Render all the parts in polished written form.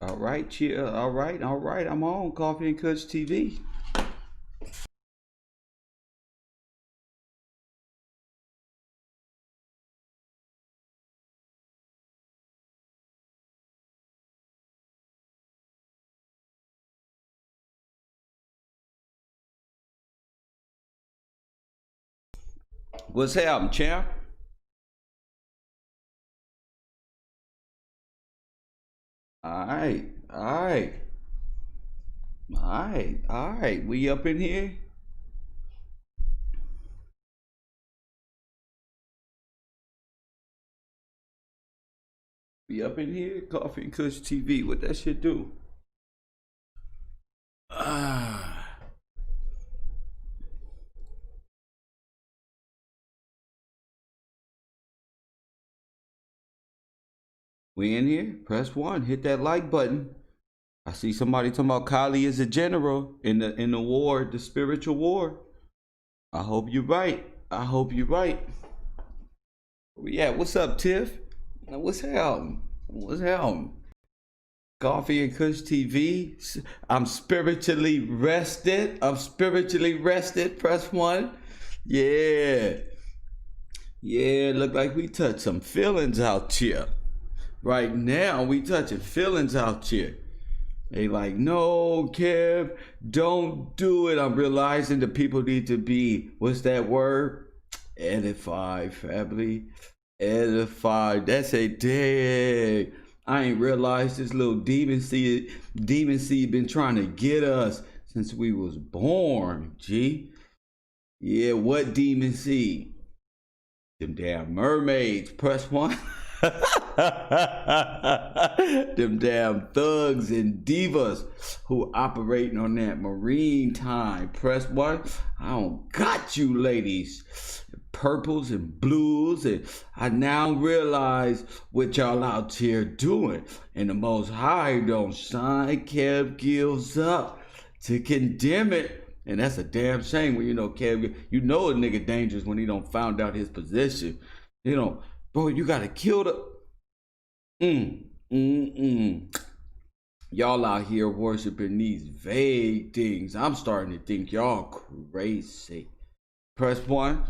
All right, cheer. All right, all right. I'm on Coffee and Kush TV. What's happening, champ? All right, all right, all right, all right. We up in here? We up in here? Coffee and Kush TV. What that shit do? Ah. We in here? Press 1. Hit that like button. I see somebody talking about Kylie is a general in the war, the spiritual war. I hope you're right. I hope you're right. Yeah, what's up, Tiff? What's happening? What's happening? Coffee and Kush TV. I'm spiritually rested. I'm spiritually rested. Press 1. Yeah. Yeah, look like we touched some feelings out here. Right now, we touching feelings out here. They like, no, Kev, don't do it. I'm realizing the people need to be, what's that word? Edified, family. Edified. That's a dang. I ain't realized this little demon seed been trying to get us since we was born, G. Yeah, what demon seed? Them damn mermaids. Press 1. Them damn thugs and divas who operating on that marine time. Press 1. I don't got you, ladies. Purples and blues, and I now realize what y'all out here doing. And the Most High don't sign Kev Gills up to condemn it. And that's a damn shame when you know Kev, you know a nigga dangerous when he don't found out his position. You know, bro, you gotta kill the Y'all out here worshiping these vague things. I'm starting to think y'all crazy. Press 1.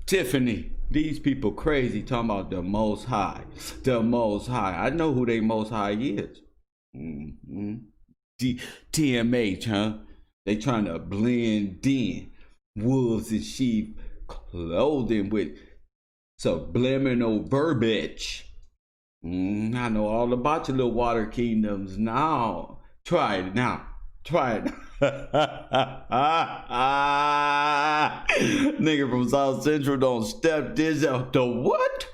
Tiffany, these people crazy talking about the Most High. The Most High. I know who they Most High is. TMH, huh? They trying to blend in. Wolves and sheep clothing with subliminal verbiage. I know all about your little water kingdoms now. Try it now. Try it. Nigga from South Central don't step this out. The what?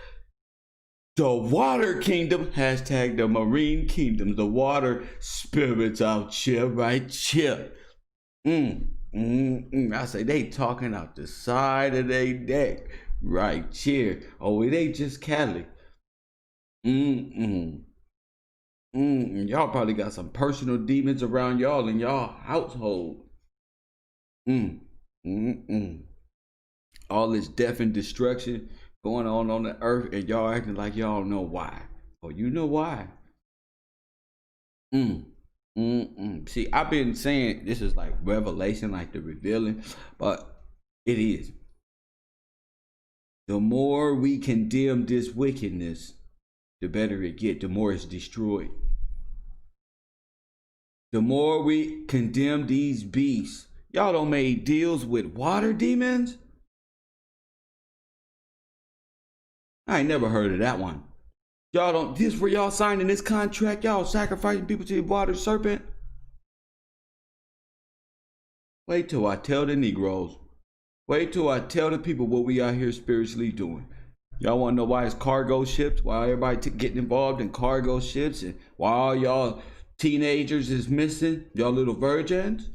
The water kingdom. Hashtag the marine kingdom. The water spirits out here, right here. I say they talking out the side of their neck. Right here. Oh, it ain't just Cali. Y'all probably got some personal demons around y'all in y'all household. All this death and destruction going on the earth, and y'all acting like y'all know why. Oh, you know why? See, I've been saying this is like revelation, like the revealing, but it is. The more we condemn this wickedness, the better it get, the more it's destroyed. The more we condemn these beasts, y'all don't make deals with water demons? I ain't never heard of that one. Y'all don't, this where y'all signing this contract, y'all sacrificing people to the water serpent? Wait till I tell the Negroes. Wait till I tell the people what we out here spiritually doing. Y'all want to know why it's cargo ships? Why everybody getting involved in cargo ships? And why all y'all teenagers is missing? Y'all little virgins?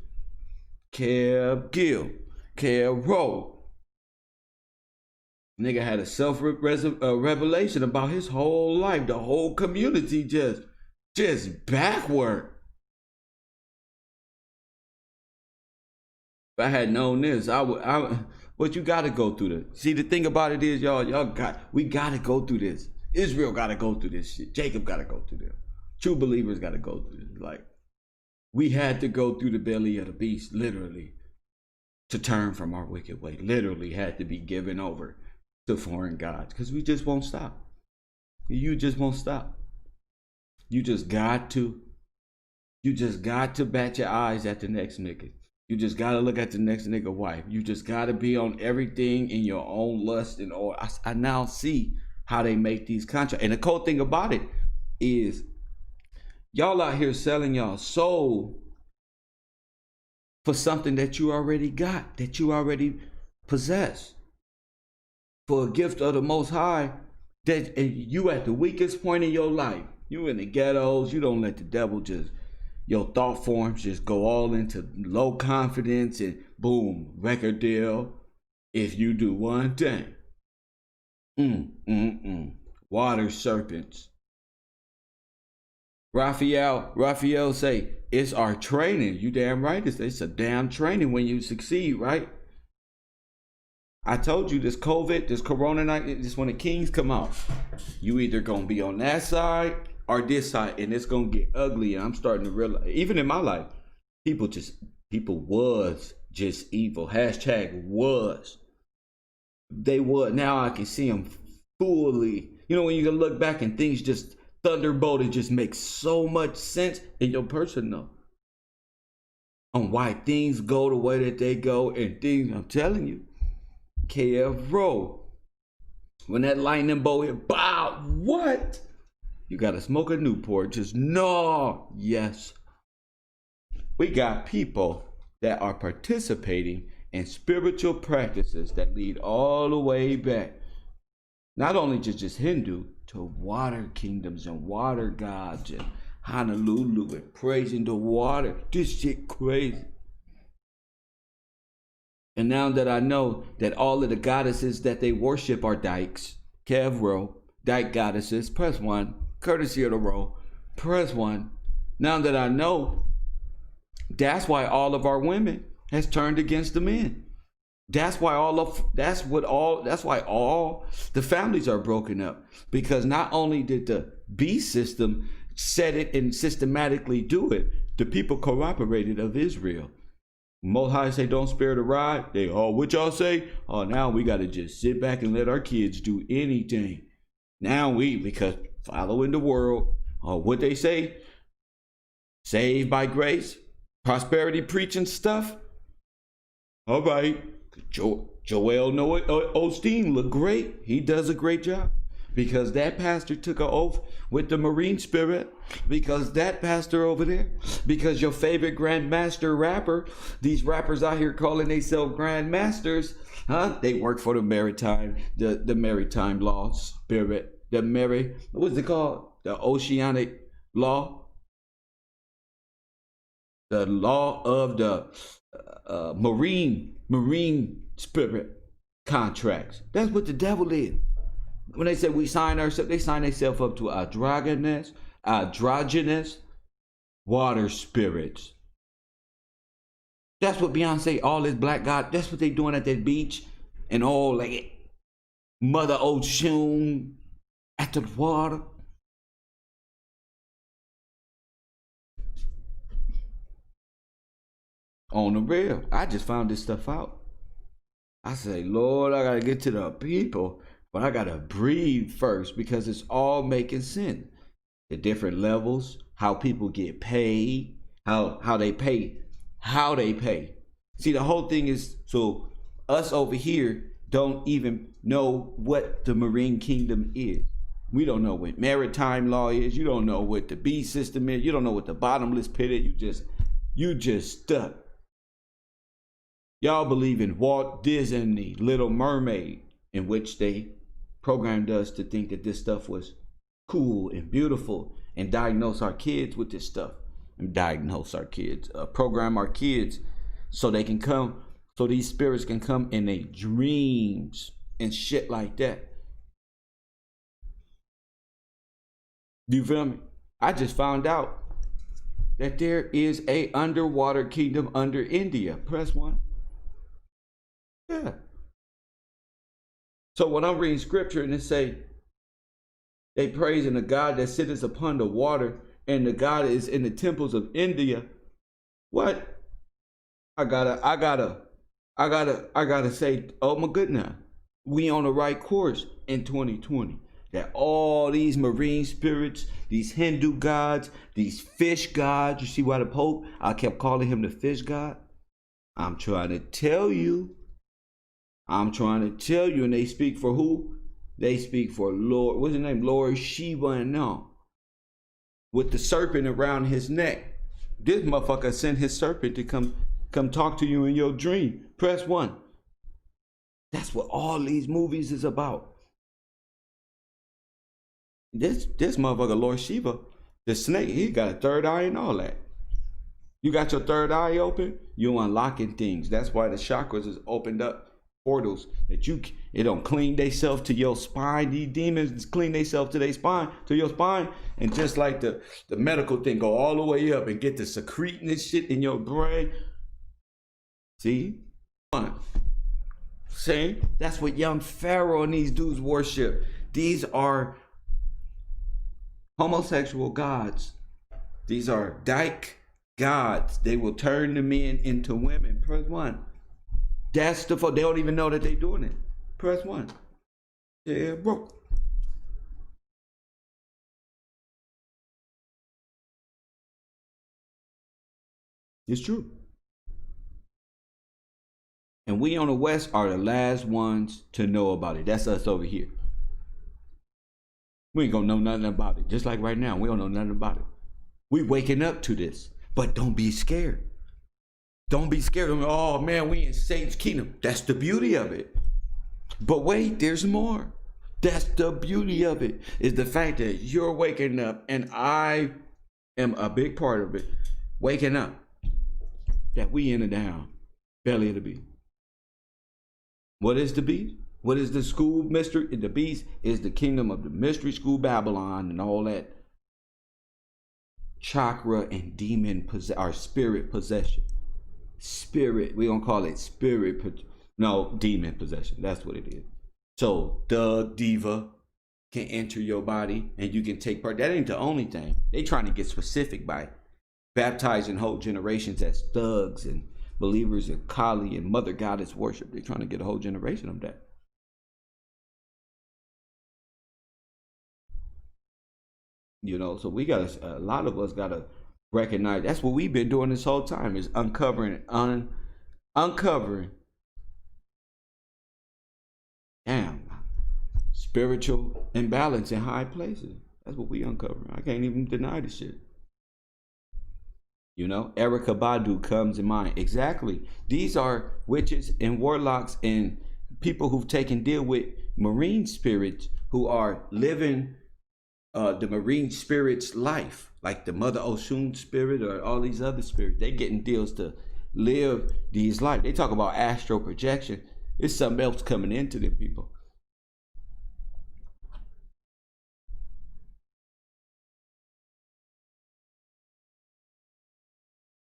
Kev Gill. Kev Rowe. Nigga had a self-revelation about his whole life. The whole community just backward. If I had known this, but you gotta go through this. See, the thing about it is, we gotta go through this. Israel gotta go through this shit. Jacob gotta go through this. True believers got to go through this. Like, we had to go through the belly of the beast, literally, to turn from our wicked way. Literally had to be given over to foreign gods, because we just won't stop. You just won't stop. You just got to bat your eyes at the next nigga. You just got to look at the next nigga wife. You just got to be on everything in your own lust and all. I now see how they make these contracts. And the cool thing about it is, y'all out here selling y'all soul for something that you already got, that you already possess. For a gift of the Most High, that you at the weakest point in your life. You in the ghettos. You don't let the devil just, your thought forms just go all into low confidence and boom, record deal. If you do one thing. Water serpents. Raphael say, it's our training. You damn right. It's a damn training when you succeed, right? I told you this COVID, this corona night, this when the kings come out. You either gonna be on that side or this side, and it's gonna get ugly. And I'm starting to realize, even in my life, people was just evil. Hashtag was. They was. Now I can see them fully. You know, when you can look back and things just thunderbolt, it just makes so much sense in your personal on why things go the way that they go, and things, I'm telling you, KF Row, when that lightning bolt hit, bow, what? You gotta smoke a Newport, just no, yes. We got people that are participating in spiritual practices that lead all the way back, not only just Hindu, to water kingdoms and water gods and Honolulu and praising the water. This shit crazy. And now that I know that all of the goddesses that they worship are dykes, Kev Row, dyke goddesses, press 1, courtesy of the row, press 1. Now that I know, that's why all of our women has turned against the men. That's why all the families are broken up, because not only did the beast system set it and systematically do it, the people cooperated of Israel. Most High say don't spare the rod. They, what y'all say? Oh, now we got to just sit back and let our kids do anything. Now because following the world, what they say, saved by grace, prosperity preaching stuff. All right. Joel Noah Osteen look great. He does a great job, because that pastor took an oath with the Marine spirit, because that pastor over there, because your favorite grandmaster rapper, these rappers out here calling themselves grandmasters, they work for the maritime law spirit, what's it called? The oceanic law, the law of the marine spirit contracts. That's what the devil is. When they say we sign ourselves, they sign themselves up to androgynous water spirits. That's what Beyonce, all this black god, that's what they doing at that beach and all like Mother Ocean at the water. On the real, I just found this stuff out. I say, Lord, I gotta get to the people, but I gotta breathe first, because it's all making sense. The different levels, how people get paid, how they pay. See, the whole thing is, so us over here don't even know what the Marine Kingdom is. We don't know what maritime law is. You don't know what the B system is. You don't know what the bottomless pit is. You just stuck. Y'all believe in Walt Disney, Little Mermaid, in which they programmed us to think that this stuff was cool and beautiful, and diagnose our kids with this stuff. Program our kids so they can come, so these spirits can come in their dreams and shit like that. Do you feel me? I just found out that there is a underwater kingdom under India. Press 1. Yeah. So when I'm reading scripture and it say they praising a God that sitteth upon the water, and the God is in the temples of India, what? I gotta say, oh my goodness, we on the right course in 2020. That all these marine spirits, these Hindu gods, these fish gods, you see why the Pope, I kept calling him the fish god? I'm trying to tell you, and they speak for who? They speak for Lord, what's his name? Lord Shiva and no. With the serpent around his neck. This motherfucker sent his serpent to come talk to you in your dream. Press 1. That's what all these movies is about. This motherfucker, Lord Shiva, the snake, he got a third eye and all that. You got your third eye open, you unlocking things. That's why the chakras is opened up, portals that it don't clean themselves to your spine. These demons clean themselves to their spine, to your spine, and just like the medical thing, go all the way up and get the secreting this shit in your brain. See? See? That's what young Pharaoh and these dudes worship. These are homosexual gods. These are DIKE gods. They will turn the men into women. Press 1. That's the they don't even know that they're doing it. Press 1. Yeah, bro. It's true. And we on the West are the last ones to know about it. That's us over here. We ain't gonna know nothing about it. Just like right now, we don't know nothing about it. We waking up to this, but don't be scared. Don't be scared of, oh man, we in Satan's kingdom. That's the beauty of it. But wait, there's more. That's the beauty of it, is the fact that you're waking up, and I am a big part of it. Waking up, that we in the down belly of the beast. What is the beast? What is the school mystery? The beast is the kingdom of the mystery school Babylon and all that chakra and demon or spirit possession. Spirit, we gonna call it spirit, no, demon possession. That's what it is. So the diva can enter your body and you can take part. That ain't the only thing. They trying to get specific by baptizing whole generations as thugs and believers in Kali and Mother Goddess worship. They're trying to get a whole generation of that. You know, so we got a lot of us got to recognize that's what we've been doing this whole time, is uncovering spiritual imbalance in high places. That's what we uncovering. I can't even deny this shit. You know, Erica Badu comes in mind. Exactly. These are witches and warlocks and people who've taken deal with marine spirits who are living the marine spirit's life, like the Mother Oshun spirit or all these other spirits. They getting deals to live these lives. They talk about astral projection. It's something else coming into them people.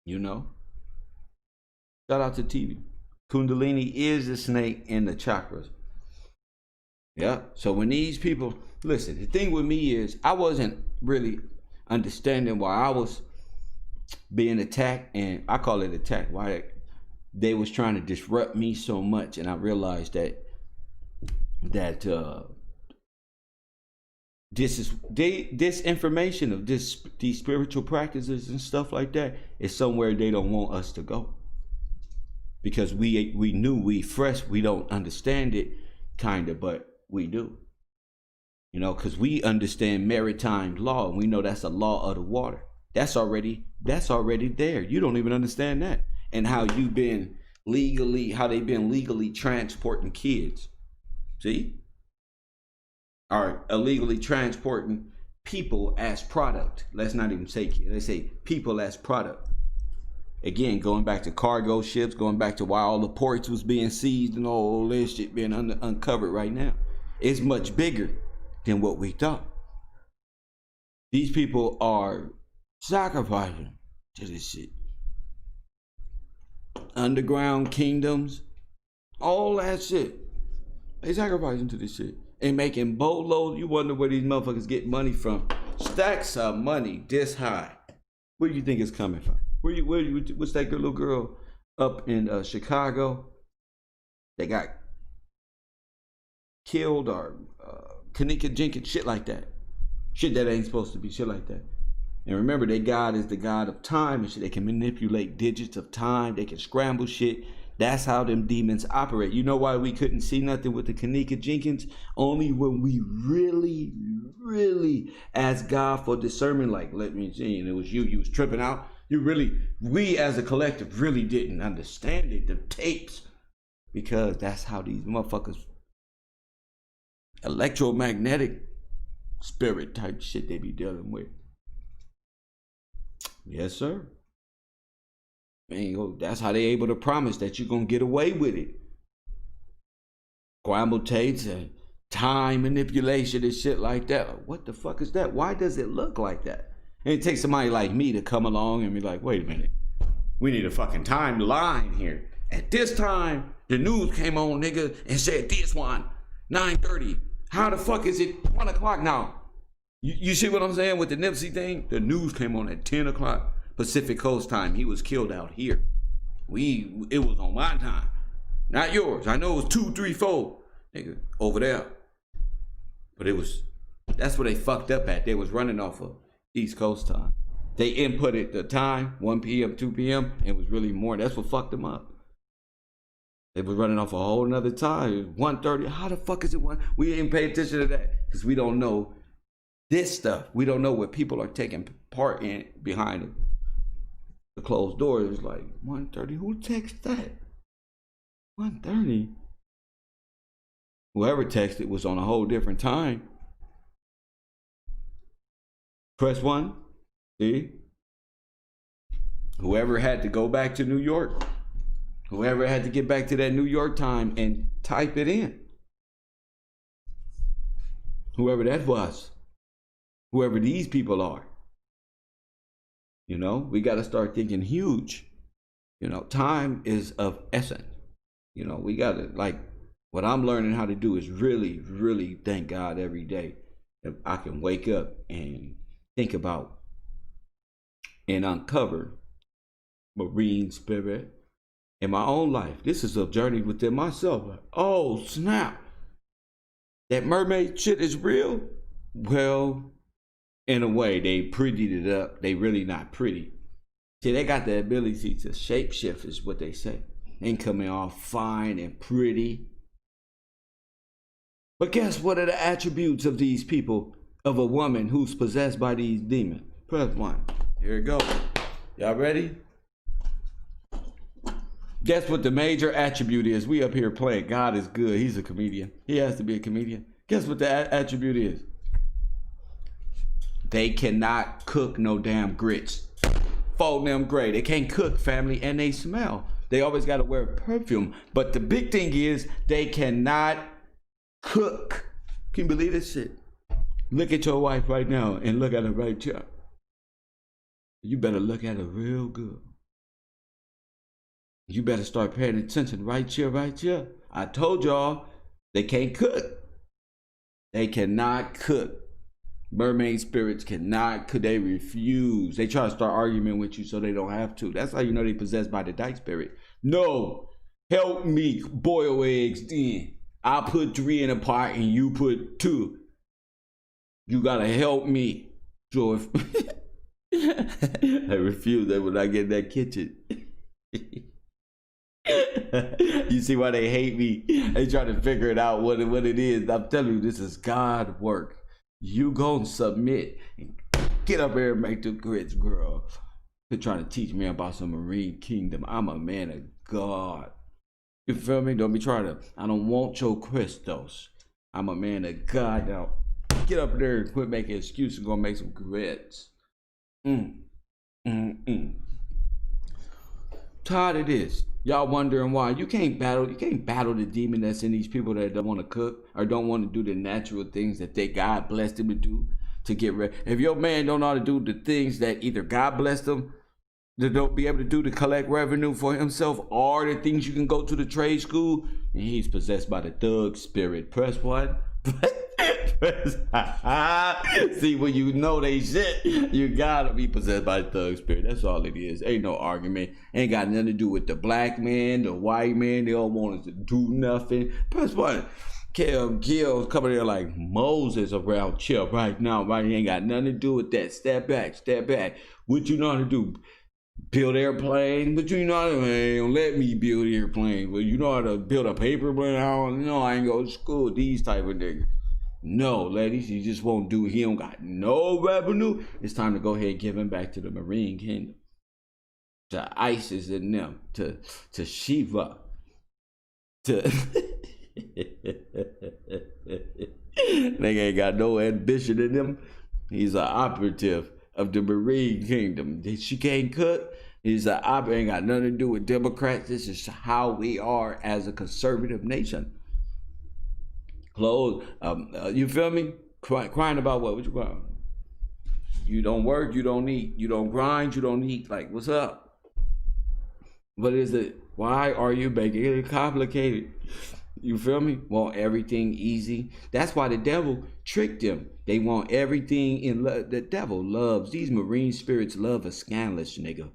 You know? Shout out to TV. Kundalini is the snake in the chakras. Yeah. So when these people, listen, the thing with me is I wasn't really understanding why I was being attacked, and I call it attack, why they was trying to disrupt me so much. And I realized that this information of these spiritual practices and stuff like that is somewhere they don't want us to go, because we knew we don't understand it kind of, but we do, you know, because we understand maritime law and we know that's a law of the water. That's already there. You don't even understand that, and how they've been legally transporting kids, see, or illegally transporting people as product. Let's not even say kids. Let's say people as product. Again, going back to cargo ships, going back to why all the ports was being seized and all this shit being uncovered right now. It's much bigger than what we thought. These people are sacrificing to this shit. Underground kingdoms, all that shit. They sacrificing to this shit and making boatloads. You wonder where these motherfuckers get money from. Stacks of money this high. Where do you think it's coming from? What's that little girl up in Chicago? They got killed or Kanika Jenkins, shit like that. Shit that ain't supposed to be, shit like that. And remember, their God is the God of time and shit. They can manipulate digits of time. They can scramble shit. That's how them demons operate. You know why we couldn't see nothing with the Kanika Jenkins? Only when we really, really asked God for discernment. Like, let me see, and it was you was tripping out. We as a collective really didn't understand it, the tapes. Because that's how these motherfuckers, electromagnetic spirit type shit they be dealing with. Yes, sir. Man, that's how they able to promise that you're going to get away with it. Scramble tapes and time manipulation and shit like that. What the fuck is that? Why does it look like that? And it takes somebody like me to come along and be like, wait a minute. We need a fucking timeline here. At this time, the news came on, nigga, and said this one, 9:30. How the fuck is it 1 o'clock now? You see what I'm saying with the Nipsey thing? The news came on at 10 o'clock Pacific Coast time. He was killed out here. It was on my time, not yours. I know it was 2, 3, 4, nigga, over there. But that's where they fucked up at. They was running off of East Coast time. They inputted the time, 1 p.m., 2 p.m., and it was really more. That's what fucked them up. They was running off a whole nother time. It was 1:30. How the fuck is it 1? We didn't pay attention to that because we don't know this stuff. We don't know what people are taking part in behind the closed door. It was like 1:30. Who texted that? 1:30. Whoever texted was on a whole different time. Press 1. See? Whoever had to go back to New York. Whoever had to get back to that New York time and type it in. Whoever that was. Whoever these people are. You know, we got to start thinking huge. You know, time is of essence. You know, we got to, like, what I'm learning how to do is really, really thank God every day. If I can wake up and think about and uncover marine spirit in my own life. This is a journey within myself. Like, oh, snap. That mermaid shit is real? Well, in a way, they prettied it up. They really not pretty. See, they got the ability to shapeshift is what they say. They come in all fine and pretty. But guess what are the attributes of these people, of a woman who's possessed by these demons? Press 1. Here it goes. Y'all ready? Guess what the major attribute is? We up here playing God is good. He's a comedian. He has to be a comedian. Guess what the attribute is? They cannot cook no damn grits. Fold them gray. They can't cook, family, and they smell. They always got to wear perfume. But the big thing is they cannot cook. Can you believe this shit? Look at your wife right now and look at her right here. You better look at her real good. You better start paying attention right here, right here. I told y'all they can't cook. They cannot cook. Mermaid spirits cannot cook. They refuse. They try to start arguing with you so they don't have to. That's how you know they possessed by the DIKE spirit. No, help me boil eggs then. I put 3 in a pot and you put 2. You gotta help me. So if I refuse, they will not get in that kitchen. You see why they hate me? They try to figure it out what it is. I'm telling you, this is God work. You gonna submit and get up here and make the grits, girl. They're trying to teach me about some marine kingdom. I'm a man of God. You feel me? Don't be trying to, I don't want your Christos. I'm a man of God now. Get up there and quit making excuses and go make some grits. Tired of this. Y'all wondering why you can't battle the demon that's in these people that don't want to cook or don't want to do the natural things that God blessed them to do to get ready. If your man don't know how to do the things that either God blessed them to don't be able to do to collect revenue for himself, or the things you can go to the trade school, and he's possessed by the thug spirit. Press 1. See, when you know they shit, you gotta be possessed by the thug spirit. That's all it is. Ain't no argument. Ain't got nothing to do with the black man, the white man. They all want us to do nothing. Press one. Gillz coming there like Moses around chill right now, right? He ain't got nothing to do with that. Step back, step back. What you know how to do? Build airplanes, but you know how to, don't let me build airplanes. But you know how to build a paper plane. I don't know. I ain't go to school. These type of niggas. No, ladies, he just won't do it. He don't got no revenue. It's time to go ahead and give him back to the Marine Kingdom, to ISIS and them, to Shiva, to nigga ain't got no ambition in him. He's an operative of the Marine Kingdom. She can't cook. He's an operative. Ain't got nothing to do with Democrats. This is how we are as a conservative nation. Clothes, you feel me? Crying about what? What you crying? You don't work, you don't eat, you don't grind, you don't eat. Like, what's up? What is it? Why are you making it complicated? You feel me? Want everything easy. That's why the devil tricked them. They want everything in love. The devil loves, these marine spirits love a scandalous nigga.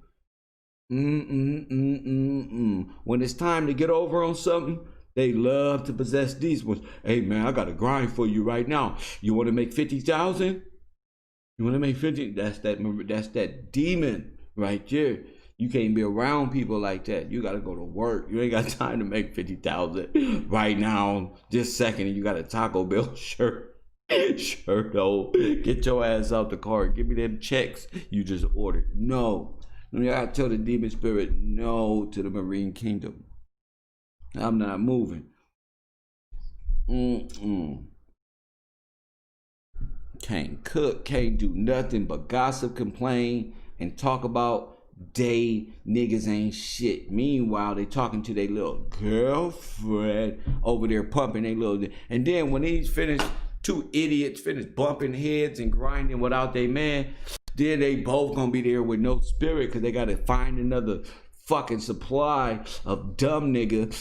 When it's time to get over on something, they love to possess these ones. Hey man, I got a grind for you right now. You want to make 50,000? You want to make 50? That's that demon right there. You can't be around people like that. You got to go to work. You ain't got time to make 50,000 right now, this second. And you got a Taco Bell shirt. Though. Get your ass out the car. Give me them checks you just ordered. No. I gotta tell the demon spirit no to the Marine Kingdom. I'm not moving. Can't cook, can't do nothing but gossip, complain, and talk about they niggas ain't shit. Meanwhile, they talking to their little girlfriend over there pumping their little. And then when these two idiots finish bumping heads and grinding without their man, then they both gonna be there with no spirit because they gotta find another fucking supply of dumb nigga.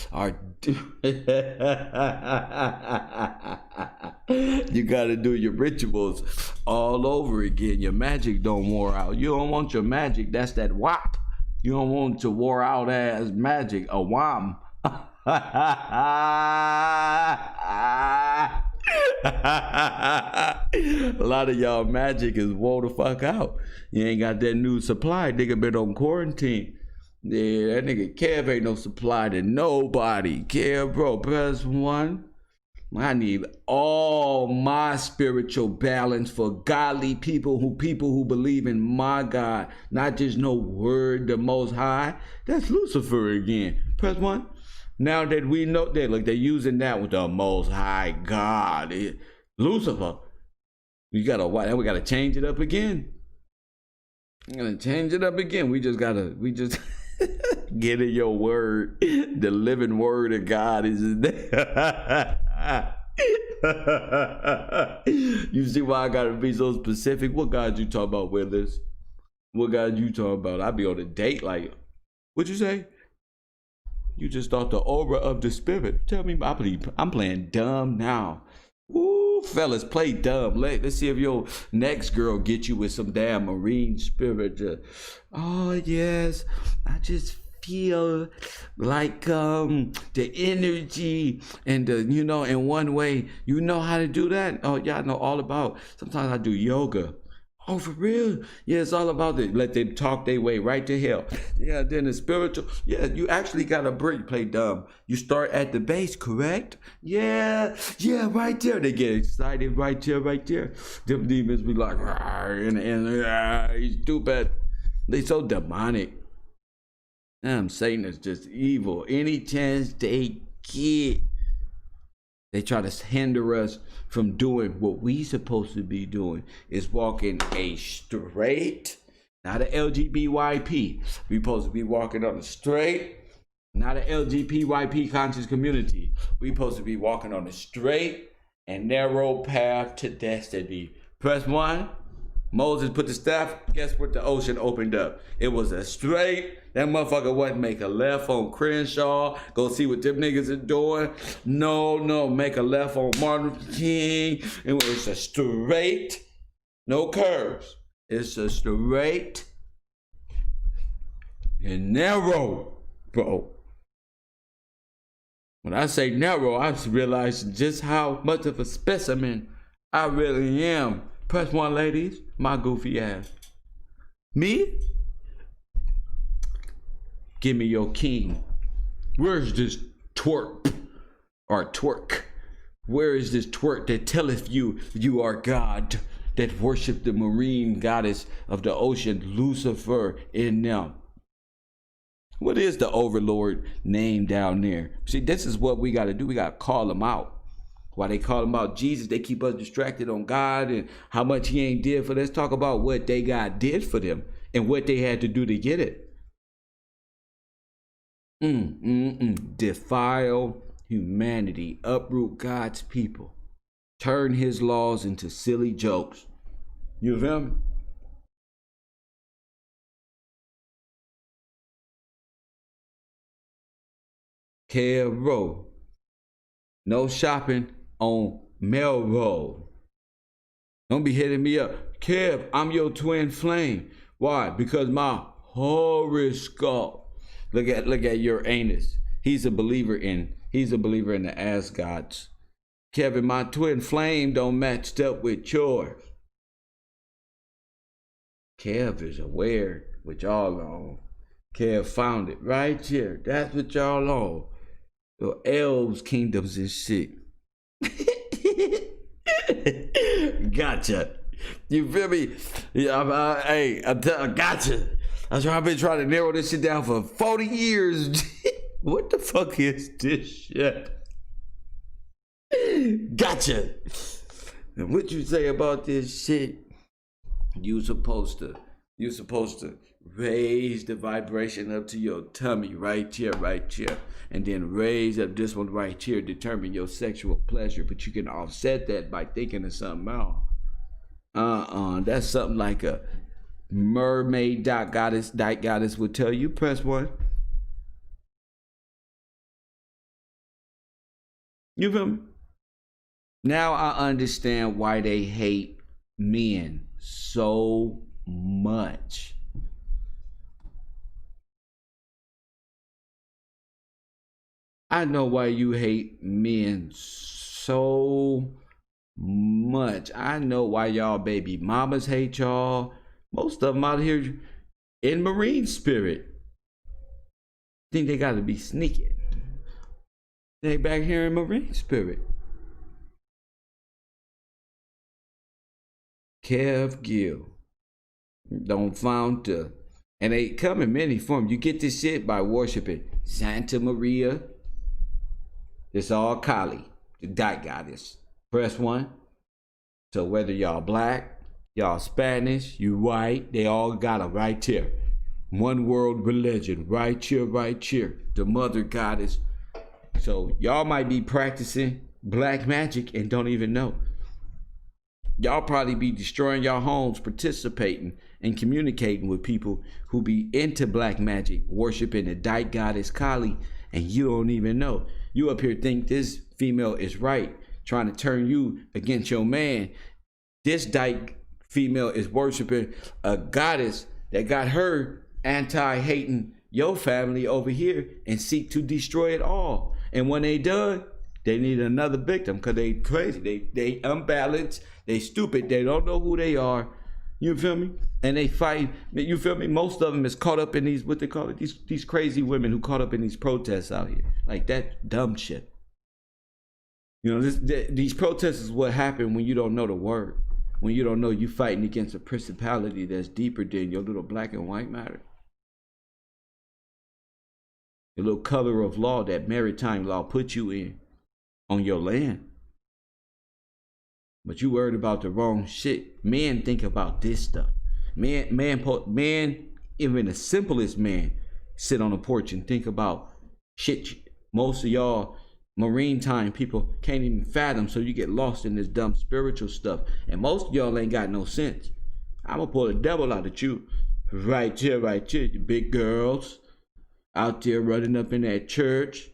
You gotta do your rituals all over again. Your magic don't wear out. You don't want your magic. That's that WAP. You don't want to wore out as magic. A WAM. A lot of y'all magic is wore the fuck out. You ain't got that new supply. Nigga been on quarantine. Yeah, that nigga Kev ain't no supply to nobody. Kev, bro, press one. I need all my spiritual balance for godly people who believe in my God, not just no word the Most High. That's Lucifer again. Press one. Now that we know that, look, they're using that with the Most High God, Lucifer. We gotta change it up again. I'm gonna change it up again. We just get in your word. The living word of God is in there. You see why I gotta be so specific? What God you talking about, Willis? What God you talking about? I be on a date like, what'd you say? You just thought the aura of the spirit. Tell me, I'm playing dumb now. Ooh, fellas, play dumb. Let's see if your next girl get you with some damn marine spirit. Oh yes, I just feel like the energy and the, in one way. You know how to do that? Oh, y'all know all about. Sometimes I do yoga. Oh, for real? Yeah, it's all about it. Let them talk their way right to hell. Yeah, then the spiritual. Yeah, you actually got to play dumb. You start at the base, correct? Yeah, right there. They get excited right there. Them demons be like, he's stupid. They so demonic. Damn, Satan is just evil. Any chance they get, they try to hinder us from doing what we supposed to be doing, is walking a straight, not a LGBTYP. We supposed to be walking on a straight, not a LGBTYP conscious community. We supposed to be walking on a straight and narrow path to destiny. Press one. Moses put the staff, guess what the ocean opened up? It was a straight, that motherfucker wasn't make a left on Crenshaw, go see what them niggas are doing. No, make a left on Martin Luther King. It's a straight, no curves. It's a straight and narrow, bro. When I say narrow, I realize just how much of a specimen I really am. Press 1, ladies. My goofy ass. Me? Give me your king. Where's this twerk? Or twerk? Where is this twerk that telleth you you are God, that worship the marine goddess of the ocean, Lucifer, in them? What is the overlord name down there? See, this is what we got to do. We got to call them out. Why they call him out Jesus, they keep us distracted on God and how much he ain't did for them. Let's talk about what they God did for them and what they had to do to get it. Defile humanity, uproot God's people, turn his laws into silly jokes. You feel me? Kev, no shopping on Melrose. Don't be hitting me up. Kev, I'm your twin flame. Why? Because my horoscope. Look at Uranus. He's a believer in the Asgards. Kevin, my twin flame don't match up with yours. Kev is aware what y'all on. Kev found it right here. That's what y'all on. Your elves, kingdoms, and shit. Gotcha. You feel me? Yeah, I gotcha. I've been trying to narrow this shit down for 40 years. What the fuck is this shit? Gotcha. And what you say about this shit? You supposed to raise the vibration up to your tummy right here, and then raise up this one right here, determine your sexual pleasure. But you can offset that by thinking of something else. That's something like a mermaid DIKE goddess would tell you. Press 1. You feel me? Now I understand why they hate men so much. I know why you hate men so much. I know why y'all baby mamas hate y'all. Most of them out here in marine spirit think they gotta be sneaky. They back here in marine spirit. Kev Gill. Don't found to. And they come in many forms. You get this shit by worshiping Santa Maria. It's all Kali, the DIKE goddess. Press 1. So whether y'all black, y'all Spanish, you white, they all got it right here. One world religion, right here. The mother goddess. So y'all might be practicing black magic and don't even know. Y'all probably be destroying y'all homes, participating and communicating with people who be into black magic, worshiping the DIKE goddess Kali, and you don't even know. You up here think this female is right, trying to turn you against your man. This DIKE female is worshiping a goddess that got her anti-hating your family over here and seek to destroy it all. And when they done, they need another victim because they crazy. They unbalanced. They stupid. They don't know who they are. You feel me? And they fight. You feel me? Most of them is caught up in these, what they call it, these crazy women who caught up in these protests out here. Like that dumb shit. You know, these protests is what happen when you don't know the word. When you don't know you fighting against a principality that's deeper than your little black and white matter. The little color of law that maritime law put you in on your land. But you worried about the wrong shit. Men think about this stuff. Man, even the simplest man sit on a porch and think about shit. Most of y'all marine time people can't even fathom, so you get lost in this dumb spiritual stuff. And most of y'all ain't got no sense. I'm gonna pull the devil out of you. Right here, you big girls. Out there running up in that church.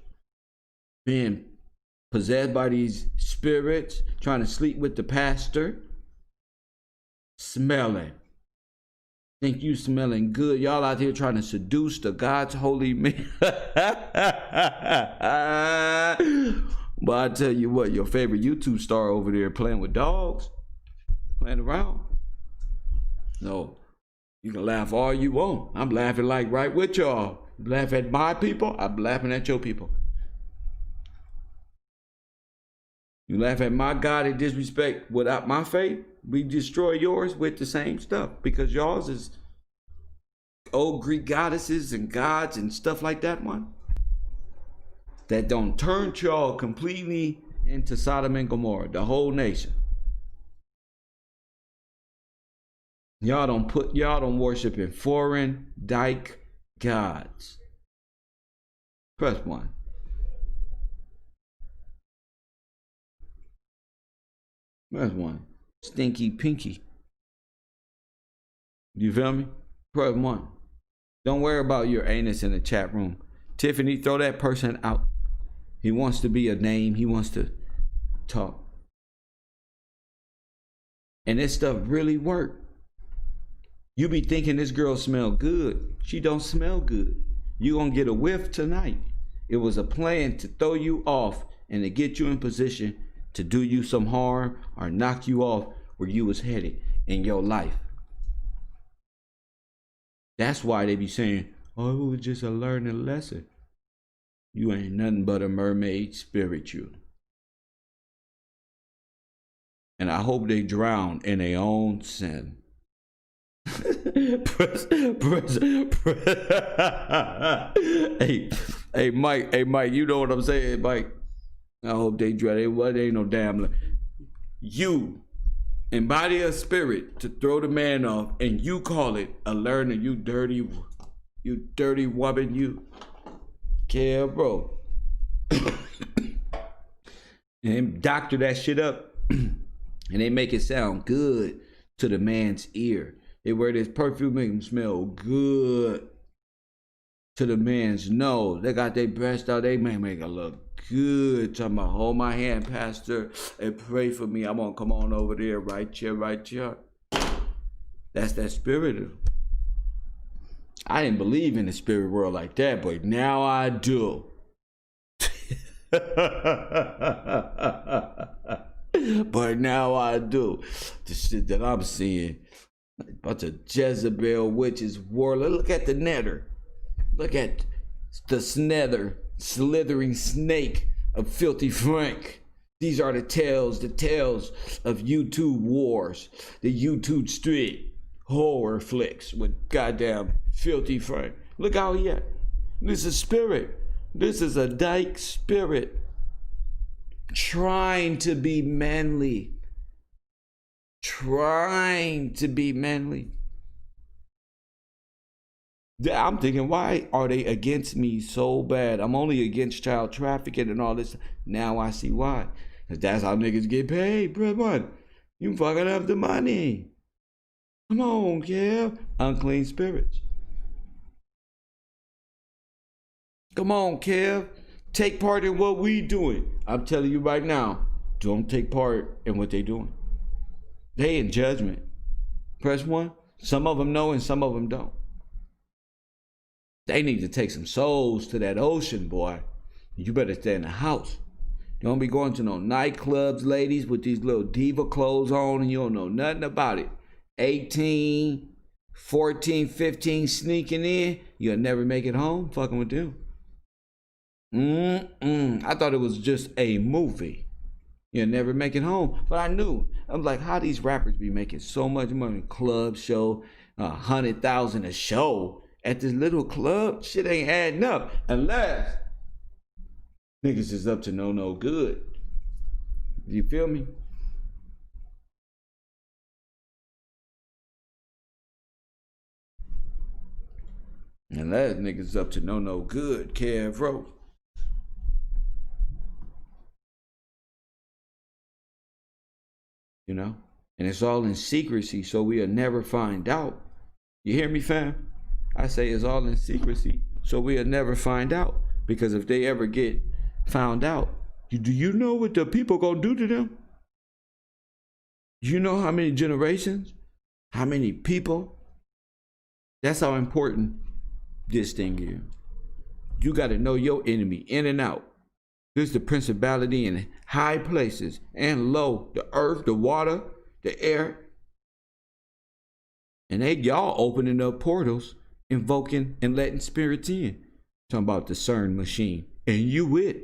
Being possessed by these spirits. Trying to sleep with the pastor. Smelling. Think you smelling good. Y'all out here trying to seduce the God's holy man. But I tell you what, your favorite YouTube star over there playing with dogs. Playing around. No. You can laugh all you want. I'm laughing like right with y'all. You laugh at my people, I'm laughing at your people. You laugh at my God and disrespect without my faith, we destroy yours with the same stuff. Because yours is old Greek goddesses and gods and stuff like that one. That don't turn y'all completely into Sodom and Gomorrah, the whole nation. Y'all don't worship in foreign DIKE gods. Press 1. Press 1. Stinky pinky. You feel me? Press 1. Don't worry about your anus in the chat room. Tiffany, throw that person out. He wants to be a name. He wants to talk. And this stuff really works. You be thinking this girl smell good. She don't smell good. You gonna get a whiff tonight. It was a plan to throw you off and to get you in position to do you some harm or knock you off where you was headed in your life. That's why they be saying, oh, it was just a learning lesson. You ain't nothing but a mermaid spiritual. And I hope they drown in their own sin. Hey, Mike, you know what I'm saying, Mike? I hope they drown. It ain't no damn. You embody a spirit to throw the man off, and you call it a learner. You dirty woman. You care, bro. And doctor that shit up, and they make it sound good to the man's ear. They wear this perfume, make him smell good to the man's nose. They got their breast out, they make it look good. Talking about, hold my hand, pastor, and pray for me. I'm gonna come on over there, right here. That's that spirit. I didn't believe in the spirit world like that, but now I do. But now I do. The shit that I'm seeing. A bunch of Jezebel witches, warlord. Look at the netter. Look at the slithering snake of Filthy Frank. These are the tales of YouTube wars, the YouTube street horror flicks with goddamn Filthy Frank. Look how he at. This is spirit. This is a DIKE spirit trying to be manly. Trying to be manly. I'm thinking, why are they against me so bad? I'm only against child trafficking and all this. Now I see why. Because that's how niggas get paid, bro. You fucking up the money. Come on, Kev. Unclean spirits. Come on, Kev. Take part in what we doing. I'm telling you right now, don't take part in what they doing. They in judgment. Press 1. Some of them know and some of them don't. They need to take some souls to that ocean, boy. You better stay in the house. Don't be going to no nightclubs, ladies, with these little diva clothes on and you don't know nothing about it. 18, 14, 15 sneaking in. You'll never make it home fucking with them. I thought it was just a movie. You'll never make it home. But I knew. I'm like, how these rappers be making so much money? Club show, 100,000 a show at this little club. Shit ain't adding up. Unless niggas is up to no good. You feel me? Unless niggas up to no good. Kev Rowe. You know? And it's all in secrecy, so we'll never find out. You hear me, fam? I say it's all in secrecy, so we'll never find out. Because if they ever get found out, do you know what the people gonna do to them? You know how many generations? How many people? That's how important this thing is. You got to know your enemy in and out. This is the principality in high places and low. The earth, the water, the air. And y'all opening up portals, invoking and letting spirits in. Talking about the CERN machine. And you with.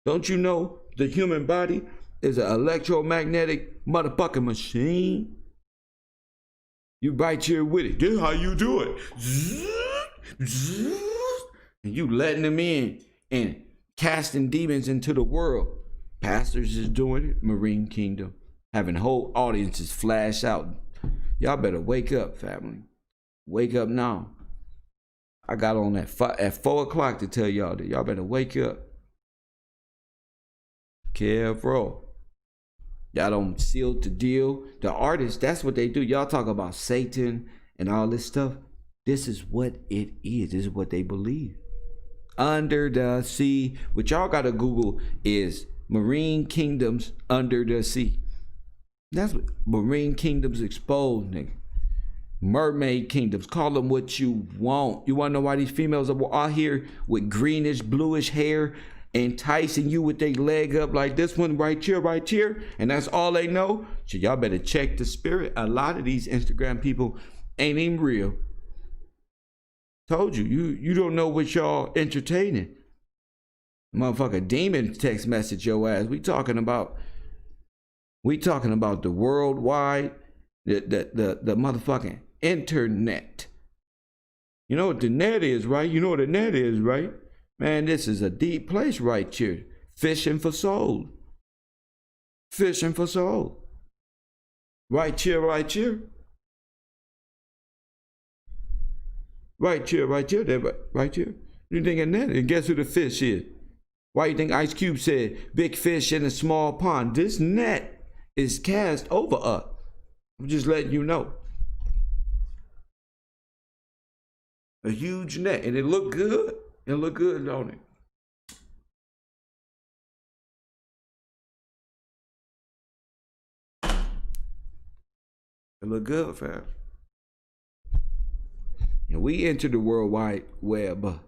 Don't you know the human body is an electromagnetic motherfucking machine? You right here with it. This is how you do it. And you letting them in and casting demons into the world. Pastors is doing it. Marine Kingdom. Having whole audiences flash out. Y'all better wake up, family. Wake up now. I got on at 4 o'clock to tell y'all that y'all better wake up. Careful. Y'all don't seal the deal. The artists, that's what they do. Y'all talk about Satan and all this stuff. This is what it is. This is what they believe. Under the sea. What y'all got to Google is Marine Kingdoms under the sea. That's what Marine Kingdoms exposed, nigga. Mermaid kingdoms. Call them what you want. You want to know why these females are out here with greenish, bluish hair, enticing you with their leg up like this one right here, and that's all they know? So y'all better check the spirit. A lot of these Instagram people ain't even real. Told you, you don't know what y'all entertaining. Motherfucker demon text message your ass. We talking about the worldwide, the motherfucking internet. You know what the net is, right? You know what the net is, right? Man, this is a deep place right here. Fishing for soul. Fishing for soul. Right here, right here. Right here, right here, right here. You think of that? And guess who the fish is? Why you think Ice Cube said, big fish in a small pond? This net is cast over us. I'm just letting you know. A huge net, and it look good. It look good, don't it? It look good, fam. And we enter the World Wide Web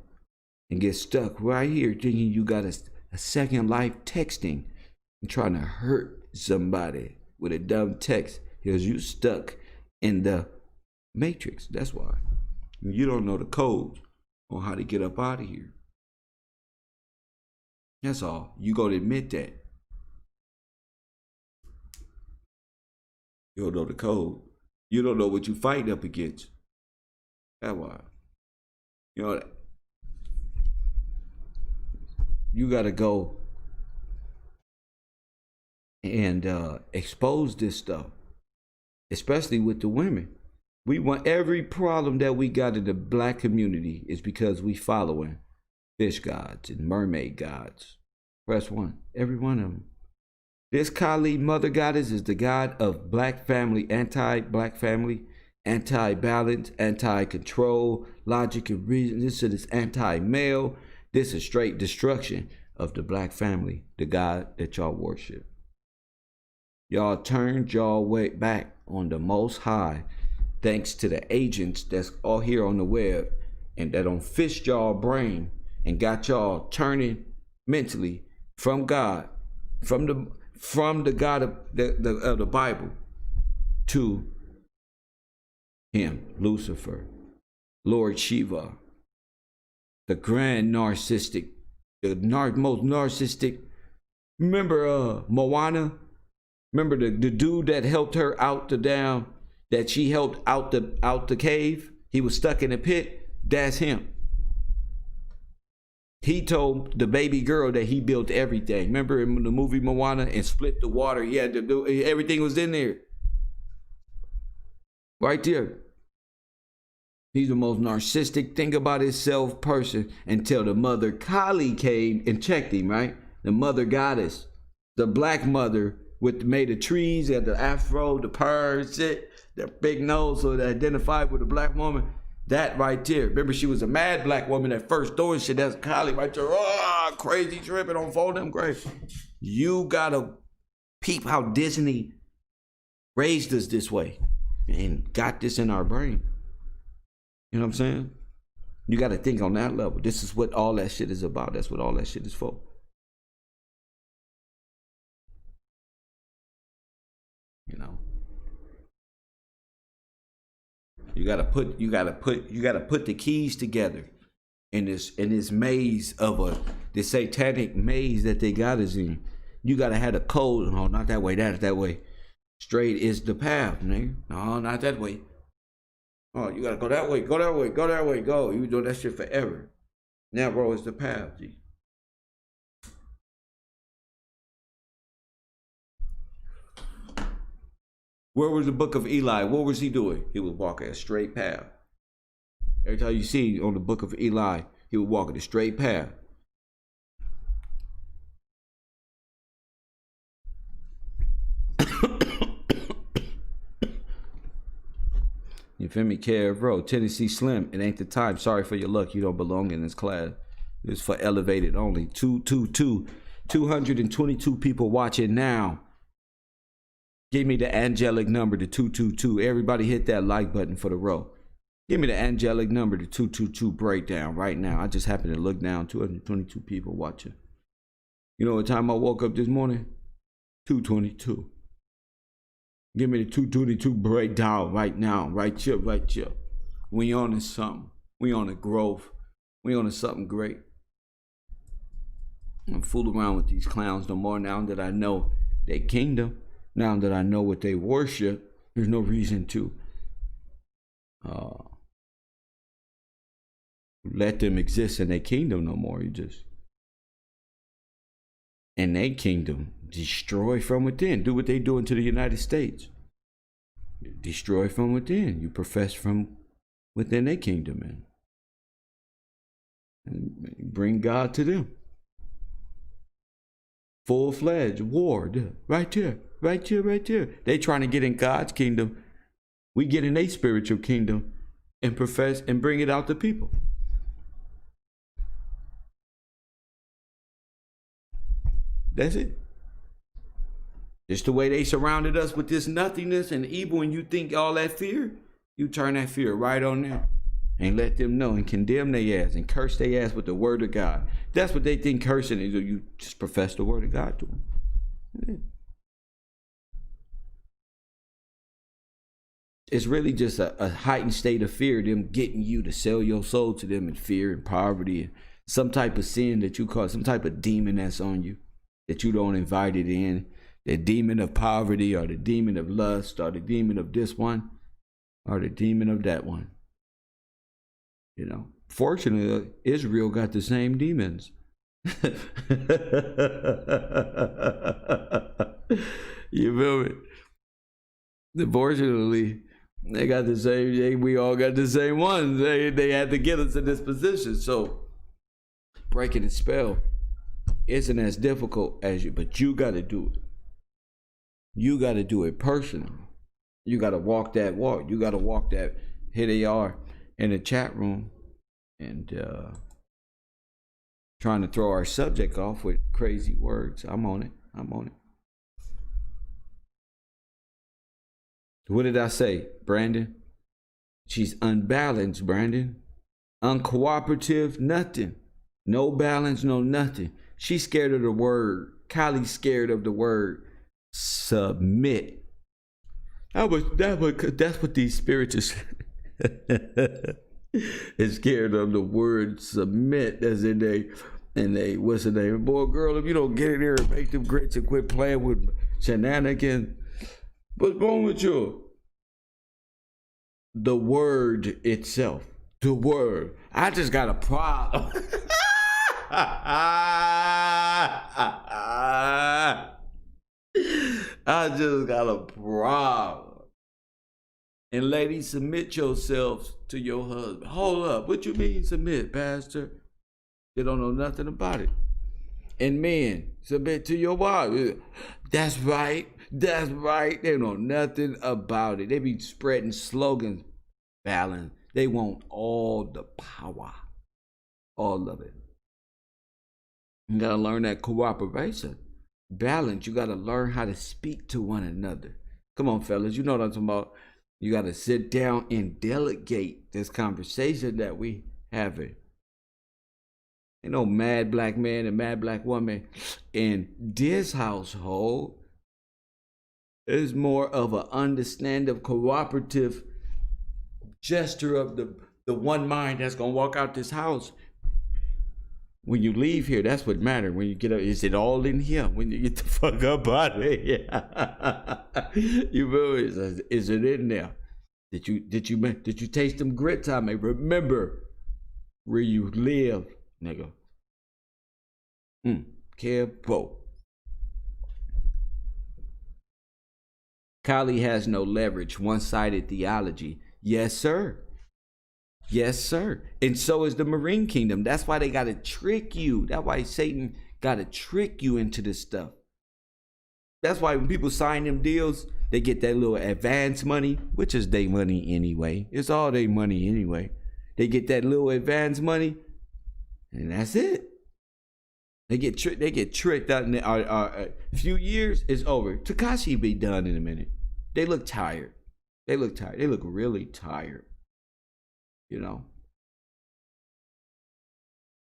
and get stuck right here thinking you got a second life texting and trying to hurt somebody with a dumb text because you stuck in the matrix. That's why. You don't know the code on how to get up out of here. That's all. You gotta admit that. You don't know the code. You don't know what you fight up against. That's why. You know, you gotta go and expose this stuff, especially with the women. We want every problem that we got in the black community is because we following fish gods and mermaid gods. Press 1. Every one of them. This Kali mother goddess is the god of black family, anti-black family, anti-balance, anti-control, logic and reason. This is anti-male. This is straight destruction of the black family, the god that y'all worship. Y'all turned y'all way back on the Most High, thanks to the agents that's all here on the web and that don't fish y'all brain and got y'all turning mentally from God, from the God of the Bible to him, Lucifer, Lord Shiva, the grand narcissistic, most narcissistic. Remember Moana? Remember the dude that helped her out the down, that she helped out the cave? He was stuck in a pit. That's him. He told the baby girl that he built everything. Remember in the movie Moana and split the water? He had to do everything was in there. Right there. He's the most narcissistic, think about himself person until the mother Kali came and checked him, right? The mother goddess, the black mother with made of trees, had the afro, the purr, shit, the big nose, so they identified with a black woman. That right there. Remember, she was a mad black woman at first doing shit. That's Kylie right there. Oh, crazy tripping on fold them grave. You gotta peep how Disney raised us this way and got this in our brain. You know what I'm saying? You gotta think on that level. This is what all that shit is about. That's what all that shit is for. You know. You gotta put the keys together in this maze of this satanic maze that they got us in. You gotta have the code. No, not that way. That way. Straight is the path, nigga. No, not that way. Oh, you gotta go that way. Go that way. Go that way. Go. You doing that shit forever. Now, bro, is the path, G. Where was the book of Eli? What was he doing? He was walking a straight path. Every time you see on the book of Eli, he was walking a straight path. You feel me? Kev, bro. Tennessee Slim. It ain't the time. Sorry for your luck. You don't belong in this class. It's for elevated only. 222 people watching now. Give me the angelic number to 222. Everybody hit that like button for the row. Give me the angelic number to 222 breakdown right now. I just happened to look down. 222 people watching. You know what time I woke up this morning? 222. Give me the 222 breakdown right now. Right here, right here. We on to something. We on a growth. We on to something great. I don't fool around with these clowns no more now that I know their kingdom. Now that I know what they worship, there's no reason to let them exist in their kingdom no more. You just, in their kingdom, destroy from within. Do what they doing to the United States. Destroy from within. You profess from within their kingdom, and bring God to them. Full-fledged war, right there, right here, right there. They trying to get in God's kingdom. We get in a spiritual kingdom and profess and bring it out to people. That's it. It's the way they surrounded us with this nothingness and evil, and you think all that fear, you turn that fear right on them and let them know and condemn their ass and curse their ass with the word of God. That's what they think cursing is. You just profess the word of God to them. Yeah. It's really just a heightened state of fear, them getting you to sell your soul to them in fear and poverty and some type of sin that you call, some type of demon that's on you that you don't invite it in. The demon of poverty or the demon of lust or the demon of this one or the demon of that one. You know, fortunately, Israel got the same demons. You feel me? Unfortunately, they got the same. We all got the same ones. They had to get us in this position. So breaking the spell isn't as difficult as you, but you got to do it. You got to do it personally. You got to walk that walk. You got to walk that. Here they are in the chat room and trying to throw our subject off with crazy words. I'm on it. I'm on it. What did I say, Brandon? She's unbalanced, Brandon. Uncooperative, nothing. No balance, no nothing. She's scared of the word. Kylie's scared of the word submit. That's what these spirits is scared of, the word submit. That's in they what's the name? Boy, girl, if you don't get in there and make them grits and quit playing with shenanigans, what's wrong with you? The word itself. The word. I just got a problem. I just got a problem. And ladies, submit yourselves to your husband. Hold up. What you mean submit, Pastor? You don't know nothing about it. And men, submit to your wife. That's right. That's right. They know nothing about it. They be spreading slogans, balance. They want all the power. All of it. You gotta learn that cooperation. Balance. You gotta learn how to speak to one another. Come on, fellas. You know what I'm talking about. You gotta sit down and delegate this conversation that we having. Ain't no mad black man and mad black woman in this household. It's more of an understanding, cooperative gesture of the one mind that's gonna walk out this house. When you leave here, that's what matters. When you get up, is it all in here? When you get the fuck up out of here, you realize, is it in there? Did you taste them grits? I may remember where you live, nigga. Careful. Kali has no leverage. One-sided theology. Yes, sir. Yes, sir. And so is the Marine Kingdom. That's why they got to trick you. That's why Satan got to trick you into this stuff. That's why when people sign them deals, they get that little advance money, which is their money anyway. It's all their money anyway. They get that little advance money, and that's it. They get tricked out in a few years. It's over. Tekashi be done in a minute. They look tired. They look tired. They look really tired. You know,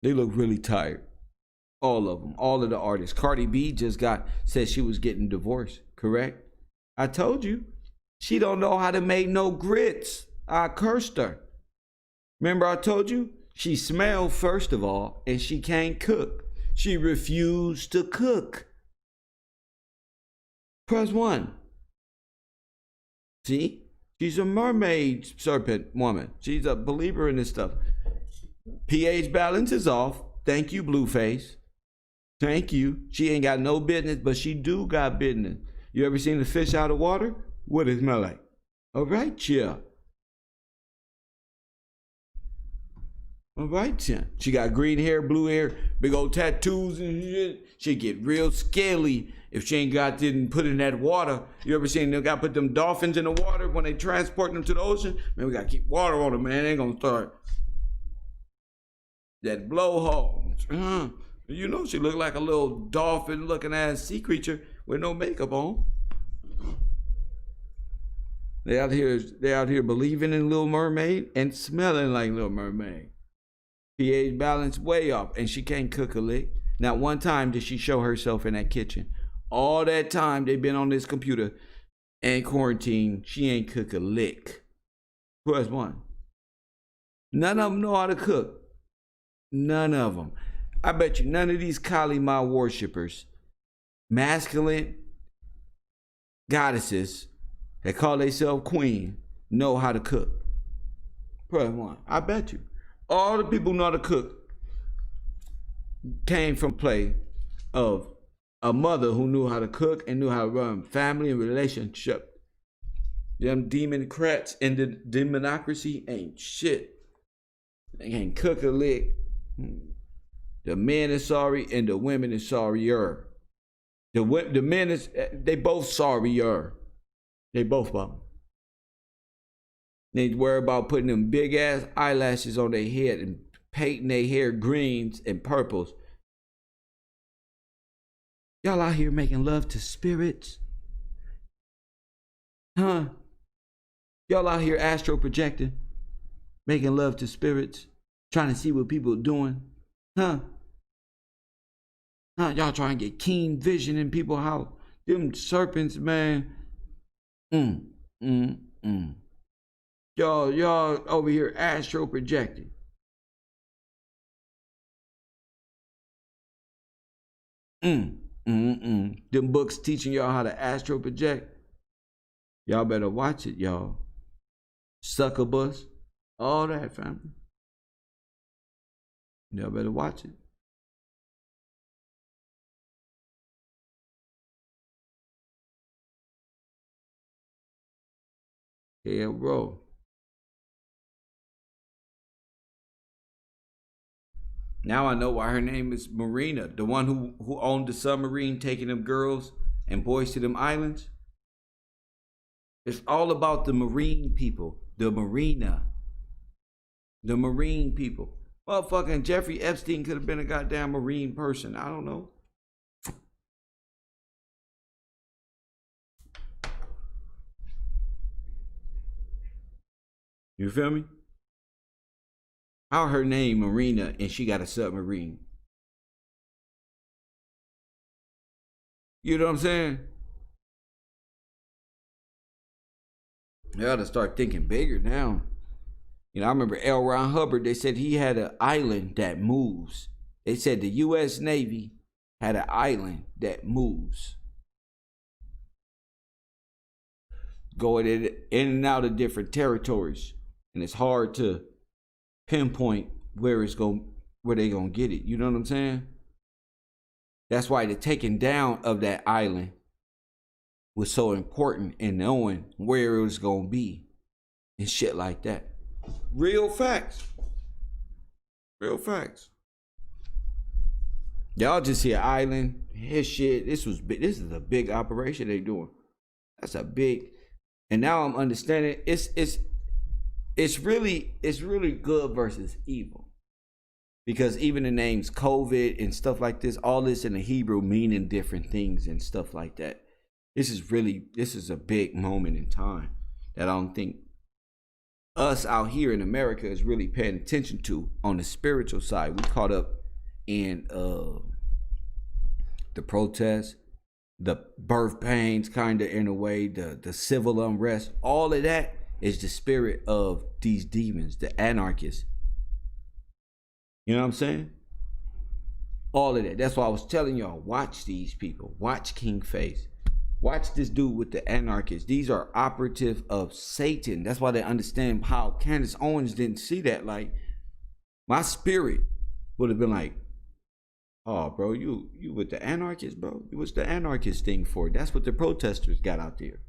they look really tired. All of them, all of the artists. Cardi B just said she was getting divorced, correct? I told you, she don't know how to make no grits. I cursed her. Remember I told you? She smelled first of all, and she can't cook. She refused to cook. Press 1. See? She's a mermaid serpent woman. She's a believer in this stuff. pH balance is off. Thank you, Blueface. Thank you. She ain't got no business, but she do got business. You ever seen a fish out of water? What it smell like? All right, chill. All right, chill. She got green hair, blue hair, big old tattoos and shit. She get real scaly if she ain't got didn't put in that water. You ever seen them got put them dolphins in the water when they transport them to the ocean? Man, we gotta keep water on them, man. They ain't gonna start that blowhole. You know she look like a little dolphin looking ass sea creature with no makeup on. They out here believing in Little Mermaid and smelling like Little Mermaid. pH balance way off, and she can't cook a lick. Not one time did she show herself in that kitchen. All that time they've been on this computer and quarantine, she ain't cook a lick. Press 1. None of them know how to cook. None of them. I bet you none of these Kali Ma worshippers, masculine goddesses that call themselves queen, know how to cook. Press 1. I bet you. All the people who know how to cook came from play of a mother who knew how to cook and knew how to run family and relationship. Them democrats and the demonocracy ain't shit. They can't cook a lick. The men is sorry and the women is sorrier. The men is, they both sorrier. They both of them. They worry about putting them big ass eyelashes on their head and painting their hair greens and purples. Y'all out here making love to spirits? Huh? Y'all out here astro projecting, making love to spirits, trying to see what people are doing? Huh? Huh? Y'all trying to get keen vision in people's house? Them serpents, man. Y'all over here astro projecting. Them books teaching y'all how to astro project. Y'all better watch it, y'all. Succubus, all that, family. Y'all better watch it. Yeah, bro. Now I know why her name is Marina, the one who owned the submarine taking them girls and boys to them islands. It's all about the marine people, the marina, the marine people. Motherfucking Jeffrey Epstein could have been a goddamn marine person. I don't know. You feel me? How her name Marina and she got a submarine? You know what I'm saying? You gotta start thinking bigger now. You know, I remember L. Ron Hubbard, they said he had an island that moves. They said the U.S. Navy had an island that moves. Going in and out of different territories. And it's hard to pinpoint where they gonna get it. You know what I'm saying? That's why the taking down of that island was so important in knowing where it was gonna be and shit like that. Real facts. Real facts. Y'all just see an island, his shit. This is a big operation they doing. That's a big, and now I'm understanding it's really good versus evil. Because even the names COVID and stuff like this, all this in the Hebrew meaning different things and stuff like that. This is a big moment in time that I don't think us out here in America is really paying attention to on the spiritual side. We caught up in the protests, the birth pains, kind of in a way, the civil unrest. All of that is the spirit of these demons, the anarchists. You know what I'm saying? All of that. That's why I was telling y'all, watch these people. Watch King Face. Watch this dude with the anarchists. These are operative of Satan. That's why they understand how Candace Owens didn't see that. Like, my spirit would have been like, oh, bro, you with the anarchists, bro? What's the anarchist thing for? That's what the protesters got out there.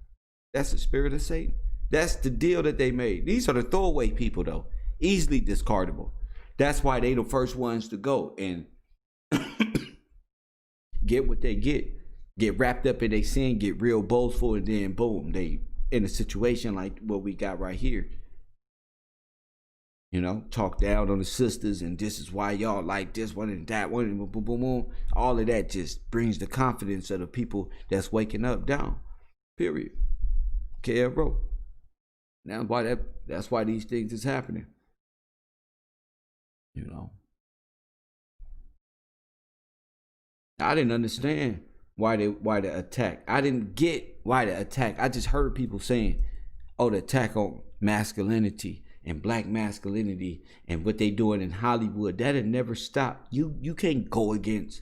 That's the spirit of Satan. That's the deal that they made. These are the throwaway people, though. Easily discardable. That's why they the first ones to go and get what they get wrapped up in their sin, get real boastful, and then boom, they in a situation like what we got right here. You know, talk down on the sisters, and this is why y'all like this one and that one, and boom, boom, boom, boom. All of that just brings the confidence of the people that's waking up down. Period. Okay, bro. Now that's why these things is happening. You know, I didn't understand why the attack. I didn't get why the attack. I just heard people saying, oh, the attack on masculinity and black masculinity and what they doing in Hollywood. That had never stopped. You can't go against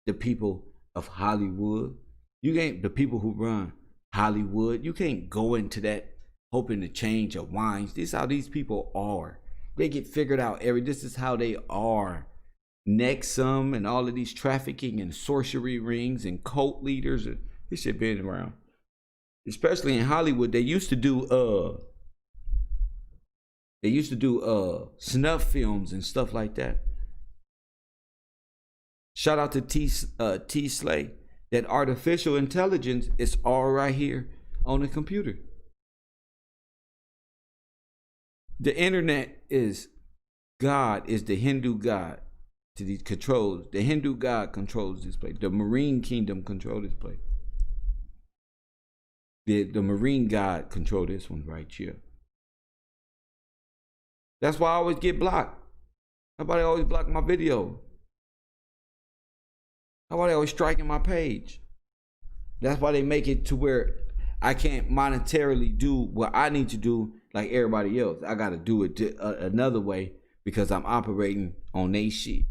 the people of Hollywood. You can't, the people who run Hollywood. You can't go into that hoping to change your minds. This is how these people are. They get figured out this is how they are. Nexum and all of these trafficking and sorcery rings and cult leaders. This shit been around. Especially in Hollywood. They used to do snuff films and stuff like that. Shout out to T Slay. That artificial intelligence is all right here on the computer. The internet is God, is the Hindu God to these controls. The Hindu God controls this place. The Marine Kingdom control this place. The Marine God control this one right here. That's why I always get blocked. Nobody always block my video. Nobody always striking my page. That's why they make it to where I can't monetarily do what I need to do like everybody else. I got to do it another way because I'm operating on they shit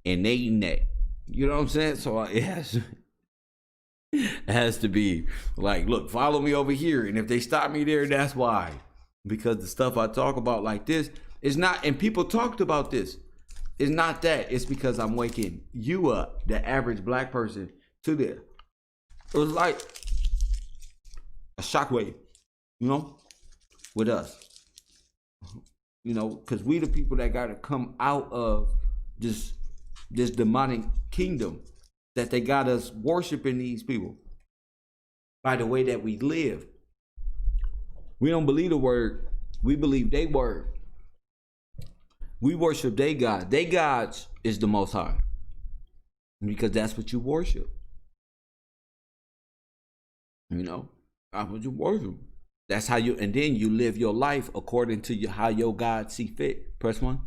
and they net. You know what I'm saying? So it has to be like, look, follow me over here. And if they stop me there, that's why. Because the stuff I talk about like this is not, and people talked about this. It's not that. It's because I'm waking you up, the average black person, to this. It was like a shockwave, you know, with us. You know, because we the people that got to come out of this demonic kingdom that they got us worshiping these people by the way that we live. We don't believe the word. We believe they word. We worship they God. They gods is the Most High. Because that's what you worship. You know, that's what you worship. That's how you, and then you live your life according to how your God see fit. Press 1.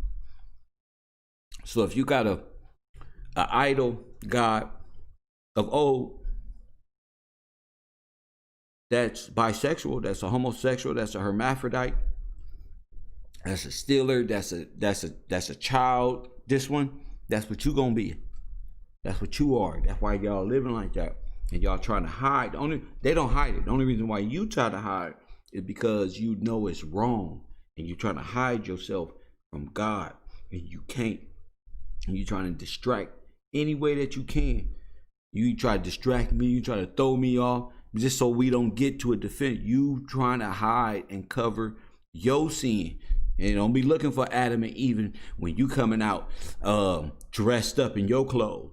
So if you got a idol God of old that's bisexual, that's a homosexual, that's a hermaphrodite, that's a stealer, that's a child, this one, that's what you gonna be. That's what you are. That's why y'all living like that. And y'all trying to hide. They don't hide it. The only reason why you try to hide is because you know it's wrong. And you're trying to hide yourself from God. And you can't. And you're trying to distract any way that you can. You try to distract me. You try to throw me off just so we don't get to a defense. You trying to hide and cover your sin. And don't be looking for Adam and Eve when you coming out dressed up in your clothes.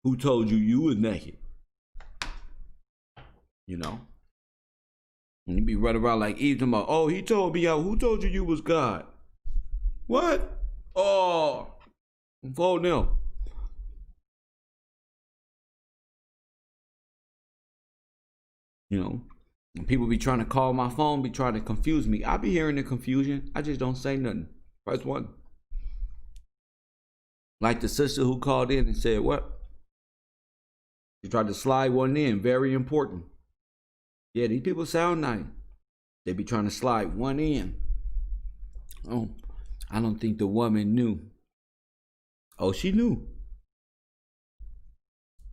Who told you you was naked? You know? And you be running around like Eve talking about, oh, he told me who told you you was God? What? Oh, for them. You know? And people be trying to call my phone, be trying to confuse me. I be hearing the confusion. I just don't say nothing. Press 1. Like the sister who called in and said, what? You tried to slide one in. Very important. Yeah, these people sound nice. They be trying to slide one in. Oh, I don't think the woman knew. Oh, she knew.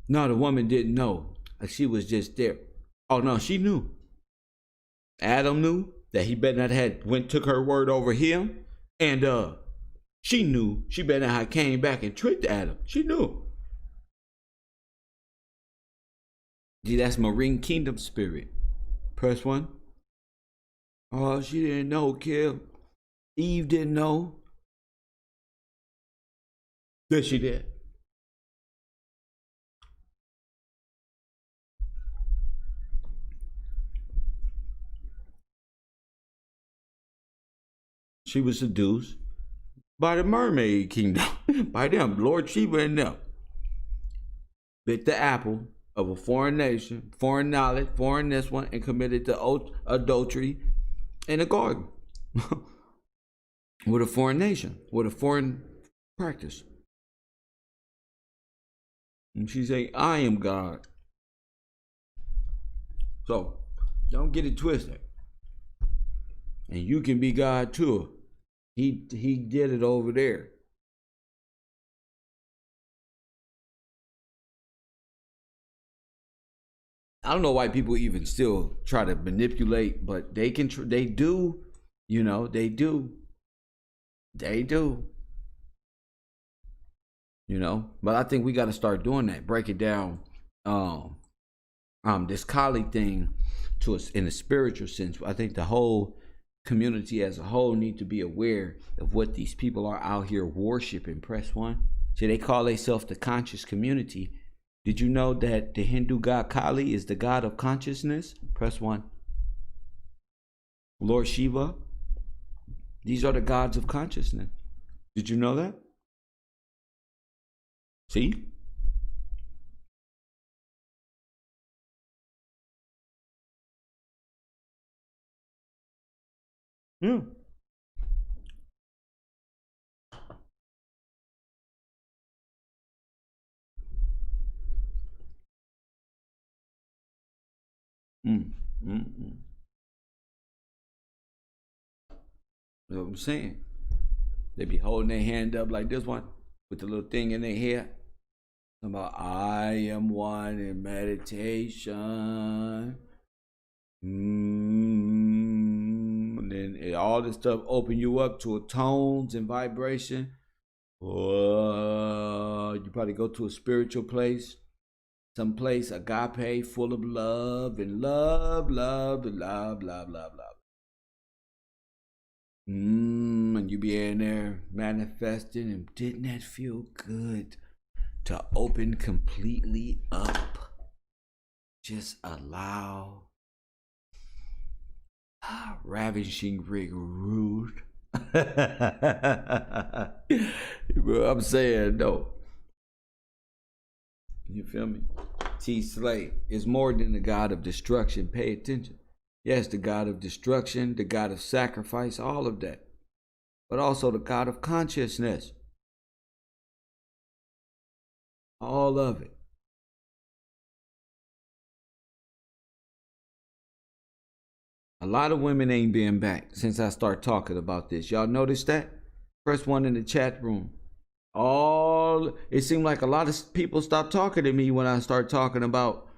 No, the woman didn't know. She was just there. Oh, no, she knew. Adam knew that he better not have took her word over him. And she knew she better not have came back and tricked Adam. She knew. See, that's Marine Kingdom spirit. Press 1. Oh, she didn't know, Kim. Eve didn't know. Yes, she did. She was seduced by the mermaid kingdom, by them, Lord Shiva and them. Bit the apple of a foreign nation, foreign knowledge, foreign this one, and committed to adultery in a garden with a foreign nation, with a foreign practice. And she say, I am God. So don't get it twisted. And you can be God too. He did it over there. I don't know why people even still try to manipulate, but they can. They do, you know. They do. They do. You know. But I think we got to start doing that. Break it down. This colleague thing to us in a spiritual sense. I think the whole community as a whole need to be aware of what these people are out here worshiping. Press 1. See, they call themselves the conscious community. Did you know that the Hindu god Kali is the god of consciousness? Press 1. Lord Shiva, these are the gods of consciousness. Did you know that? See? Yeah. You know what I'm saying? They be holding their hand up like this one with the little thing in their hair. About I am one in meditation. And then all this stuff open you up to tones and vibration. You probably go to a spiritual place. Some place, agape, full of love and love, and woman, you be in there manifesting, and didn't that feel good to open completely up? Just allow ravishing rig rude. I'm saying no. You feel me? T. Slay is more than the God of destruction. Pay attention. Yes, the God of destruction, the God of sacrifice, all of that. But also the God of consciousness. All of it. A lot of women ain't been back since I start talking about this. Y'all notice that? First one in the chat room. It seemed like a lot of people stopped talking to me when I start talking about,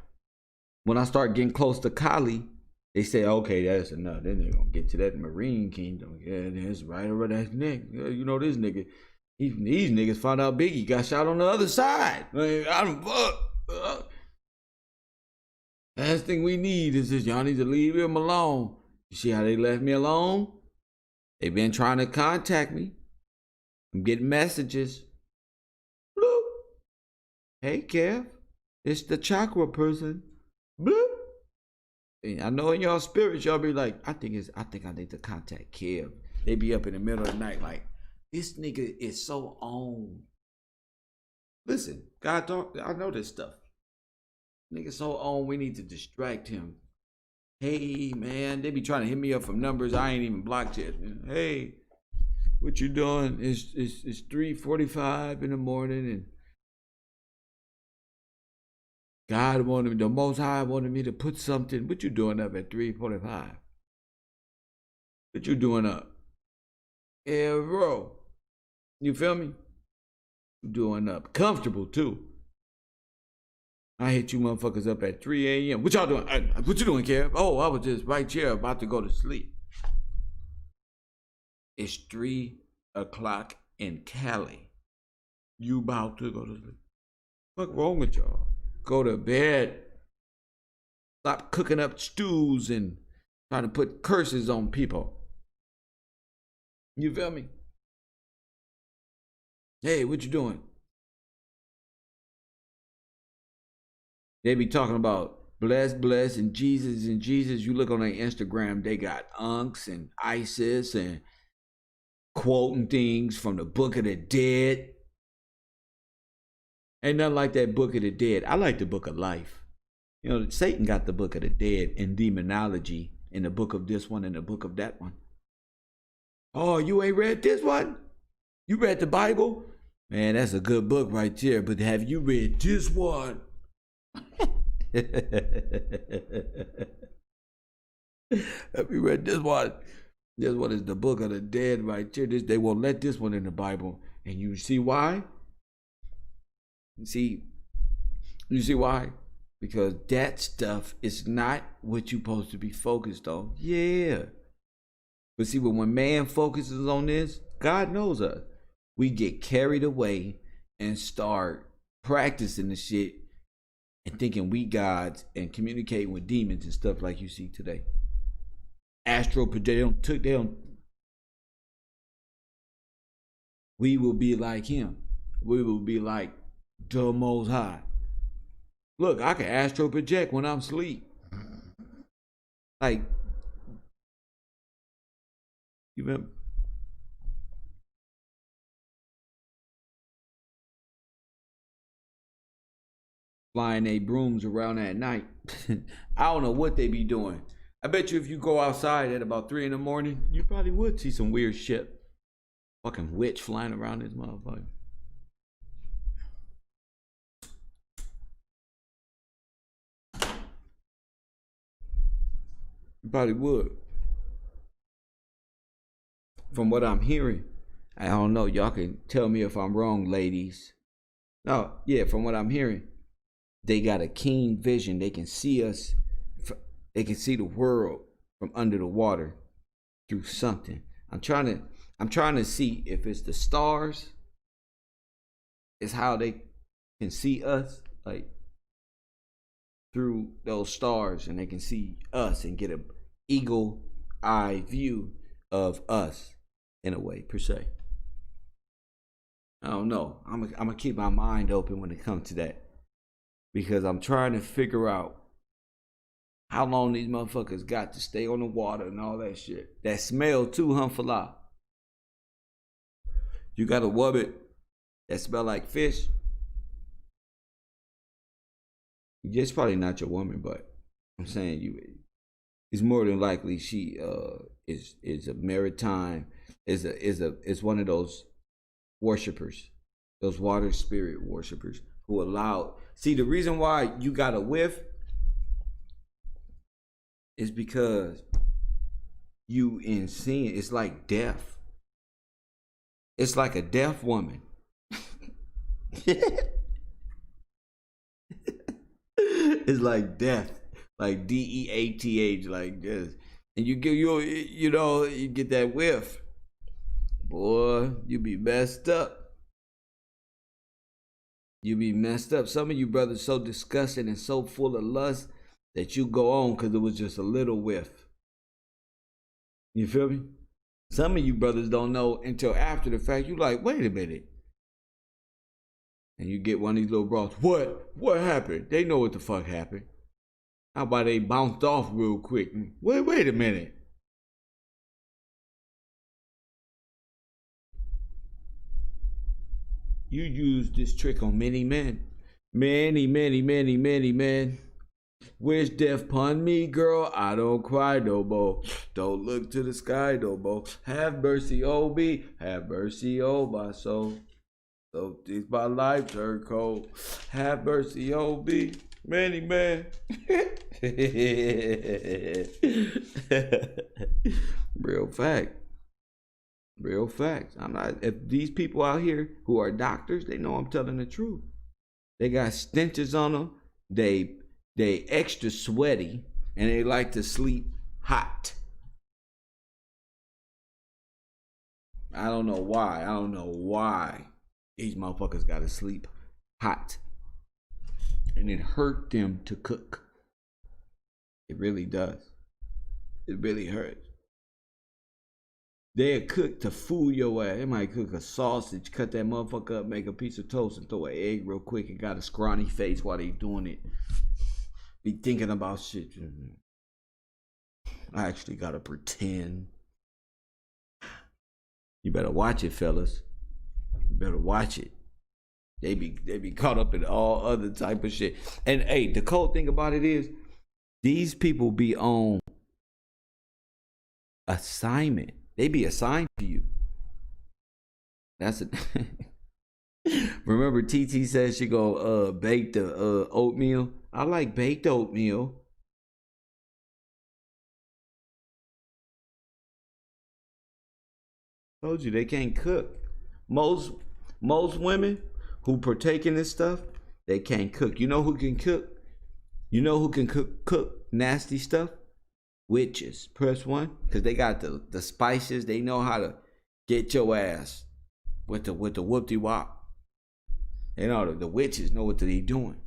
when I start getting close to Kali. They say, okay, that's enough. Then they're going to get to that Marine Kingdom. Yeah, that's right over that neck. You know, this nigga, these niggas found out Biggie got shot on the other side. Like, I don't fuck. Last thing we need is this. Y'all need to leave him alone. You see how they left me alone? They've been trying to contact me. I'm getting messages. Bloop. Hey, Kev. It's the chakra person. Bloop. I know in y'all spirits, y'all be like, I think I need to contact Kev. They be up in the middle of the night like, this nigga is so on. Listen, God talk, I know this stuff. Nigga so on, we need to distract him. Hey, man, they be trying to hit me up from numbers I ain't even blocked yet. Hey, what you doing? It's 3:45 in the morning, and God wanted me, the Most High wanted me to put something. What you doing up at 3:45? What you doing up? Yeah, bro. You feel me? Doing up. Comfortable, too. I hit you motherfuckers up at 3 a.m. What y'all doing? What you doing, Kev? Oh, I was just right here about to go to sleep. It's 3 o'clock in Cali. You about to go to sleep. What's wrong with y'all? Go to bed. Stop cooking up stews and trying to put curses on people. You feel me? Hey, what you doing? They be talking about bless, and Jesus. You look on their Instagram, they got unks and ISIS and quoting things from the Book of the Dead. Ain't nothing like that Book of the Dead. I like the Book of Life. You know, Satan got the Book of the Dead in demonology, in the book of this one and the book of that one. Oh, you ain't read this one? You read the Bible? Man, that's a good book right there, but have you read this one? Have you read this one? This one is the Book of the Dead right here. They won't let this one in the Bible. And you see why? You see why? Because that stuff is not what you're supposed to be focused on. Yeah. But see, when man focuses on this, God knows us. We get carried away and start practicing the shit and thinking we gods and communicating with demons and stuff like you see today. Astral projection. We will be like him. We will be like the Most High. Look, I can astral project when I'm asleep. Like, you remember? Flying their brooms around at night. I don't know what they be doing. I bet you if you go outside at about 3 in the morning, you probably would see some weird shit. Fucking witch flying around this motherfucker. You probably would. From what I'm hearing, I don't know. Y'all can tell me if I'm wrong, ladies. No, yeah, from what I'm hearing, they got a keen vision. They can see us. They can see the world from under the water through something. I'm trying to see if it's the stars. It's how they can see us, like through those stars, and they can see us and get an eagle eye view of us. in a way, per se. I don't know. I'm gonna keep my mind open when it comes to that, because I'm trying to figure out how long these motherfuckers got to stay on the water and all that shit. That smell too, humfala. You got a woman that smell like fish. It's probably not your woman, but I'm saying it's more than likely she is a maritime, is one of those worshipers, those water spirit worshipers who allowed. See, the reason why you got a whiff is because you in sin. It's like death. It's like a deaf woman. It's like death, like DEATH, like this. And you get you get that whiff, boy, you be messed up. You be messed up. Some of you brothers so disgusting and so full of lust that you go on because it was just a little whiff. You feel me? Some of you brothers don't know until after the fact. You like, wait a minute. And you get one of these little bras. What happened? They know what the fuck happened. How about they bounced off real quick? Wait a minute. You use this trick on many men. Many men. Wish death upon me, girl. I don't cry no more. Don't look to the sky no more. Have mercy on me. Have mercy on my soul. So this my life turn cold. Have mercy on me. Many men. Real fact. Real facts. I'm not. If these people out here who are doctors, they know I'm telling the truth. They got stenches on them. They extra sweaty, and they like to sleep hot. I don't know why these motherfuckers gotta sleep hot. And it hurt them to cook. It really does. It really hurts. They'll cook to fool your ass. They might cook a sausage, cut that motherfucker up, make a piece of toast, and throw an egg real quick and got a scrawny face while they doing it. Be thinking about shit. I actually gotta pretend. You better watch it, fellas. You better watch it. They be caught up in all other type of shit. And hey, the cold thing about it is, these people be on assignment. They be assigned to you. That's it. Remember TT said she go bake the oatmeal. I like baked oatmeal. Told you they can't cook. Most women who partake in this stuff, they can't cook. You know who can cook? You know who can cook nasty stuff? Witches. Press 1, because they got the spices. They know how to get your ass with the whoop-de-wop. You know, the witches know what they doing.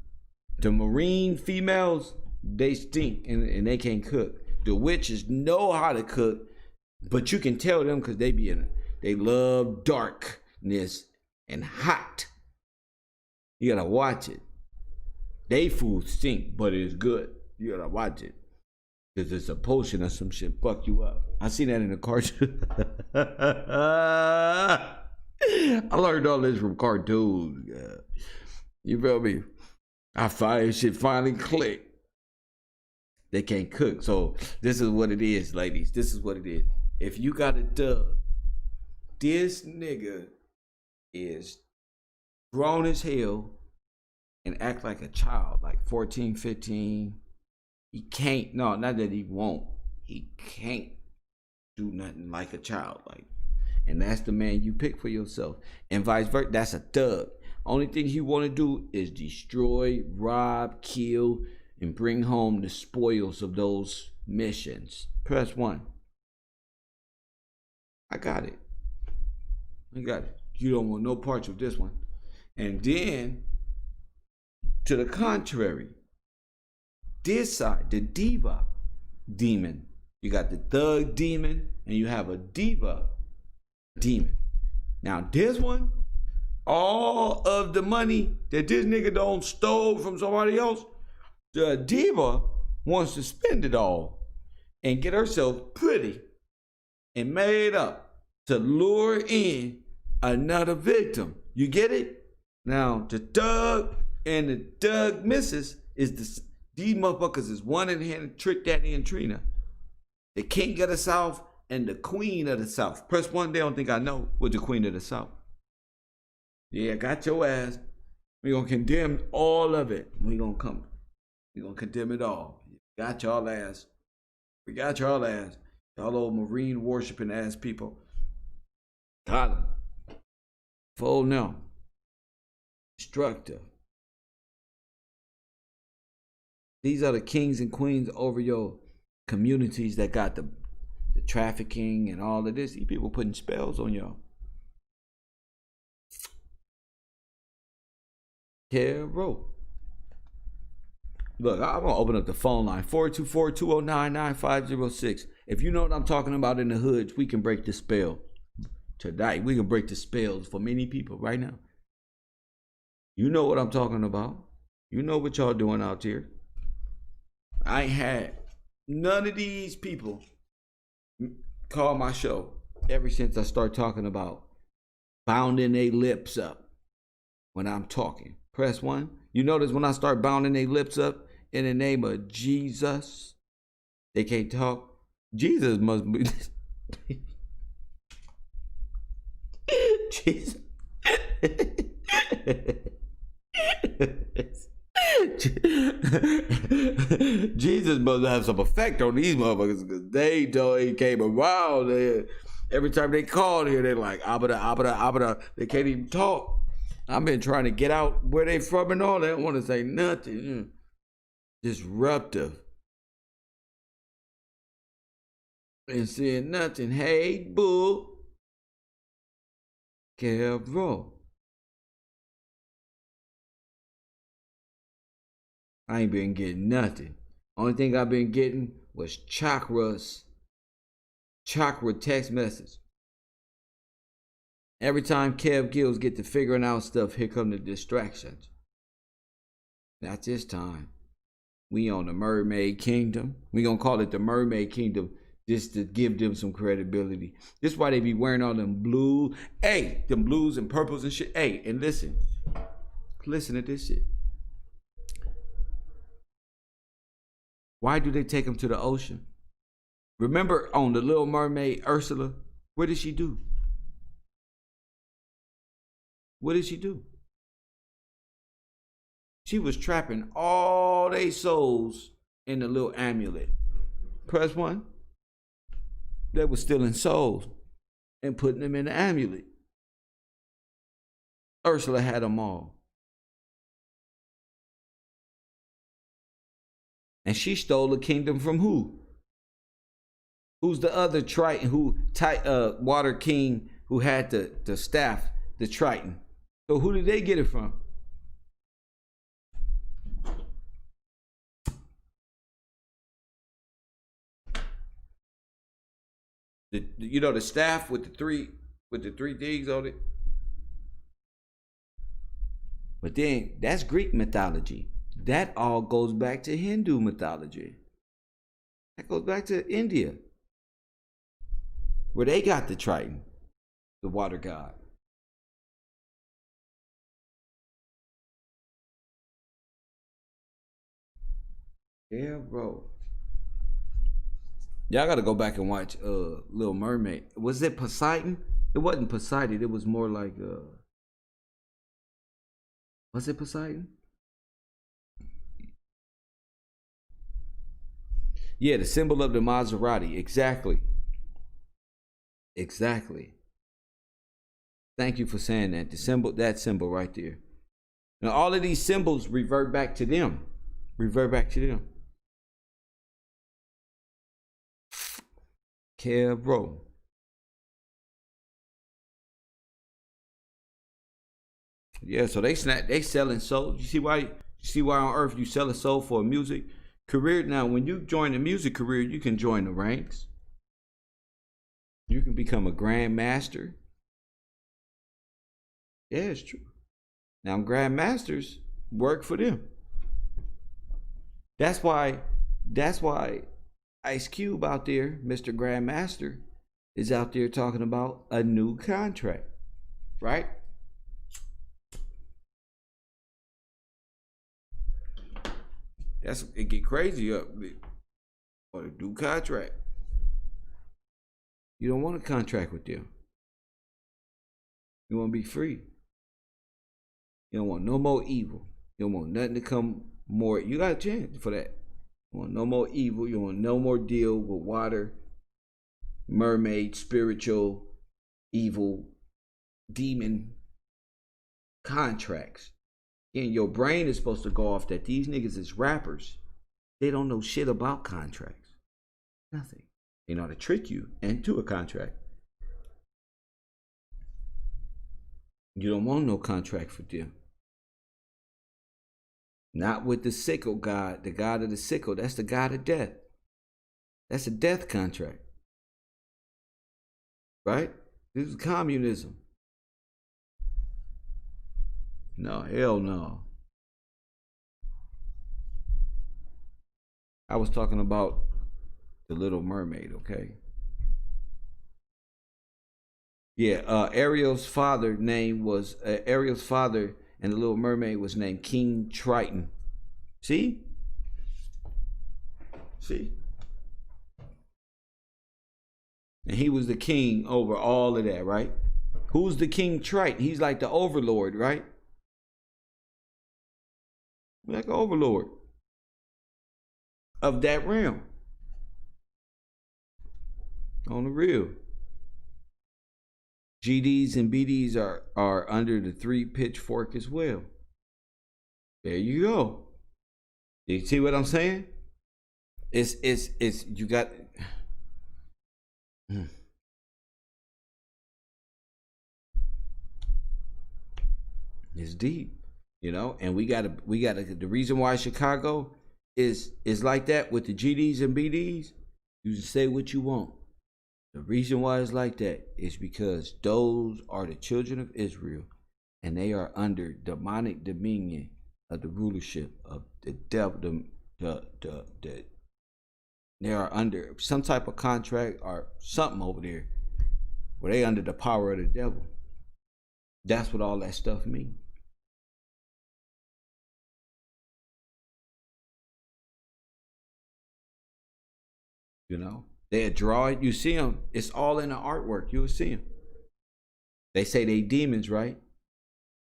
The marine females, they stink and they can't cook. The witches know how to cook, but you can tell them because they love darkness and hot. You gotta watch it. They food stink, but it's good. You gotta watch it. Because it's a potion or some shit, fuck you up. I seen that in the cartoon. I learned all this from cartoons. You feel me? I find shit finally click. They can't cook. So this is what it is, ladies. This is what it is. If you got a dub, this nigga is grown as hell and act like a child, like 14, 15. He can't, no, not that he won't. He can't do nothing like a child. Like, and that's the man you pick for yourself. And vice versa, that's a thug. Only thing he want to do is destroy, rob, kill, and bring home the spoils of those missions. Press 1. I got it. You don't want no parts of this one. And then, to the contrary, this side, the diva demon. You got the thug demon, and you have a diva demon. Now this one, all of the money that this nigga don't stole from somebody else, the diva wants to spend it all and get herself pretty and made up to lure in another victim. You get it? Now the thug and the thug missus is these motherfuckers is one in hand, Trick Daddy and Trina. The king of the South and the queen of the South. Press 1, they don't think I know what the queen of the South. Yeah, got your ass. We gonna condemn all of it. We gonna condemn it all. Got y'all ass. We got y'all ass. Y'all old marine worshiping ass people. Got him. Full now. Destructive. These are the kings and queens over your communities that got the trafficking and all of this. These people putting spells on y'all. Carol. Look, I'm gonna open up the phone line 424-209-9506. If you know what I'm talking about in the hoods, we can break the spell tonight. We can break the spells for many people right now. You know what I'm talking about. You know what y'all doing out here. I ain't had none of these people call my show ever since I started talking about bounding their lips up when I'm talking. Press 1. You notice when I start bounding their lips up in the name of Jesus, they can't talk. Jesus must be. Jesus. Jesus must have some effect on these motherfuckers because they came around. Every time they called here, they're like, abada, abada, abada. They can't even talk. I've been trying to get out where they from and all. They don't want to say nothing. Disruptive. And saying nothing. Hey, boo. Carol. I ain't been getting nothing. Only thing I've been getting was chakra text message. Every time Kev Gills get to figuring out stuff, here come the distractions. Not this time. We on the Mermaid Kingdom. We gonna call it the Mermaid Kingdom just to give them some credibility. This is why they be wearing all them blue. Hey, them blues and purples and shit. Hey, and listen to this shit. Why do they take them to the ocean? Remember on The Little Mermaid, Ursula, what did she do? What did she do? She was trapping all they souls in the little amulet. Press 1. They were stealing souls and putting them in the amulet. Ursula had them all. And she stole the kingdom from who? Who's the other Triton water king who had the staff, the Triton? So who did they get it from? The staff with the three things on it. But then that's Greek mythology. That all goes back to Hindu mythology. That goes back to India, where they got the Triton, the water god. Yeah, bro. Y'all gotta go back and watch Little Mermaid. Was it Poseidon? It wasn't Poseidon. It was more like was it Poseidon? Yeah, the symbol of the Maserati. Exactly. Thank you for saying that. That symbol right there. Now all of these symbols revert back to them. Bro. Yeah, so they selling soul. You see why on earth you sell a soul for a music career? Now, when you join a music career, you can join the ranks. You can become a grand master. Yeah, it's true. Now grandmasters work for them. That's why Ice Cube out there, Mr. Grandmaster, is out there talking about a new contract, right? It get crazy up on a new contract. You don't want a contract with them. You want to be free. You don't want no more evil. You don't want nothing to come more. You got a chance for that. You want no more evil. You want no more deal with water, mermaid, spiritual, evil, demon contracts. And your brain is supposed to go off that these niggas is rappers. They don't know shit about contracts. Nothing. They know how to trick you into a contract. You don't want no contract for them. Not with the sickle god, the god of the sickle. That's the god of death. That's a death contract. Right? This is communism. No, hell no. I was talking about the Little Mermaid, okay? Yeah, Ariel's father name was Ariel's father, and the Little Mermaid was named King Triton. See? And he was the king over all of that, right? Who's the King Triton? He's like the overlord, right? Like an overlord of that realm. On the real. GDs and BDs are under the 3 pitchfork as well. There you go. You see what I'm saying? It's you got it's deep, you know, and we gotta the reason why Chicago is like that with the GDs and BDs, you just say what you want. The reason why it's like that is because those are the children of Israel, and they are under demonic dominion of the rulership of the devil. They are under some type of contract or something over there where they under the power of the devil. That's what all that stuff means. You know, they draw it. You see them. It's all in the artwork. You'll see them. They say they demons, right?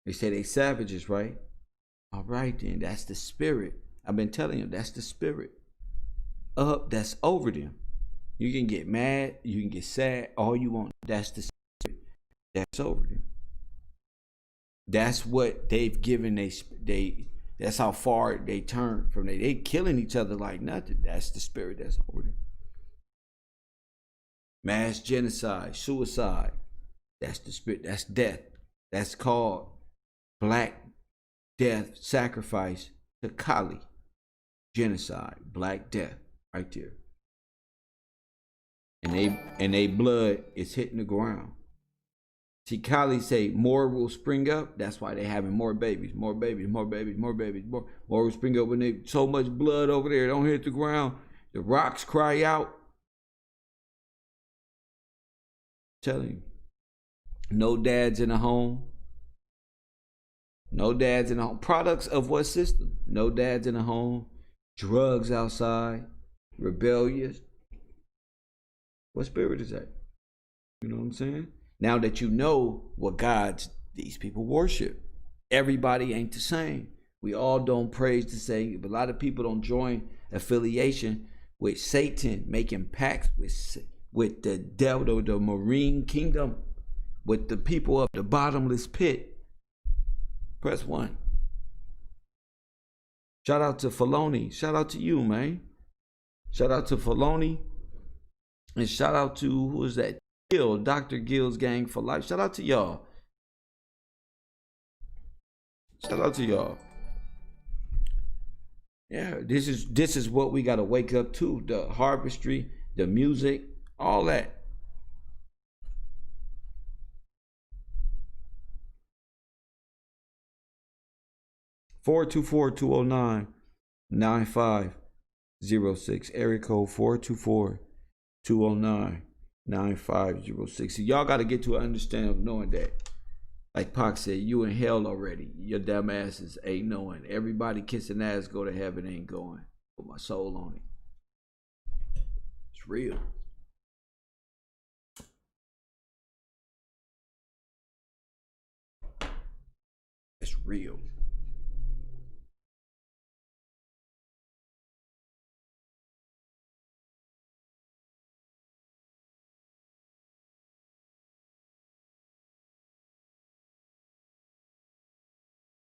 They say they savages, right? All right, then. That's the spirit. I've been telling you, that's the spirit. That's over them. You can get mad. You can get sad. All you want. That's the spirit. That's over them. That's what they've given. That's how far they turn from. They killing each other like nothing. That's the spirit that's over them. Mass genocide, suicide. That's the spirit. That's death. That's called black death sacrifice to Kali. Genocide, black death, right there. And they blood is hitting the ground. See, Kali say more will spring up. That's why they having more babies, more babies, more babies, more babies, more will spring up when they so much blood over there. Don't hit the ground. The rocks cry out. Telling you, no dads in the home. No dads in the home. Products of what system? No dads in the home. Drugs outside. Rebellious. What spirit is that? You know what I'm saying? Now that you know what gods these people worship. Everybody ain't the same. We all don't praise the same. But a lot of people don't join affiliation with Satan, making pacts with the devil, the marine kingdom, with the people of the bottomless pit. Press 1. Shout out to Filoni. Shout out to you, man. Shout out to Filoni. And shout out to, who is that? Dr. GillzGang for life. Shout out to y'all. Shout out to y'all. Yeah, this is what we gotta wake up to. The harvestry, the music, all that. 424-209-9506. Area code 424-209-9506. So y'all got to get to an understanding of knowing that, like Pac said, you in hell already. Your dumb asses ain't knowing. Everybody kissing ass go to heaven ain't going. Put my soul on it. It's real. It's real.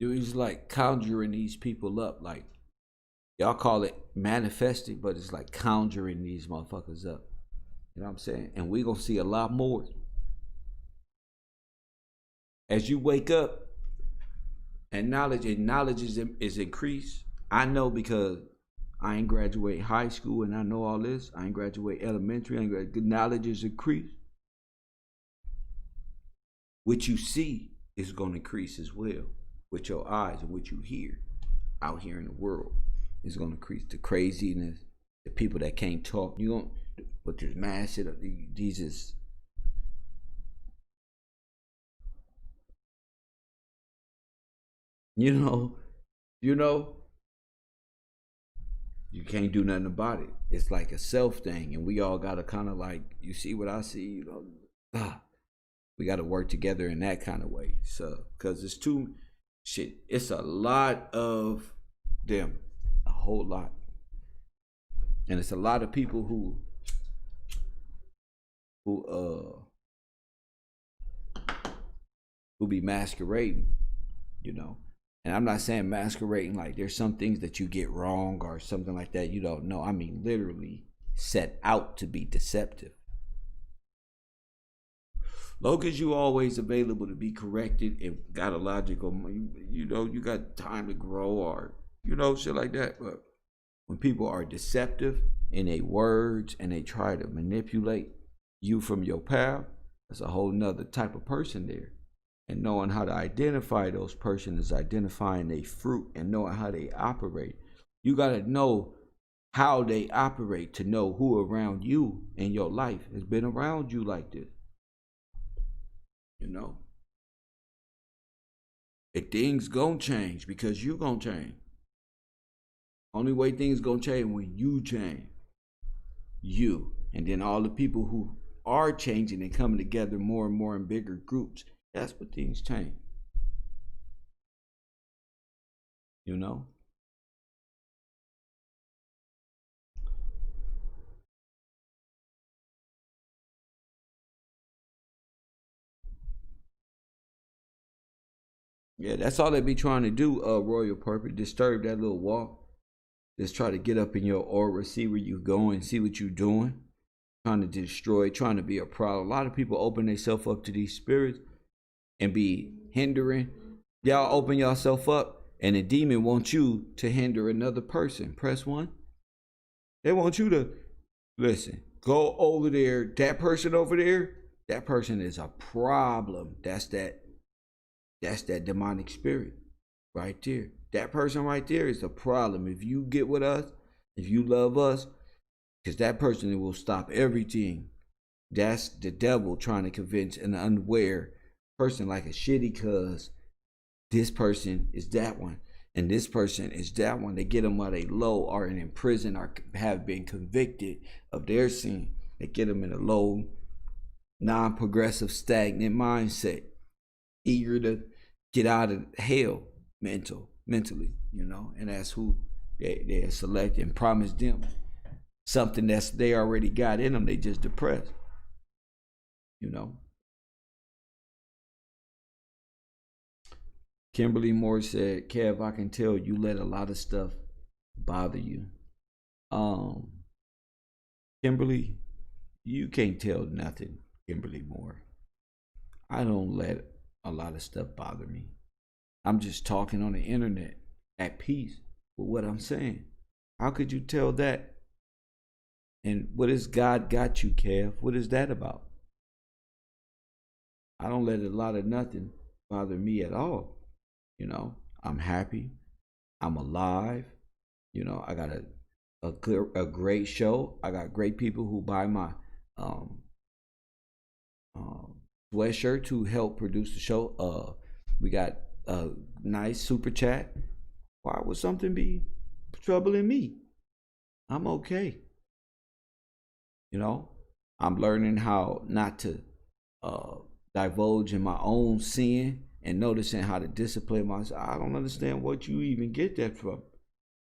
It's like conjuring these people up. Like, y'all call it manifesting, but it's like conjuring these motherfuckers up. You know what I'm saying? And we gonna see a lot more. As you wake up and knowledge is increased. I know because I ain't graduate high school and I know all this. I ain't graduate elementary. Knowledge is increased. What you see is gonna increase as well. With your eyes and what you hear out here in the world is going to increase. The craziness, the people that can't talk. You don't, but there's mad shit. These is, you know, you can't do nothing about it. It's like a self thing, and we all got to kind of like, you see what I see, we got to work together in that kind of way. So, because it's too. Shit, it's a lot of them, a whole lot. And it's a lot of people who be masquerading, you know. And I'm not saying masquerading like there's some things that you get wrong or something like that. You don't know. I mean, literally set out to be deceptive. Long as you always available to be corrected and got a logical, you got time to grow or, shit like that. But when people are deceptive in their words and they try to manipulate you from your path, that's a whole nother type of person there. And knowing how to identify those persons is identifying their fruit and knowing how they operate. You got to know how they operate to know who around you in your life has been around you like this. If things gonna change because you gonna change. Only way things gonna change when you change. You. And then all the people who are changing and coming together more and more in bigger groups, that's what things change. Yeah, that's all they be trying to do, Royal Purpose. Disturb that little walk. Just try to get up in your aura, see where you going, see what you doing. Trying to destroy, trying to be a problem. A lot of people open themselves up to these spirits and be hindering. Y'all open yourself up and the demon wants you to hinder another person. Press 1. They want you to, listen, go over there. That person over there, that person is a problem. That's that demonic spirit right there. That person right there is a problem. If you get with us, if you love us, because that person will stop everything. That's the devil trying to convince an unaware person like a shitty cuz this person is that one and this person is that one. They get them while they low or in prison or have been convicted of their sin. They get them in a low, non-progressive, stagnant mindset, eager to get out of hell mentally, and that's who they select and promise them something that's they already got in them. They just depressed, Kimberly Moore said, Kev, I can tell you let a lot of stuff bother you. Kimberly, you can't tell nothing, Kimberly Moore. I don't let a lot of stuff bother me. I'm just talking on the internet at peace with what I'm saying. How could you tell that? And what is God got you, Kev? What is that about? I don't let a lot of nothing bother me at all. I'm happy. I'm alive. You know, I got a great show. I got great people who buy my um, um, sweatshirt to help produce the show. We got a nice super chat. Why would something be troubling me? I'm okay. You know, I'm learning how not to uh, divulge in my own sin and noticing how to discipline myself. I don't understand what you even get that from.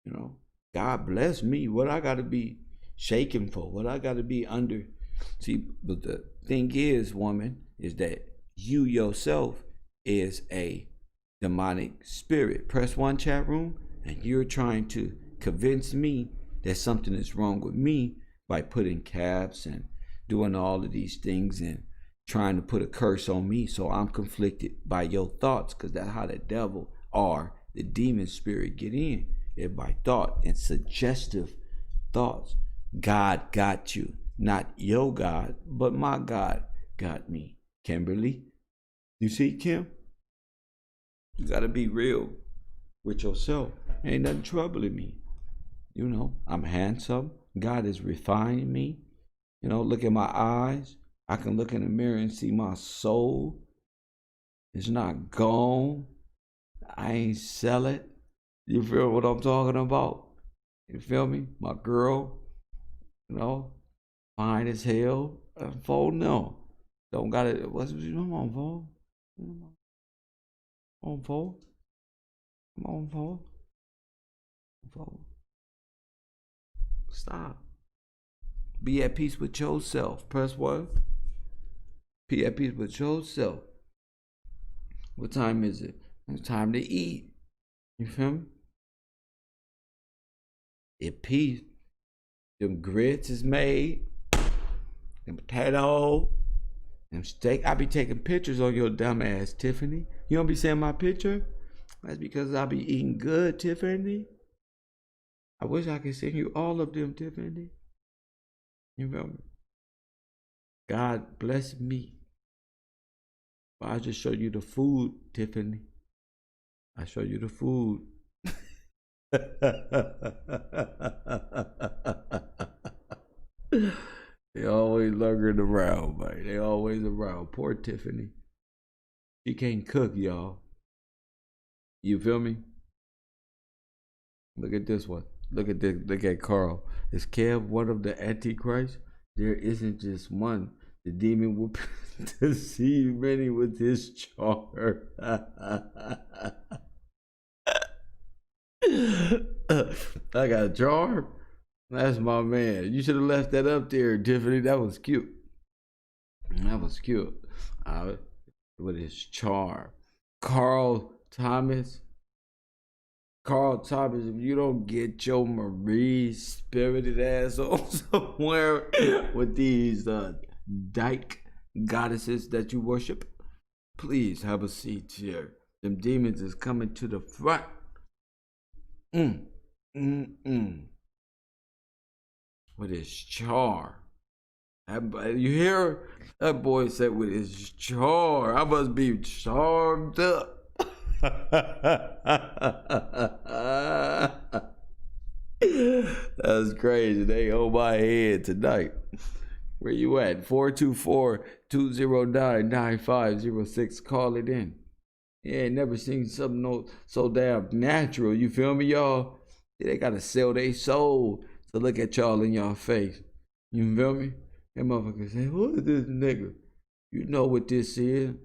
You know, God bless me. What I got to be shaken for? What I got to be under? See, but the thing is, woman, is that you yourself is a demonic spirit. Press one, chat room, and you're trying to convince me that something is wrong with me by putting caps and doing all of these things and trying to put a curse on me. So I'm conflicted by your thoughts, because that's how the devil or the demon spirit get in. It by thought and suggestive thoughts. God got you. Not your God, but my God got me. Kimberly, you see, Kim? You gotta be real with yourself. Ain't nothing troubling me. You know, I'm handsome. God is refining me. You know, look at my eyes. I can look in the mirror and see my soul. It's not gone. I ain't sell it. You feel what I'm talking about? You feel me? My girl, you know, fine as hell. Phone, no. Don't got it. What's come on, phone? Come on, phone. Come on, phone. Phone. Stop. Be at peace with yourself. Press one. Be at peace with yourself. What time is it? It's time to eat. You feel me? At peace. Them grits is made. Them potato. Them steak. I be taking pictures on your dumb ass, Tiffany. You don't be seeing my picture? That's because I be eating good, Tiffany. I wish I could send you all of them, Tiffany. You feel me? God bless me. I just show you the food, Tiffany. I show you the food. They always lurking around, man. They always around. Poor Tiffany. She can't cook, y'all. You feel me? Look at this one. Look at this. Look at Carl. Is Kev one of the Antichrist? There isn't just one. The demon will deceive many with his charm. I got a charm. That's my man. You should have left that up there, Tiffany. That was cute. That was cute. With his charm. Carl Thomas. Carl Thomas, if you don't get your Marie spirited ass on somewhere with these DIKE goddesses that you worship, please have a seat here. Them demons is coming to the front. With his charm. You hear? That boy said with his charm. I must be charmed up. That's crazy. They on my head tonight. Where you at? 424-209-9506. Call it in. Yeah, never seen something so damn natural. You feel me, y'all? They gotta sell their soul to look at y'all in y'all face. You feel me? That motherfucker say, who is this nigga? You know what this is.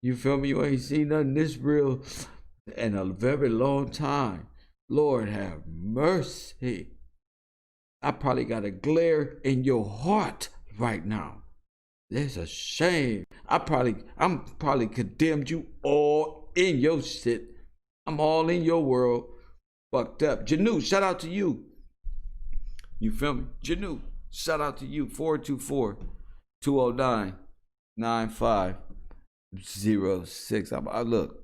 You feel me? You ain't seen nothing this real in a very long time. Lord have mercy. I probably got a glare in your heart right now. That's a shame. I'm probably condemned you all in your shit. I'm all in your world. Fucked up. Janu, shout out to you. You feel me? Janu, shout out to you. 424-209-9506. Look,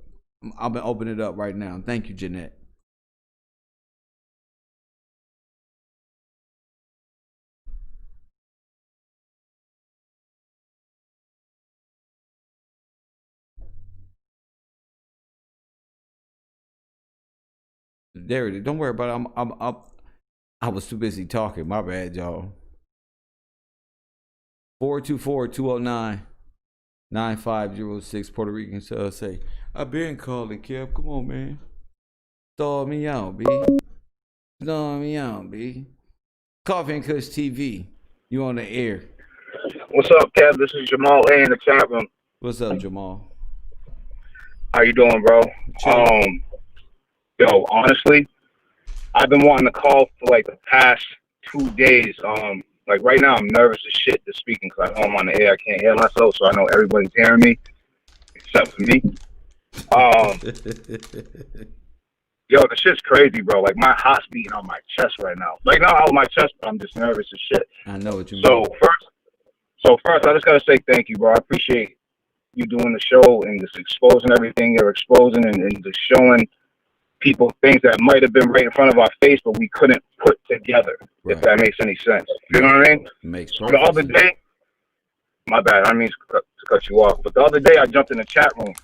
I'm gonna open it up right now. Thank you, Jeanette. There it is. Don't worry about it. I was too busy talking. My bad, y'all. 424-209-9506 Puerto Rican say, I've been calling, Kev. Come on, man. Stall me out, B. Stall me out, B. Coffee and Kush TV. You on the air. What's up, Kev? This is Jamal A in the chat room. What's up, Jamal? How you doing, bro? Yo, honestly, I've been wanting to call for like the past 2 days. Like right now, I'm nervous as shit to speaking because I know I'm on the air. I can't hear myself, so I know everybody's hearing me except for me. Yo, the shit's crazy, bro. Like my heart's beating on my chest right now. Like not out of my chest, but I'm just nervous as shit. I know what you mean. So first, I just gotta say thank you, bro. I appreciate you doing the show and just exposing everything you're exposing and just showing people things that might have been right in front of our face, but we couldn't put together. Right. If that makes any sense. You know what I mean? Makes sense. The other day, my bad. I didn't mean to cut you off, but the other day I jumped in the chat room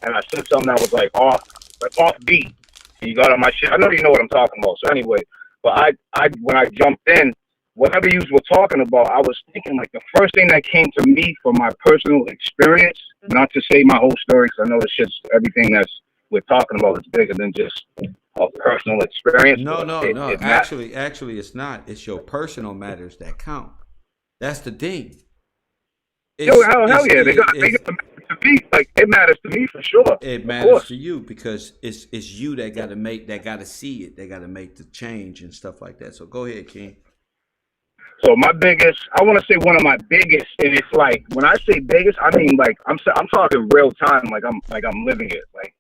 and I said something that was like offbeat. And you got on my shit. I know you know what I'm talking about. So anyway, but I when I jumped in, whatever you were talking about, I was thinking like the first thing that came to me from my personal experience, not to say my whole story, because I know this shit's everything that's we're talking about is bigger than just a personal experience. No. Actually, it's not. It's your personal matters that count. That's the thing. Hell yeah. They got to me. Like it matters to me for sure. It matters to you because it's you that got to see it. They got to make the change and stuff like that. So go ahead, King. So I want to say one of my biggest, and it's like when I say biggest, I mean like I'm talking real time, like I'm living it, like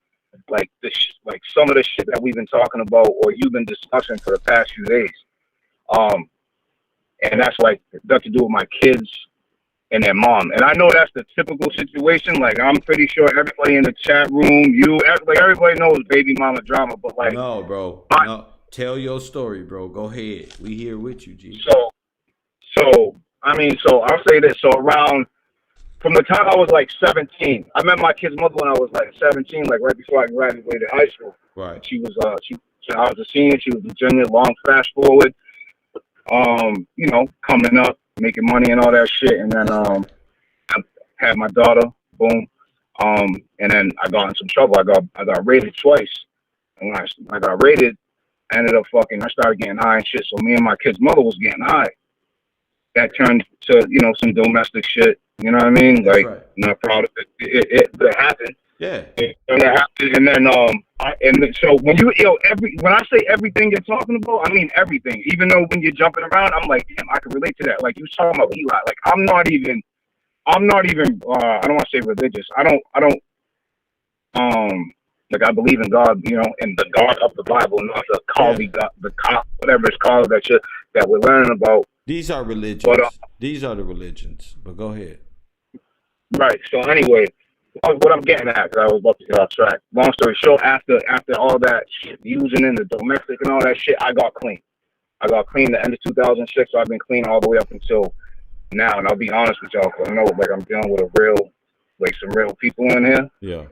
some of the shit that we've been talking about or you've been discussing for the past few days, and that's like got to do with my kids and their mom, and I know that's the typical situation. Like I'm pretty sure everybody in the chat room, everybody knows baby mama drama, but like no, bro, no, tell your story, bro. Go ahead, we here with you, G. So I'll say this. So from the time I was like 17, I met my kid's mother when I was like 17, like right before I graduated high school. Right. She was I was a senior. She was a junior. Long fast forward, coming up, making money and all that shit, and then I had my daughter. Boom. And then I got in some trouble. I got raided twice, and when I got raided, I ended up I started getting high and shit. So me and my kid's mother was getting high. That turned to, some domestic shit. You know what I mean? Like, right. Not proud of it. It happened. Yeah. And that happened. And then, so when when I say everything you're talking about, I mean everything. Even though when you're jumping around, I'm like, damn, I can relate to that. Like you talking about Eli. Like I'm not even. I don't want to say religious. I don't. Like I believe in God, and the God of the Bible, not the God, whatever it's called that we're learning about. These are religions. These are the religions. But go ahead. Right. So anyway, what I'm getting at, because I was about to get off track. Long story short, after all that shit, using in the domestic and all that shit, I got clean. I got clean the end of 2006. So I've been clean all the way up until now. And I'll be honest with y'all, because I know I'm dealing with some real people in here. Yeah.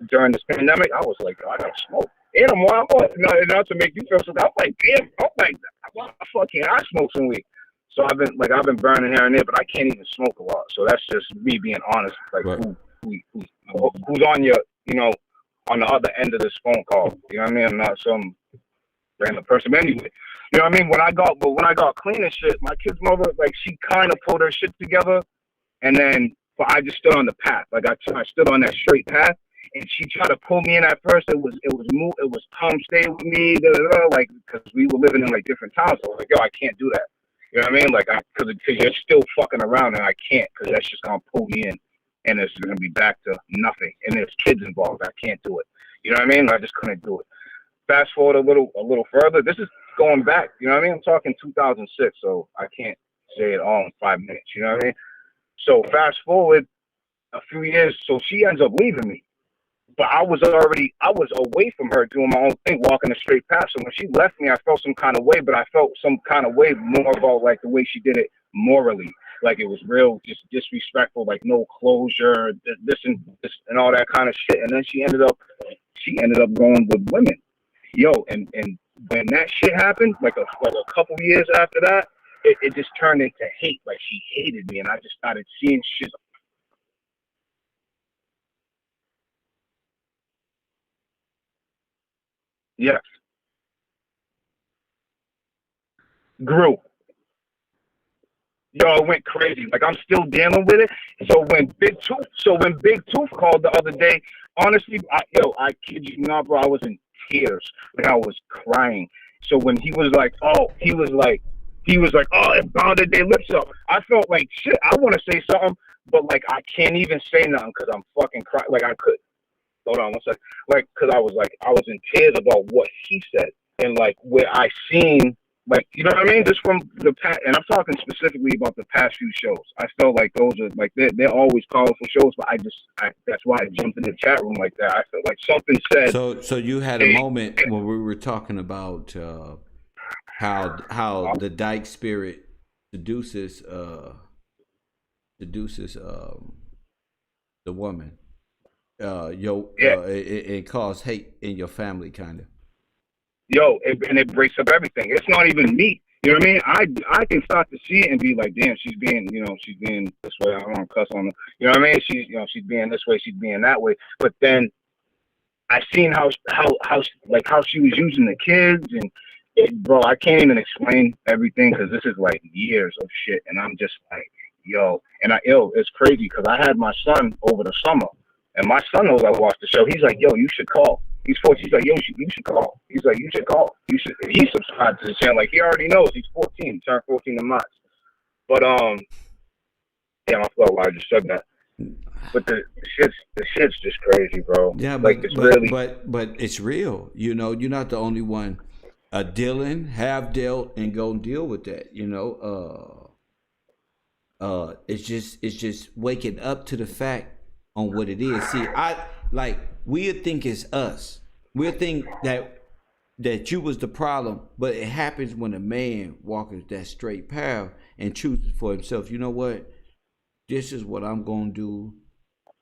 During this pandemic, I was like, I gotta smoke. And I'm wild, not to make you feel so. I'm like, damn, why the fuck can't I smoke some weed? So I've been burning here and there, but I can't even smoke a lot. So that's just me being honest. Like right. Who's on your, on the other end of this phone call? You know what I mean? I'm not some random person. But anyway, you know what I mean? When I got clean and shit, my kid's mother, she kind of pulled her shit together, and then but I just stood on the path. Like I stood on that straight path. And she tried to pull me in at first. It was Tom stay with me, because we were living in different towns. So I was like, yo, I can't do that. You know what I mean? Because you're still fucking around, and I can't, because that's just gonna pull me in, and it's gonna be back to nothing. And there's kids involved. I can't do it. You know what I mean? I just couldn't do it. Fast forward a little further. This is going back. You know what I mean? I'm talking 2006, so I can't say it all in 5 minutes. You know what I mean? So fast forward a few years. So she ends up leaving me. But I was away from her doing my own thing, walking a straight path. So when she left me, I felt some kind of way, but I felt some kind of way more about the way she did it morally. Like it was real, just disrespectful, no closure, this and all that kind of shit. And then she ended up going with women. yo, and when that shit happened, like a couple years after that, it just turned into hate. Like she hated me, and I just started seeing shit. Yes, grew. Yo, it went crazy. Like I'm still dealing with it. When Big Tooth called the other day, honestly, I kid you not, bro, I was in tears. Like I was crying. So when he was like, oh, it bounded their lips up. I felt like shit. I want to say something, but like I can't even say nothing because I'm fucking crying. Like I could. Hold on one second. Like, cause I was in tears about what he said and like where I seen, like, you know what I mean? Just from the past, and I'm talking specifically about the past few shows. I felt like those are like they're always powerful shows, but that's why I jumped in the chat room like that. I felt like something said. So you had a moment when we were talking about how the DIKE spirit seduces the woman. It caused hate in your family, kind of. Yo, and it breaks up everything. It's not even me. You know what I mean? I can start to see it and be like, damn, she's being this way. I don't want to cuss on her. You know what I mean? She's being this way. She's being that way. But then I seen how she was using the kids and bro, I can't even explain everything because this is like years of shit, and I'm just like, yo, and it's crazy because I had my son over the summer, and my son knows I watched the show. He's like, yo, you should call. He's 14. He's like, yo, you should call. He's like, you should call. You should. He subscribed to the channel. Like he already knows. He's 14. He turned 14 in March. But damn, I forgot why I just said that. But the shit's just crazy, bro. Yeah, like but it's real. You know, you're not the only one dealing, have dealt, and go deal with that. You know, it's just waking up to the fact on what it is. See, we'll think it's us. We'll think that you was the problem, but it happens when a man walks that straight path and chooses for himself. You know what? This is what I'm gonna do.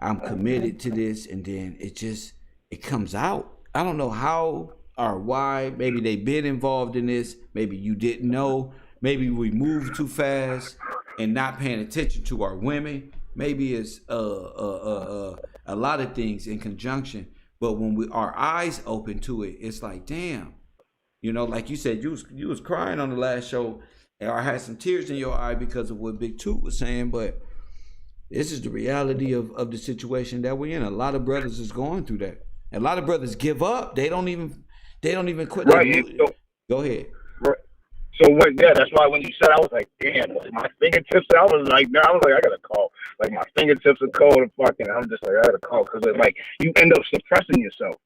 I'm committed to this, and then it comes out. I don't know how or why. Maybe they've been involved in this. Maybe you didn't know. Maybe we moved too fast and not paying attention to our women. Maybe it's a lot of things in conjunction. But when our eyes open to it, it's like, damn. You know, like you said, you was crying on the last show, and I had some tears in your eye because of what Big Toot was saying. But this is the reality of the situation that we're in. A lot of brothers is going through that. A lot of brothers give up. They don't even quit. Right. Go ahead. Right. So that's why when you said, I was like, damn, my fingertips. I was like, I gotta call. Like my fingertips are cold and fucking. I'm just like, I gotta call because like you end up suppressing yourself.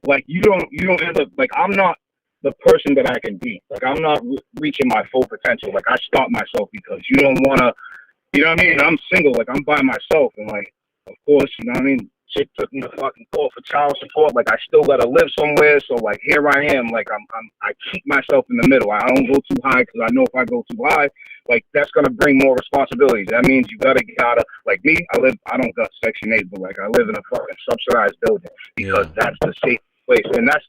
Like you don't end up like I'm not the person that I can be. Like I'm not reaching my full potential. Like I stop myself because you don't wanna. You know what I mean? I'm single. Like I'm by myself, and like of course, you know what I mean. Chick took me to fucking court for child support. Like I still gotta live somewhere, so like here I am. Like I keep myself in the middle. I don't go too high because I know if I go too high, like that's gonna bring more responsibilities. That means you gotta get out of like me. I don't got Section 8, but like I live in a fucking subsidized building because that's the safe place, and that's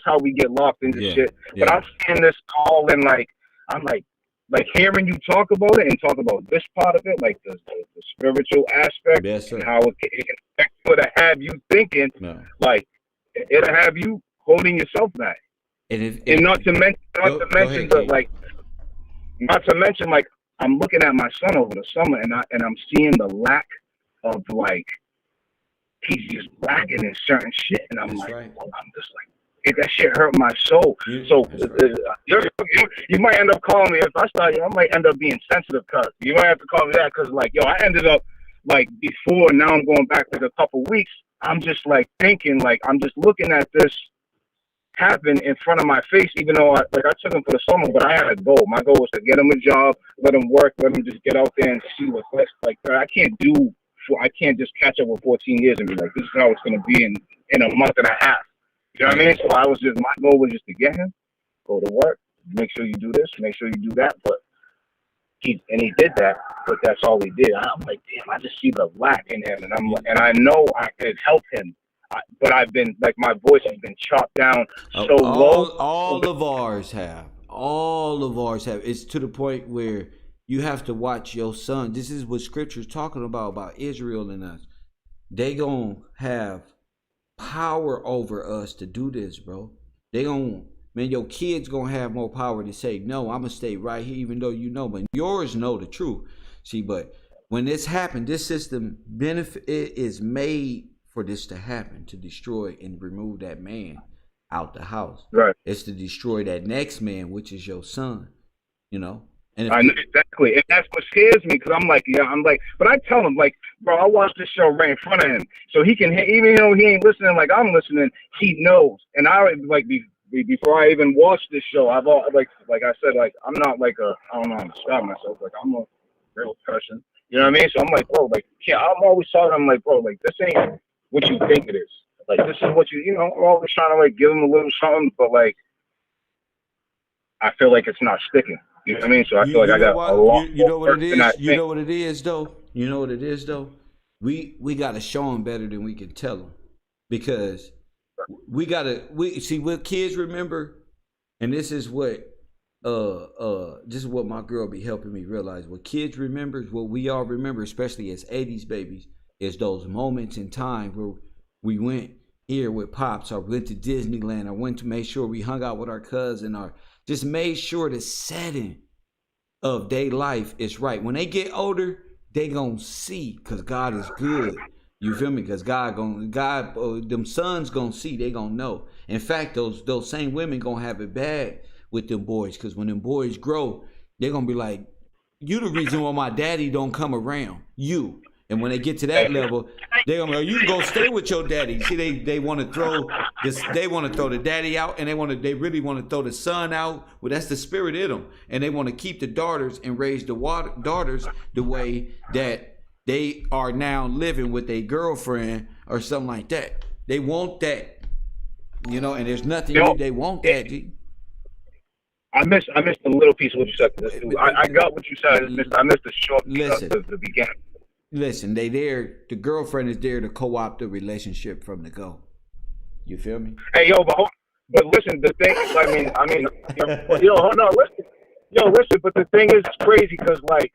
how we get locked into shit. Yeah. But I'm seeing this all and like I'm like hearing you talk about it and talk about this part of it, like the spiritual aspect, and how it can affect you to have you thinking, like it'll have you holding yourself back, and not to mention, like I'm looking at my son over the summer, and I'm seeing the lack of like he's just lacking in certain shit, and I'm just like. That shit hurt my soul. So you might end up calling me if I start. I might end up being sensitive, cuz you might have to call me that, cuz like I ended up like before. Now I'm going back like a couple weeks. I'm just like thinking, like I'm just looking at this happen in front of my face. Even though I took him for the summer, but I had a goal. My goal was to get him a job, let him work, let him just get out there and see what's like. I can't just catch up with 14 years and be like, this is how it's gonna be in a month and a half. You know what I mean? So my goal was just to get him, go to work, make sure you do this, make sure you do that. But he did that, but that's all he did. I'm like, damn, I just see the lack in him, and I know I could help him. but I've been like my voice has been chopped down so low. All of ours have. All of ours have. It's to the point where you have to watch your son. This is what Scripture's talking about Israel and us. They gonna have power over us to do this, bro. They gonna, man, your kids gonna have more power to say, no, I'm gonna stay right here, even though you know, but yours know the truth. See, but when this happened, this system benefit is made for this to happen, to destroy and remove that man out the house. Right. It's to destroy that next man, which is your son, you know. And I know exactly, and that's what scares me because I'm like, but I tell him like, bro, I watch this show right in front of him, so he can, even though he ain't listening like I'm listening, he knows. And I like before I even watch this show, I've all like I said, like I'm not like I don't know how to describe myself, like I'm a real person, you know what I mean? So I'm like, bro, like yeah, I'm always talking. I'm like, bro, like this ain't what you think it is. Like this is what you know. I'm always trying to like give him a little something, but like I feel like it's not sticking. You know what I mean? So I feel like I got a lot. You know what it is? You know what it is, though? You know what it is, though? We got to show them better than we can tell them. Because we see what kids remember, and this is what my girl be helping me realize. What kids remember, what we all remember, especially as 80s babies, is those moments in time where we went here with Pops, or went to Disneyland, or went to make sure we hung out with our cousin, or just made sure the setting of their life is right. When they get older, they gonna see, because God is good. You feel me? Because them sons gonna see, they gonna know. In fact, those same women gonna have it bad with them boys, because when them boys grow, they're gonna be like, you the reason why my daddy don't come around. You. And when they get to that level, they're gonna be like, you can go stay with your daddy. See, they want to throw this, they want to throw the daddy out, and they really want to throw the son out. Well, that's the spirit in them, and they want to keep the daughters and raise the daughters the way that they are now living with a girlfriend or something like that. They want that, you know, and there's nothing they want that. I missed a little piece of what you said. I got what you said. I missed the short piece of the beginning. Listen, the girlfriend is there to co-opt the relationship from the go. You feel me? Hey, yo, but listen, the thing is, I mean, yo, hold on, listen, but the thing is, it's crazy because, like,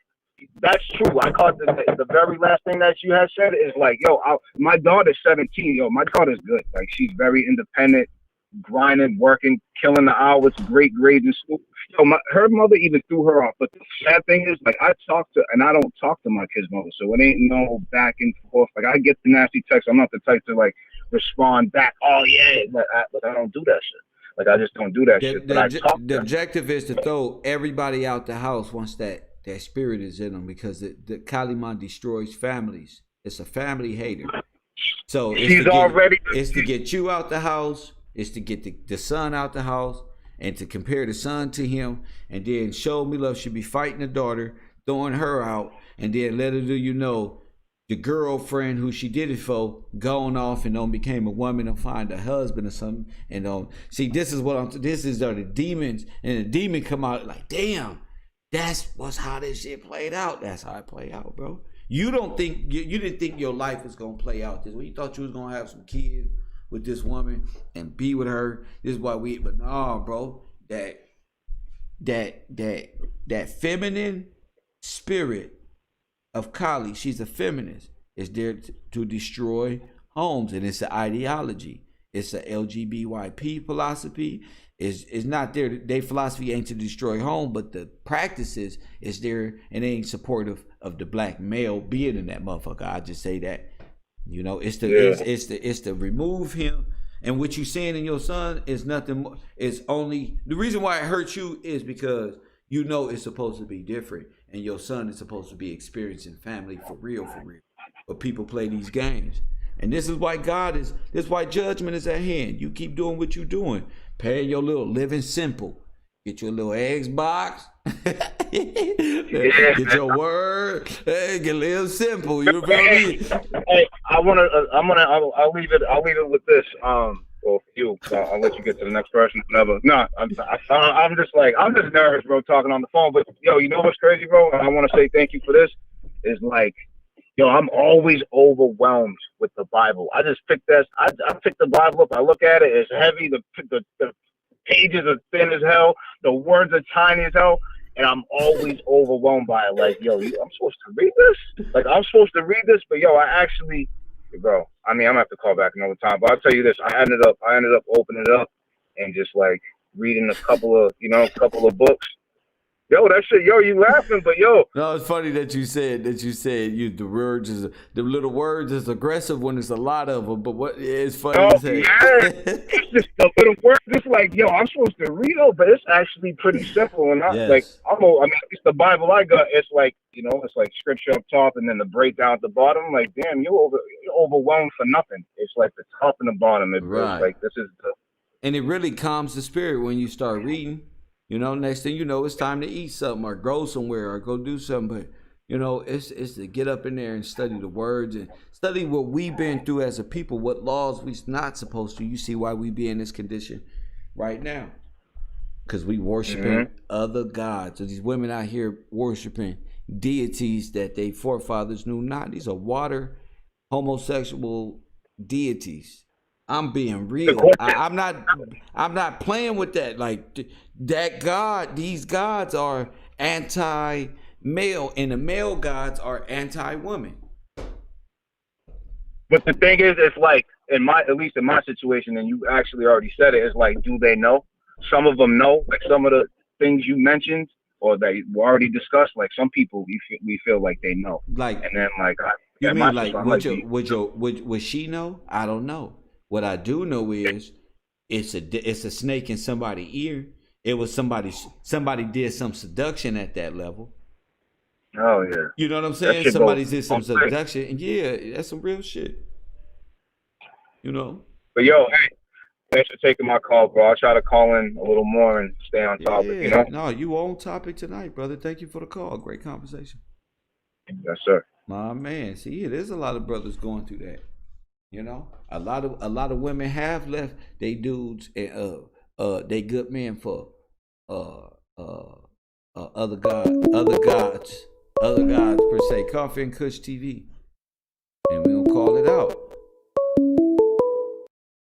that's true. I caught the very last thing that you had said is, like, yo, my daughter's 17, yo, my daughter's good. Like, she's very independent, grinding, working, killing the hours, great grades in school. Yo, her mother even threw her off. But the sad thing is, like, I don't talk to my kid's mother, so it ain't no back and forth. Like, I get the nasty text. I'm not the type to, like, respond back. Oh yeah, but I don't do that shit. Like, I just don't do that shit. But the objective is to throw everybody out the house once that spirit is in them, because the Kaliman destroys families. It's a family hater. So it's to get you out the house. It's to get the son out the house, and to compare the son to him, and then show me love should be fighting the daughter, throwing her out, and then let her do, you know, the girlfriend who she did it for going off and became a woman and find a husband or something. And see, this is the demons, and the demon come out like, damn, was how this shit played out. That's how it played out, bro. You don't think you didn't think your life was gonna play out this way. You thought you was gonna have some kids with this woman and be with her. This is why but no, bro, that feminine spirit of Kali, she's a feminist, is there to destroy homes, and it's an ideology. It's a LGBTQ philosophy. It's not there. Their philosophy ain't to destroy home, but the practices is there, and they ain't supportive of the black male being in that motherfucker. I just say that. You know, it's to remove him. And what you saying in your son is nothing more. It's only the reason why it hurts you is because you know it's supposed to be different, and your son is supposed to be experiencing family for real. But people play these games, and this is why this is why judgment is at hand. You keep doing what you're doing, paying your little living simple. Get your little Xbox. Get your word. Hey, get a little simple. You feel me? Hey, I'll leave it with this. Well, for you, I'll let you get to the next person. Whatever. No, I'm just nervous, bro, talking on the phone. But yo, you know what's crazy, bro? And I want to say thank you for this. Is like, Yo, I'm always overwhelmed with the Bible. I just picked this. I picked the Bible up. I look at it. It's heavy. The pages are thin as hell. The words are tiny as hell. And I'm always overwhelmed by it. Like, yo, I'm supposed to read this? Like, I'm supposed to read this? But yo, I actually, bro. I mean, I'm gonna have to call back another time. But I'll tell you this. I ended up opening it up and just like reading a couple of books. Yo, that shit, yo, you laughing, but yo. No, it's funny that you said the words is the little words is aggressive when there's a lot of them. But what it's funny Oh, to say. yeah. It's just the little words. It's like, yo, I'm supposed to read it, but it's actually pretty simple. And Yes. I mean, it's the Bible I got. It's like, it's like scripture up top and then the breakdown at the bottom. Like, damn, you're overwhelmed for nothing. It's like the top and the bottom. It's Right. like, this is the. And it really calms the spirit when you start reading. Next thing you know, it's time to eat something or go somewhere or go do something. But it's to get up in there and study the words and study what we've been through as a people, what laws we're not supposed to. You see why we be in this condition right now. Because we worshiping other gods. So these women out here worshiping deities that they forefathers knew not. These are water homosexual deities. I'm being real. I'm not playing with that. Like that God, these gods are anti-male, and the male gods are anti-woman. But the thing is, it's like at least in my situation, and you actually already said it. It's like, do they know? Some of them know, like some of the things you mentioned or that were already discussed. Like some people, we feel like they know. Like, and then like, you mean like would she know? I don't know. What I do know is it's a snake in somebody's ear. It was somebody did some seduction at that level. Oh yeah. You know what I'm saying? Somebody did some seduction, and yeah, that's some real shit. But yo, hey, thanks for taking my call, bro. I'll try to call in a little more and stay on topic. No, you on topic tonight, brother. Thank you for the call. Great conversation. Yes, sir. My man. See, there's a lot of brothers going through that. A lot of women have left they dudes and they good men for other gods per se. Coffee and Kush TV, and we gonna call it out.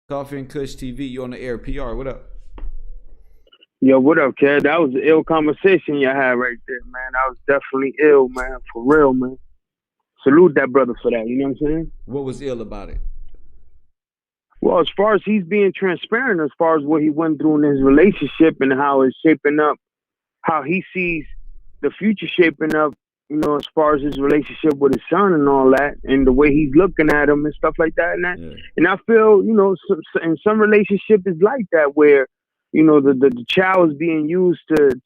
Coffee and Kush TV, you on the air? PR, what up? Yo, what up, kid? That was an ill conversation you had right there, man. That was definitely ill, man. For real, man. Salute that brother for that. You know what I'm saying? What was ill about it? Well, as far as he's being transparent, as far as what he went through in his relationship and how it's shaping up, how he sees the future shaping up, as far as his relationship with his son and all that, and the way he's looking at him and stuff like that. And I feel, in some relationship is like that, where, the child is being used to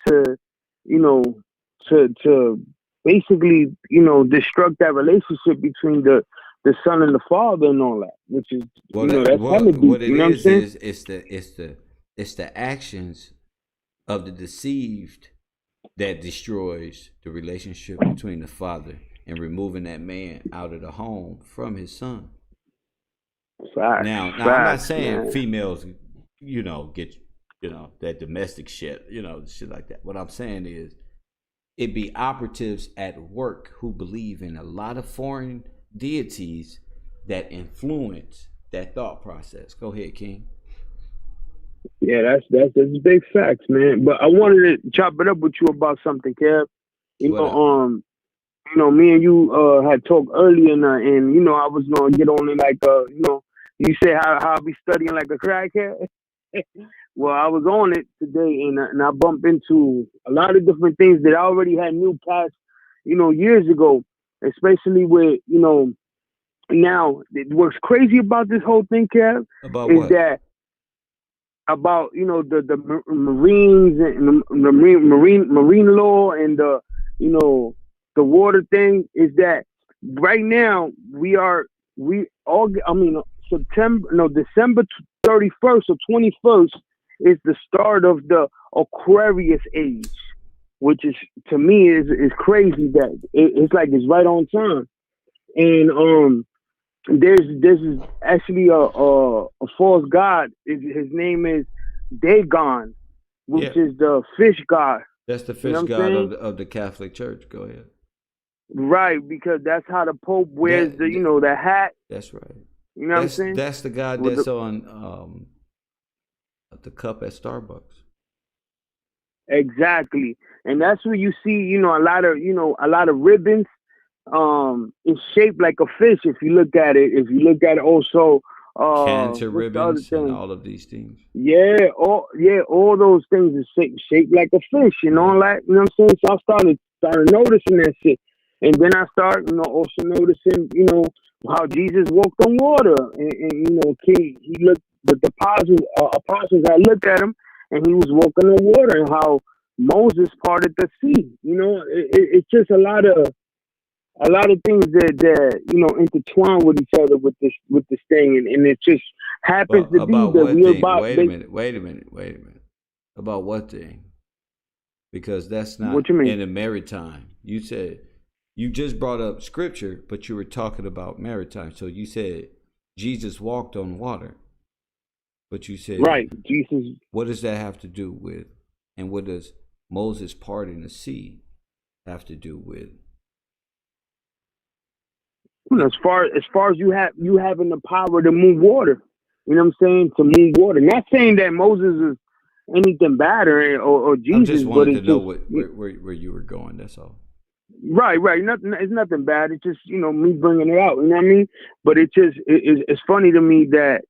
basically, destruct that relaction between the son and the father and all that, which is, that's hella deep. What it you know is what I'm saying? it's the actions of the deceived that destroys the relationship between the father and removing that man out of the home from his son. Facts, now I'm not saying man. Females, get that domestic shit, shit like that. What I'm saying is, it be operatives at work who believe in a lot of foreign deities that influence that thought process. Go ahead, King. Yeah, that's big facts, man. But I wanted to chop it up with you about something, Kev. Me and you had talked earlier, and I was gonna get on it like you say how I be studying like a crackhead. Well, I was on it today, and I bumped into a lot of different things that I already had knew past, years ago, especially with, now what's crazy about this whole thing, Kev, about the Marines and the marine law and the water thing is that right now December 31st or 21st is the start of the Aquarius age, which is, to me, is crazy that it's like it's right on time. And there's actually a false god. His name is Dagon, which is the fish god. That's the fish god of the Catholic Church. Go ahead. Right, because that's how the Pope wears That, the hat. that's right. You know what I'm saying? That's the guy With that's on the cup at Starbucks. exactly. And that's where you see, a lot of ribbons. It's shaped like a fish if you look at it. If you look at it also, Cancer what's the other ribbons and thing? all of these things. All those things are shaped like a fish, like, you know what I'm saying? So I started noticing that shit. And then I start, also noticing, how Jesus walked on water. And he looked, the apostles, I looked at him and he was walking on water, and how Moses parted the sea. It's just a lot of things that intertwine with each other with this thing, and it just happens Well, to be about that what we're thing? about. Wait a minute. About what thing? Because that's What not you mean? in the maritime. You said you just brought up scripture, but you were talking about maritime. So you said Jesus walked on water, but you said Right, Jesus. what does that have to do with, and what does Moses parting the sea have to do with? As far as you having the power to move water, you know what I'm saying? To move water. Not saying that Moses is anything bad or I'm Jesus, just but wanting to it's know just where you were going. That's all. right. Nothing. It's nothing bad. It's just me bringing it out. You know what I mean? But it's funny to me that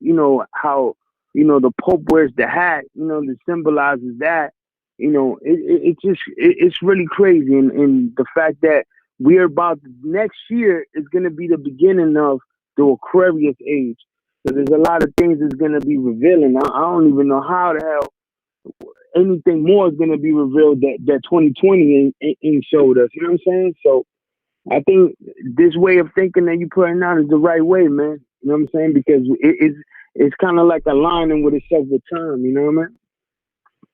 how the Pope wears the hat. That symbolizes that. It's really crazy, and the fact that we're about next year is going to be the beginning of the Aquarius age. So there's a lot of things that's going to be revealing. I don't even know how the hell anything more is going to be revealed that 2020 ain't showed us. You know what I'm saying? So I think this way of thinking that you're putting out is the right way, man. You know what I'm saying? Because it's kind of like aligning with itself with time. You know what I mean?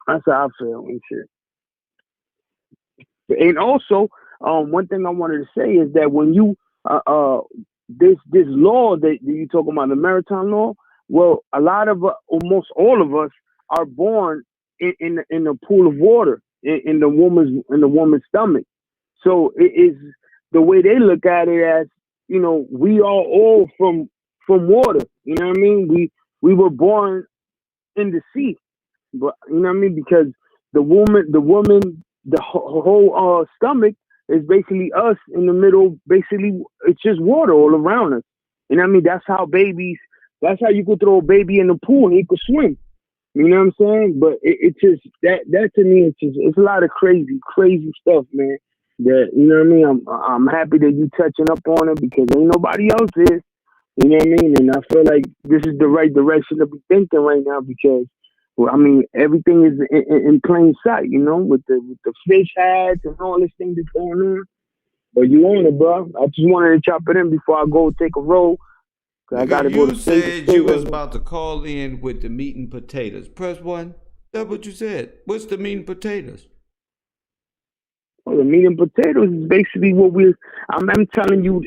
That's how I feel and shit. And also, one thing I wanted to say is that when you this law that you talking about, the maritime law, well, a lot of almost all of us are born in a pool of water in the woman's stomach. So it is the way they look at it as we are all from water. You know what I mean? We were born in the sea, but you know what I mean, because the woman, the whole stomach is basically us in the middle. Basically, it's just water all around us. You know what I mean? That's how babies. That's how you could throw a baby in the pool and he could swim. You know what I'm saying? But it just that to me, it's a lot of crazy stuff, man. That what I mean. I'm happy that you touching up on it because ain't nobody else is. You know what I mean? And I feel like this is the right direction to be thinking right now because, well, I mean, everything is in plain sight, with the fish hats and all this thing that's going on. But you on it, bro. I just wanted to chop it in before I go take a roll. Cause I got Nigga, to go to you state. said you was about to call in with the meat and potatoes. Press 1. That's what you said. What's the meat and potatoes? Well, the meat and potatoes is basically I'm telling you,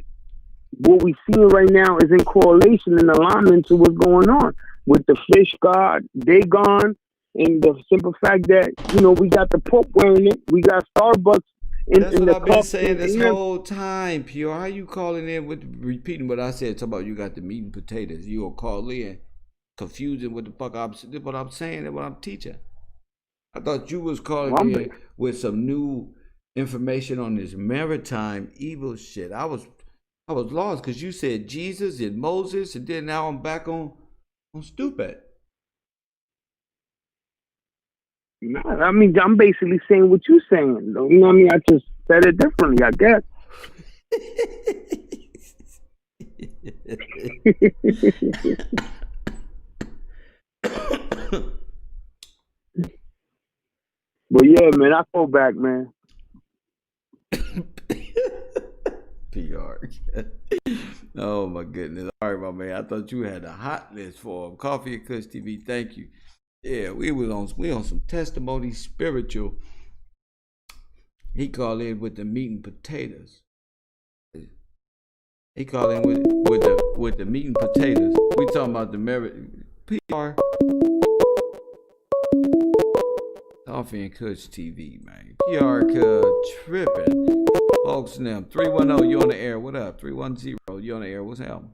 what we seeing right now is in correlation and alignment to what's going on with the fish god, Dagon, and the simple fact that, we got the Pope wearing it. We got Starbucks That's in what the I've been cup. saying this whole time, Pure. How you calling in with repeating what I said? Talking about you got the meat and potatoes. You gonna call in confusing what the fuck what I'm saying and what I'm teaching. I thought you was calling in with some new information on this maritime evil shit. I was lost because you said Jesus and Moses, and then now I'm back on stupid. I mean, I'm basically saying what you're saying. You know what I mean? I just said it differently, I guess. But yeah, man, I go back, man. PR. Oh my goodness. All right, my man. I thought you had a hot list for him. Coffee and Kush TV. Thank you. Yeah, we on some testimony spiritual. He called in with the meat and potatoes. He called in with the meat and potatoes. We talking about the merit PR. Coffee and Kush TV, man. PR tripping. Folks, them 310, you on the air. What up? 310, you on the air. What's happening?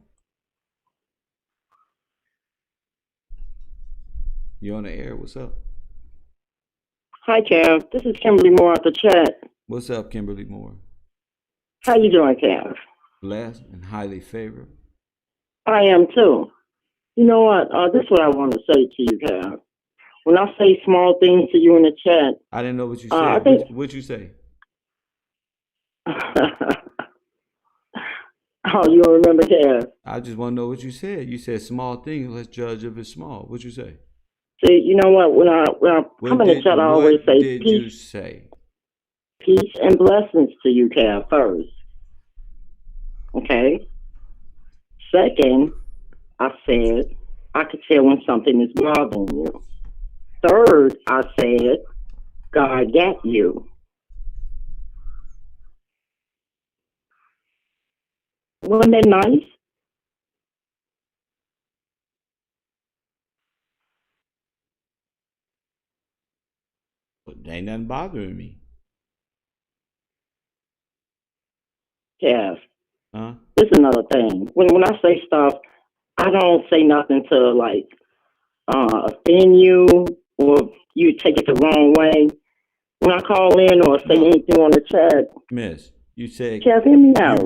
You on the air. What's up? Hi, Kev. This is Kimberly Moore at the chat. What's up, Kimberly Moore? How you doing, Kev? Blessed and highly favored. I am too. You know what? This is what I want to say to you, Kev. When I say small things to you in the chat, I didn't know what you said. What'd you say? Oh, you don't remember, Kev? I just want to know what you said. You said small things. Let's judge if it's small. What'd you say? See, you know what? When I come in the chat, I always say What did peace. you say? Peace and blessings to you, Kev, first. Okay? Second, I said I could tell when something is bothering you. Third, I said God got you. Wasn't that nice? But ain't nothing bothering me. Kev. Huh? This is another thing. When I say stuff, I don't say nothing to like offend you or you take it the wrong way. When I call in or say anything on the chat, Miss, you said Kev, hear me out.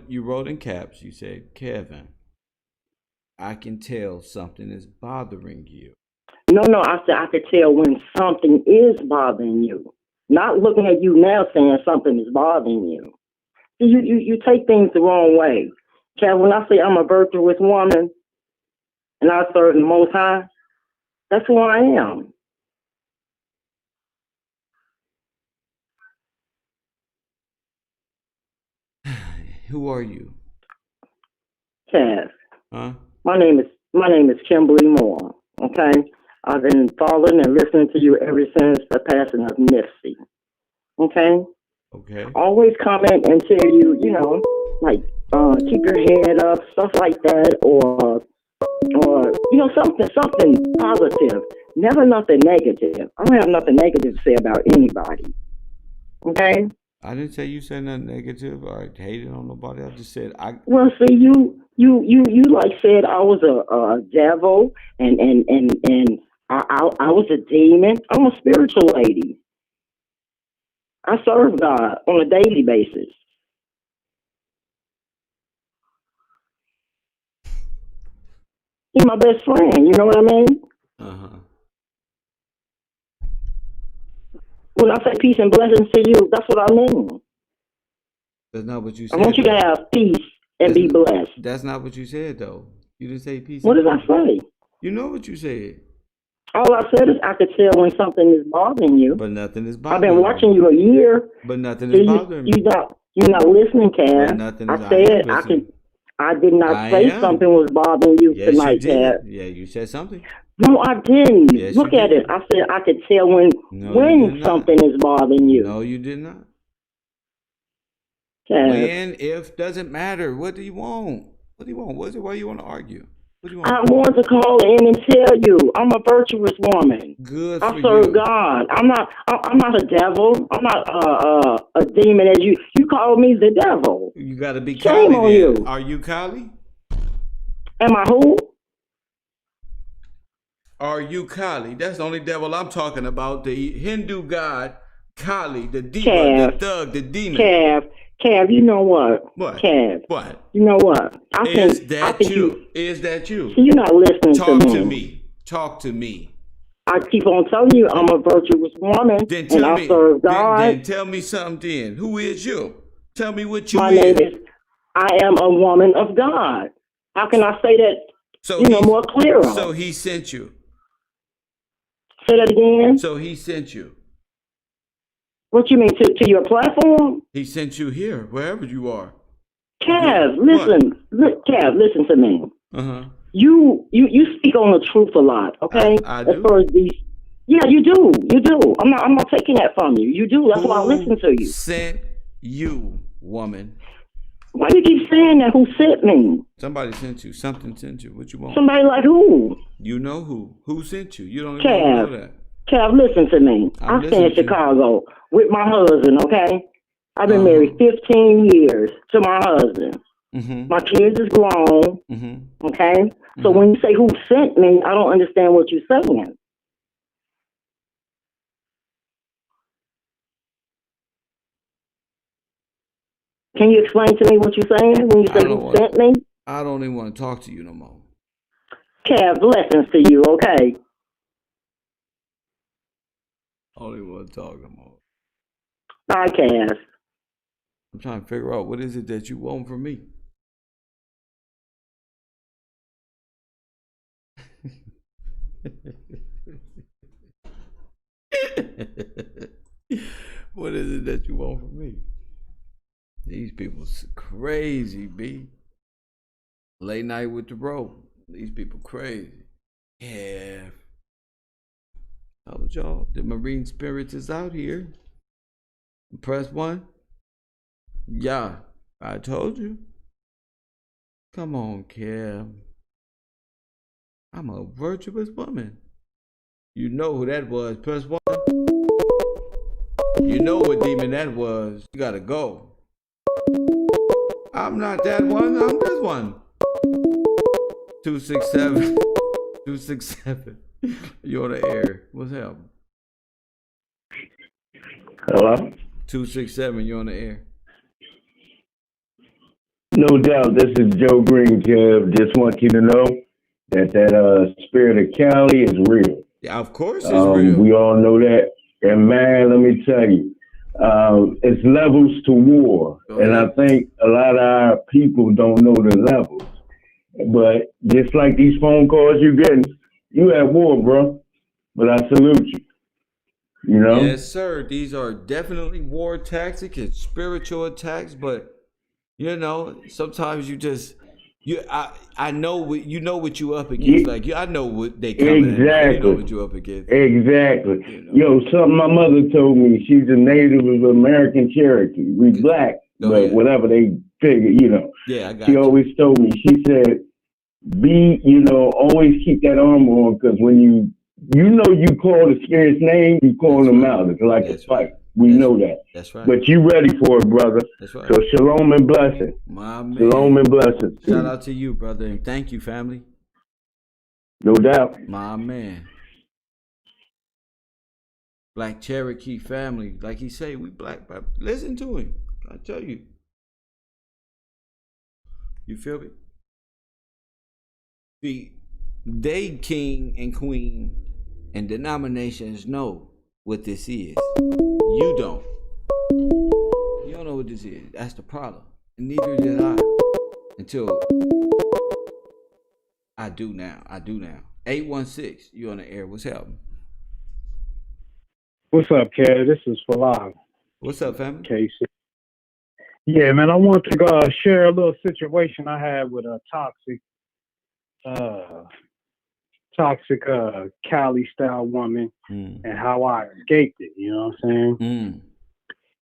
You wrote in caps. You said, Kevin, I can tell something is bothering you. No, I said I could tell when something is bothering you. Not looking at you now saying something is bothering you. You take things the wrong way. Kev, when I say I'm a virtuous woman and I serve the Most High, that's who I am. Who are you? Kev. Huh? My name is Kimberly Moore. Okay? I've been following and listening to you ever since the passing of Nipsey. Okay? Okay. Always comment and tell you, you know, like keep your head up, stuff like that, or you know, something positive. Never nothing negative. I don't have nothing negative to say about anybody. Okay? I didn't say you said nothing negative or hated on nobody. I just said I. Well, see, you like said I was a devil and I was a demon. I'm a spiritual lady. I serve God on a daily basis. He's my best friend. You know what I mean? Uh-huh. When I say peace and blessings to you, that's what I mean. That's not what you said. I want you to have peace and be blessed. That's not what you said, though. You didn't say peace. What did I say? You know what you said. All I said is I could tell when something is bothering you. But nothing is bothering me. I've been watching you a year. But nothing is bothering me. You're not listening, Cav. I did not say something was bothering you tonight, Cav. Yeah, you said something. No, I didn't. Yes, Look at it. I said I could tell when something is bothering you. No, you did not. Cav. When, if, doesn't matter. What do you want? What do you want? Why you want to argue? What do you want? I want to call in and tell you I'm a virtuous woman. Good for I serve God. I'm not a devil. I'm not a demon as you. You call me the devil. You got to be Shame Kylie. on you. Are you Kylie? Am I who? Are you Kali? That's the only devil I'm talking about. The Hindu god Kali, the diva, the thug, the demon. Cav, you know what? What? Cav. What? You know what? Is that you? Is that you? See, you're not listening to me. Talk to me. I keep on telling you I'm a virtuous woman and I serve God. Then tell me something then. Who is you? Tell me what you My name is, I am a woman of God. How can I say that more clearer? So he sent you. Say that again. So he sent you. What you mean, to your platform? He sent you here, wherever you are. Cav, listen. Cav, listen to me. Uh-huh. You speak on the truth a lot, okay? I do. As far as these, yeah, you do. I'm not taking that from you. You do. That's why I listen to you. Sent you, woman. Why you keep saying that? Who sent me? Somebody sent you. Something sent you. What you want? Somebody like who? You know who? Who sent you? You don't even Cav. know that. Kev, listen to me. I stay in Chicago with my husband, okay? I've been married 15 years to my husband. My kids is grown, okay? So when you say who sent me, I don't understand what you're saying. Can you explain to me what you're saying when you say who sent me? I don't even want to talk to you no more. Kev, blessings to you, okay? I don't even want to talk no more. Bye, Kev. I'm trying to figure out what is it that you want from me. What is it that you want from me? These people's crazy, B. Late night with the bro. These people crazy. Yeah. How about y'all? The Marine Spirits is out here. Press 1. Yeah, I told you. Come on, Kim. I'm a virtuous woman. You know who that was. Press 1. You know what demon that was. You gotta go. I'm not that one. I'm this one. 267. 267. You're on the air. What's up? Hello? 267. You're on the air. No doubt, this is Joe Green, Kev. Just want you to know that spirit of Cali is real. Yeah, of course it's real. We all know that. And man, let me tell you, it's levels to war. And I think a lot of our people don't know the levels. But just like these phone calls you're getting, you at war, bro. But I salute you. You know? Yes, sir. These are definitely war tactics and spiritual attacks, but you know, sometimes you just I know what you know what you up against. Like I know what they coming exactly. You know what you up against. Exactly. You know. Yo, something my mother told me. She's a native of American Cherokee. We black, but whatever they figure, you know. Yeah, I got She always told me. She said, always keep that armor on, because when you call the spirit's name, you call them out. It's like a fight. We know that. That's right. But you ready for it, brother. That's right. So shalom and blessing. My man. Shalom and blessing. Shout out to you, brother, and thank you, family. No doubt. My man. Black Cherokee family. Like he say, we black, but listen to him. I tell you. You feel me? They king and queen and denominations know what this is. You don't. You don't know what this is. That's the problem. And neither did I. Until I do now. 816, you on the air. What's happening? What's up, Kev? This is Falal. What's up, family? Casey. Yeah, man, I want to share a little situation I had with a toxic Cali style woman and how I escaped it, you know what I'm saying?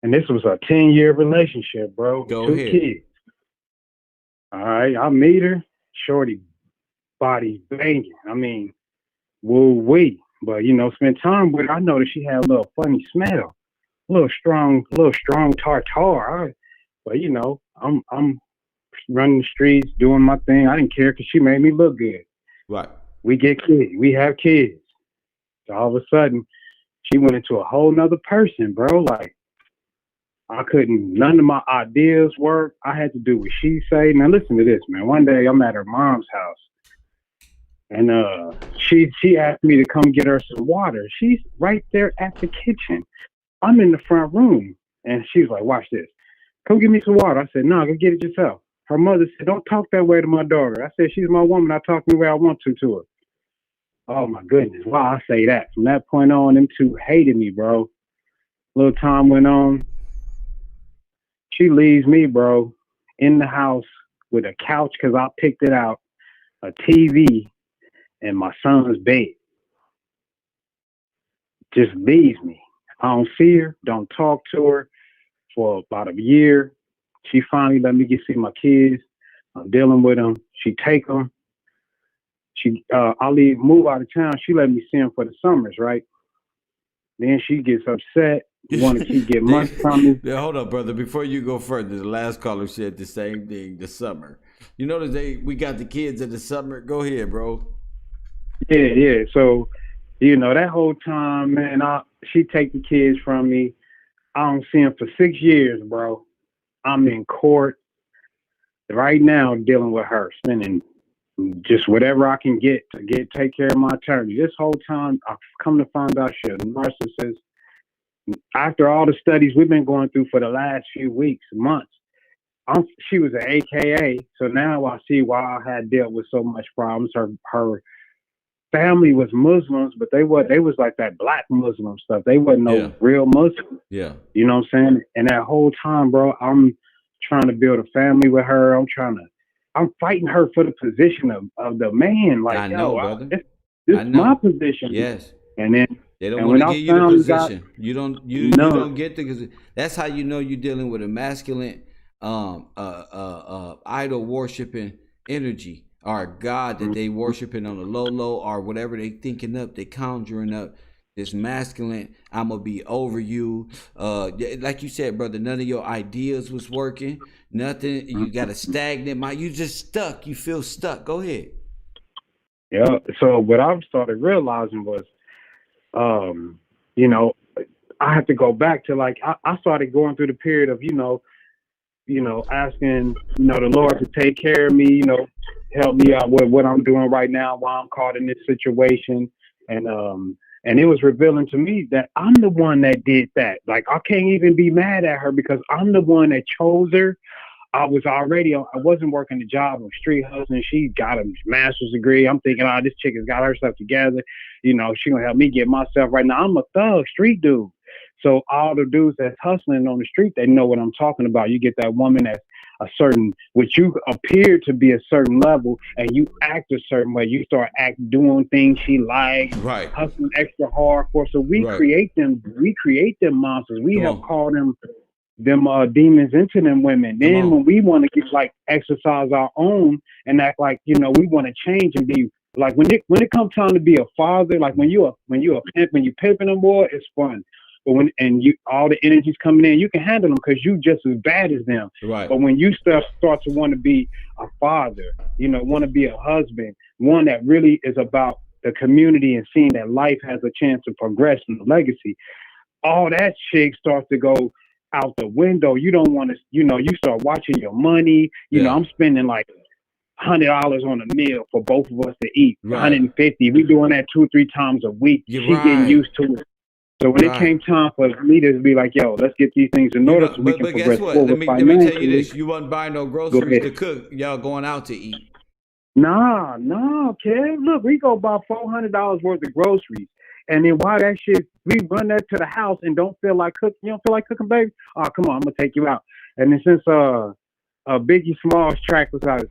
And this was a 10-year relationship, bro. Go 2 ahead. kids. All right, I meet her, shorty body banging. I mean, woo-wee. But, spend time with her, I noticed she had a little funny smell. A little strong tartar. But, I'm running the streets, doing my thing. I didn't care because she made me look good. Right. We get kids. We have kids. So all of a sudden, she went into a whole nother person, bro. Like, none of my ideas work. I had to do what she say. Now listen to this, man. One day I'm at her mom's house, and she asked me to come get her some water. She's right there at the kitchen. I'm in the front room, and she's like, "Watch this. Come get me some water." I said, "No, go get it yourself." Her mother said, "Don't talk that way to my daughter." I said, "She's my woman. I talk the way I want to her." Oh my goodness. Why I say that? From that point on, them two hated me, bro. Little time went on. She leaves me, bro, in the house with a couch because I picked it out, a TV, and my son's bed. Just leaves me. I don't see her, don't talk to her for about a year. She finally let me see my kids. I'm dealing with them. She take them. I move out of town. She let me see them for the summers, right? Then she gets upset, want to keep getting money from me. Yeah, hold up, brother. Before you go further, the last caller said the same thing. The summer. You notice we got the kids in the summer. Go ahead, bro. Yeah. So, that whole time, man, she take the kids from me. I don't see them for 6 years, bro. I'm in court right now dealing with her, spending just whatever I can get to take care of my attorney. This whole time, I've come to find out she's a narcissist. After all the studies we've been going through for the last few weeks, months, she was an AKA. So now I see why I had dealt with so much problems. Her family was Muslims, but they was like that black Muslim stuff. They wasn't no real Muslim. Yeah. You know what I'm saying? And that whole time, bro, I'm trying to build a family with her. I'm fighting her for the position of the man. Like, I know, brother. This is my position. Yes. And then they don't want to give you the position. You don't get the. That's how you know you're dealing with a masculine, idol worshiping energy, or God that they worshiping on the low, or whatever they thinking up. They conjuring up this masculine. I'm gonna be over you. Like you said, brother. None of your ideas was working. Nothing. You got a stagnant mind. You just stuck. You feel stuck. Go ahead. Yeah. So what I started realizing was, I have to go back to I started going through the period of, asking, the Lord to take care of me, help me out with what I'm doing right now while I'm caught in this situation. And it was revealing to me that I'm the one that did that. Like, I can't even be mad at her because I'm the one that chose her. I wasn't working the job of street hustling. She got a master's degree. I'm thinking, this chick has got herself together. She gonna help me get myself right now. I'm a thug, street dude. So all the dudes that's hustling on the street, they know what I'm talking about. You get that woman that's which you appear to be a certain level, and you act a certain way. You start doing things she likes, right? Hustling extra hard for. So we create them. We create them monsters. We have called them demons into them women. Then when we want to get exercise our own and act like we want to change and be like when it comes time to be a father, like when you a pimp, when you pimping them, boy, it's fun. But all the energy's coming in, you can handle them because you just as bad as them. Right. But when you start to want to be a father, want to be a husband, one that really is about the community and seeing that life has a chance to progress in the legacy, all that shit starts to go out the window. You don't want to, you start watching your money. I'm spending like $100 on a meal for both of us to eat. Right. $150. We doing that 2-3 times a week. She's getting used to it. So when it came time for me to be like, yo, let's get these things in order so we can progress guess what? forward. Let me tell you this. You wasn't buying no groceries to cook. Y'all going out to eat. Nah, kid. Look, we go buy $400 worth of groceries. And then while that shit, we run that to the house and don't feel like cooking. You don't feel like cooking, baby? Oh, come on, I'm going to take you out. And then since Biggie Smalls track was out,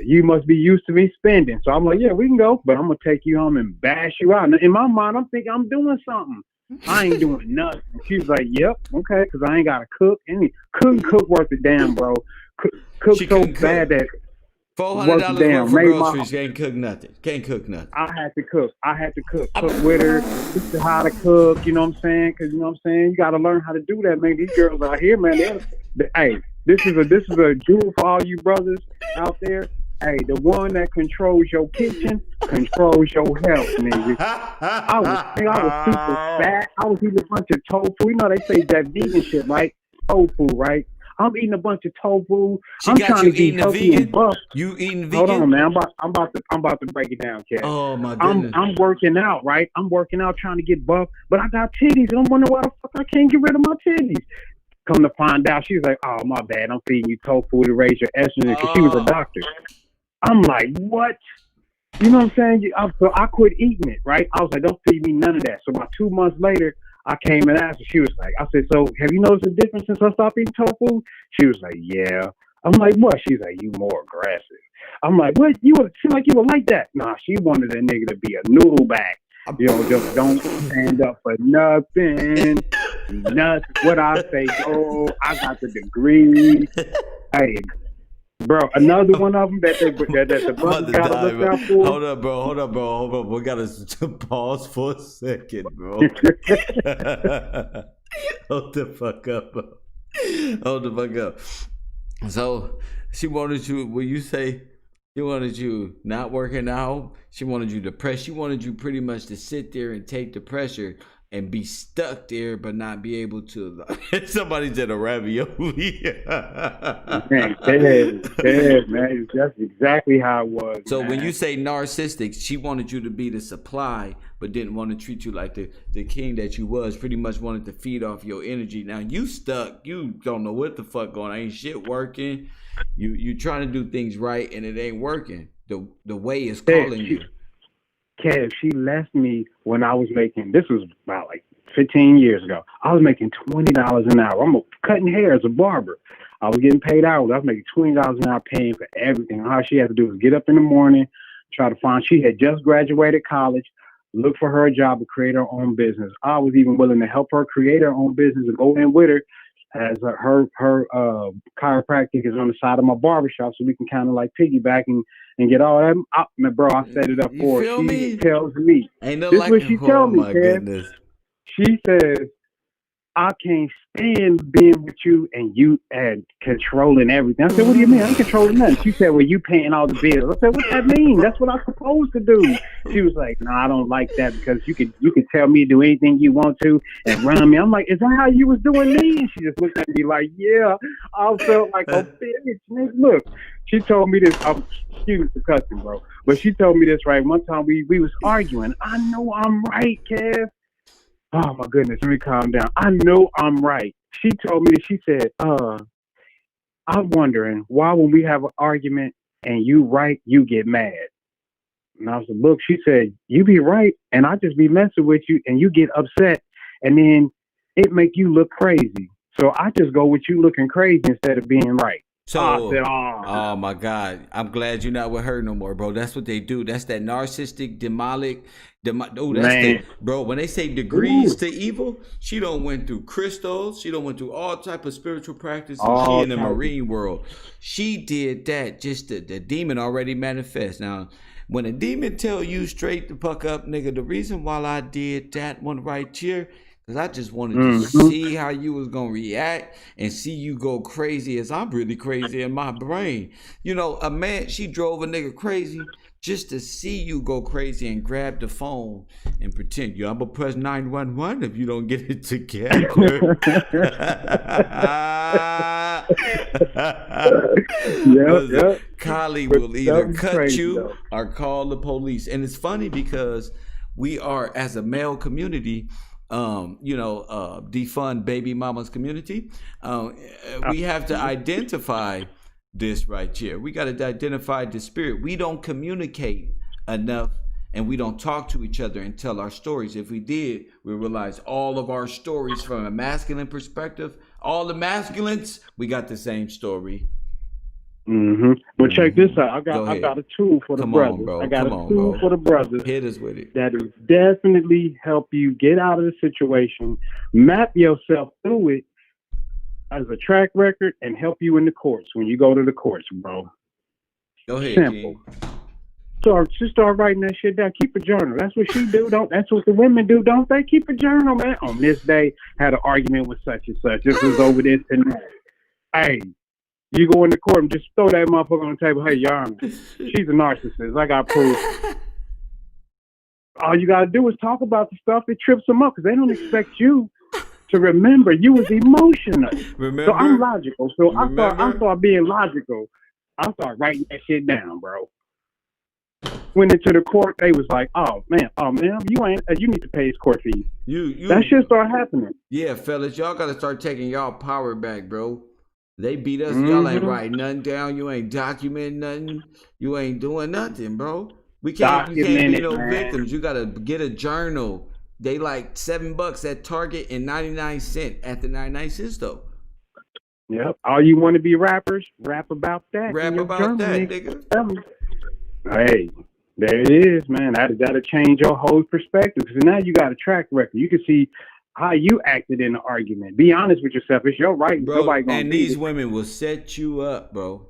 you must be used to me spending. So I'm like, yeah, we can go, but I'm going to take you home and bash you out. And in my mind, I'm thinking I'm doing something. I ain't doing nothing. She was like, yep, okay, because I ain't got to cook. Couldn't cook worth a damn, bro. Cook so bad that $400 worth of groceries, can't cook nothing. I had to cook. Cook with her, teach her how to cook, you know what I'm saying? Because, you got to learn how to do that, man. These girls out here, man, hey, this is a jewel for all you brothers out there. Hey, the one that controls your kitchen controls your health, nigga. I was super fat. I was eating a bunch of tofu. You know they say that vegan shit, right? Tofu, right? I'm eating a bunch of tofu. I'm trying to be healthy and buff. You eating vegan? Hold on, man. I'm about to break it down, Cat. Oh my goodness. I'm working out, right? I'm working out trying to get buff, but I got titties, and I'm wondering why the fuck I can't get rid of my titties. Come to find out, she's like, "Oh, my bad. I'm feeding you tofu to raise your estrogen," because she was a doctor. I'm like, what? You know what I'm saying? So I quit eating it, right? I was like, don't feed me none of that. So about 2 months later, I came and asked her. She was like, I said, so have you noticed a difference since I stopped eating tofu? She was like, yeah. I'm like, what? She's like, you more aggressive. I'm like, what? You seem like you were like that. Nah, she wanted a nigga to be a noodle bag. Just don't stand up for nothing. Nothing. What I say, I got the degree. Hey, Bro, another one of them that the I'm about brothers to gotta die, look bro. out for. Hold up, bro. Hold up, bro. Hold up. We gotta pause for a second, bro. Hold the fuck up, bro. Hold the fuck up. So she wanted you. When you say she wanted you not working out, she wanted you depressed. She wanted you pretty much to sit there and take the pressure and be stuck there, but not be able to. Somebody said a ravioli. Man, man, that's exactly how it was. So man. when you say narcissistic, she wanted you to be the supply, but didn't want to treat you like the king that you was. Pretty much wanted to feed off your energy. Now you stuck. You don't know what the fuck going on. Ain't shit working. You trying to do things right and it ain't working. The way is calling you. Kev, she left me when I was making, this was about like 15 years ago. I was making $20 an hour. I'm cutting hair as a barber. I was getting paid hours. I was making $20 an hour paying for everything. All she had to do was get up in the morning, try to find, she had just graduated college, look for her a job to create her own business. I was even willing to help her create her own business and go in with her as her chiropractic is on the side of my barbershop, so we can kind of like piggyback and get all that. Bro, I set it up for her. She tells me, ain't no this like, what she tells me, my Kev. goodness. She says, I can't stand being with you and you and controlling everything. I said, what do you mean? I ain't controlling nothing. She said, well, you paying all the bills. I said, what that mean? That's what I'm supposed to do. She was like, no, I don't like that because you could tell me to do anything you want to and run me. I'm like, is that how you was doing me? And she just looked at me like, yeah. I felt like a bitch. Nigga, look, she told me this. Excuse me for cussing, bro. But she told me this, right? One time we was arguing. I know I'm right, Kev. Oh my goodness, let me calm down. I know I'm right. She told me that, she said, I'm wondering why when we have an argument and you right, you get mad. And I was like, look, she said, you be right and I just be messing with you and you get upset and then it make you look crazy. So I just go with you looking crazy instead of being right. So, I said, oh my God, I'm glad you're not with her no more, bro. That's what they do. That's that narcissistic, demonic. Bro, when they say degrees to evil, she don't went through crystals. She don't went through all type of spiritual practices. She in the marine world. She did that. Just the demon already manifest. Now, when a demon tell you straight the fuck up, nigga, the reason why I did that one right here, because I just wanted to see how you was going to react and see you go crazy as I'm really crazy in my brain. You know, a man, she drove a nigga crazy just to see you go crazy and grab the phone and pretend, I'm going to press 911 if you don't get it together. Yep. Kylie will either cut you or call the police. And it's funny because we are, as a male community, defund baby mamas community. We have to identify this right here. We got to identify the spirit. We don't communicate enough and we don't talk to each other and tell our stories. If we did, we realize all of our stories from a masculine perspective, all the masculines, we got the same story. But check this out. I got a tool for the brothers. Bro. I got a tool for the brothers. Hit us with it. That will definitely help you get out of the situation, map yourself through it as a track record, and help you in the courts when you go to the courts, bro. Go ahead, simple. So just start writing that shit down. Keep a journal. That's what she do. That's what the women do, don't they? Keep a journal, man. On this day, had an argument with such and such. This was over this and that. Hey. You go in the court and just throw that motherfucker on the table. Hey, Your Honor, she's a narcissist. I got proof. All you got to do is talk about the stuff that trips them up because they don't expect you to remember. You was emotional. So I'm logical. So I start being logical. I start writing that shit down, bro. Went into the court. They was like, oh, man, you need to pay his court fees. That shit start happening. Yeah, fellas, y'all got to start taking y'all power back, bro. They beat us. Y'all ain't writing nothing down. You ain't documenting nothing. You ain't doing nothing, bro. You can't be no victims. You gotta get a journal. They like $7 at Target and 99 cents at the 99 cent store. Yep. All you want to be rappers, rap about that. Rap about that, nigga. Hey, there it is, man. That'll change your whole perspective. Because now you got a track record. You can see how you acted in the argument. Be honest with yourself. It's your right. Bro, and these women will set you up, bro.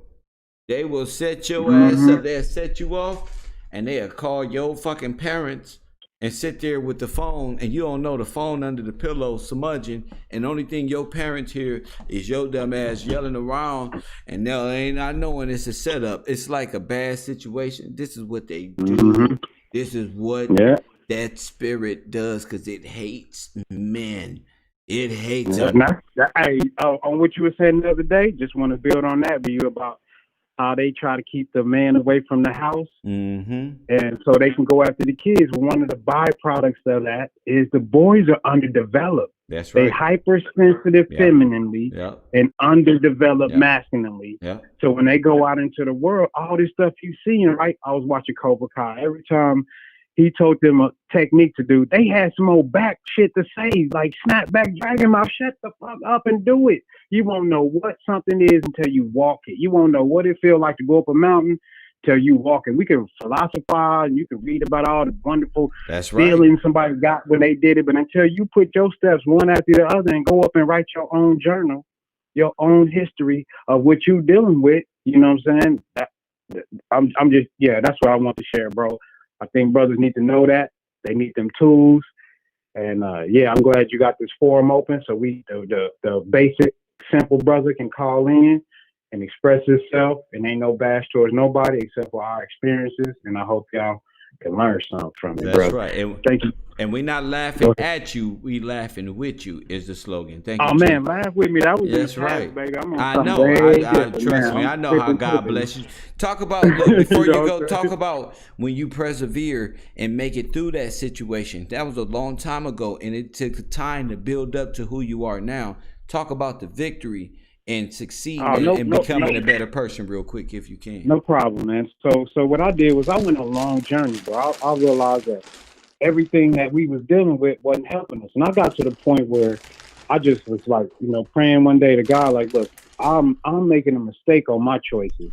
They will set your ass up. They'll set you off, and they'll call your fucking parents and sit there with the phone, and you don't know the phone under the pillow smudging, and the only thing your parents hear is your dumb ass yelling around, and they ain't not knowing it's a setup. It's like a bad situation. This is what they do. This is what that spirit does, because it hates men. It hates them. Hey, on what you were saying the other day, just want to build on that view about how they try to keep the man away from the house, and so they can go after the kids. One of the byproducts of that is the boys are underdeveloped. That's right. They hypersensitive femininely and underdeveloped masculinely. So when they go out into the world, all this stuff you seeing, right? I was watching Cobra Kai. Every time he told them a technique to do, they had some old back shit to say, like snap back, dragon mouth, shut the fuck up and do it. You won't know what something is until you walk it. You won't know what it feels like to go up a mountain till you walk it. We can philosophize and you can read about all the wonderful feelings somebody got when they did it, but until you put your steps one after the other and go up and write your own journal, your own history of what you dealing with, you know what I'm saying? I'm just, that's what I want to share, bro. I think brothers need to know that. They need them tools. And I'm glad you got this forum open so the basic, simple brother can call in and express himself. And ain't no bash towards nobody except for our experiences. And I hope y'all can learn something from it, brother. That's right. And, thank you. And we're not laughing at you, we laughing with you is the slogan. Thank you. Oh man, laugh with me. That was that's right. Baby. I know. I trust me. I know how God bless you. Talk about before you go. Talk about when you persevere and make it through that situation. That was a long time ago, and it took time to build up to who you are now. Talk about the victory and succeed and becoming a better person real quick if you can. No problem, man. So what I did was I went on a long journey, bro. I realized that everything that we was dealing with wasn't helping us. And I got to the point where I just was like, praying one day to God, like, look, I'm making a mistake on my choices.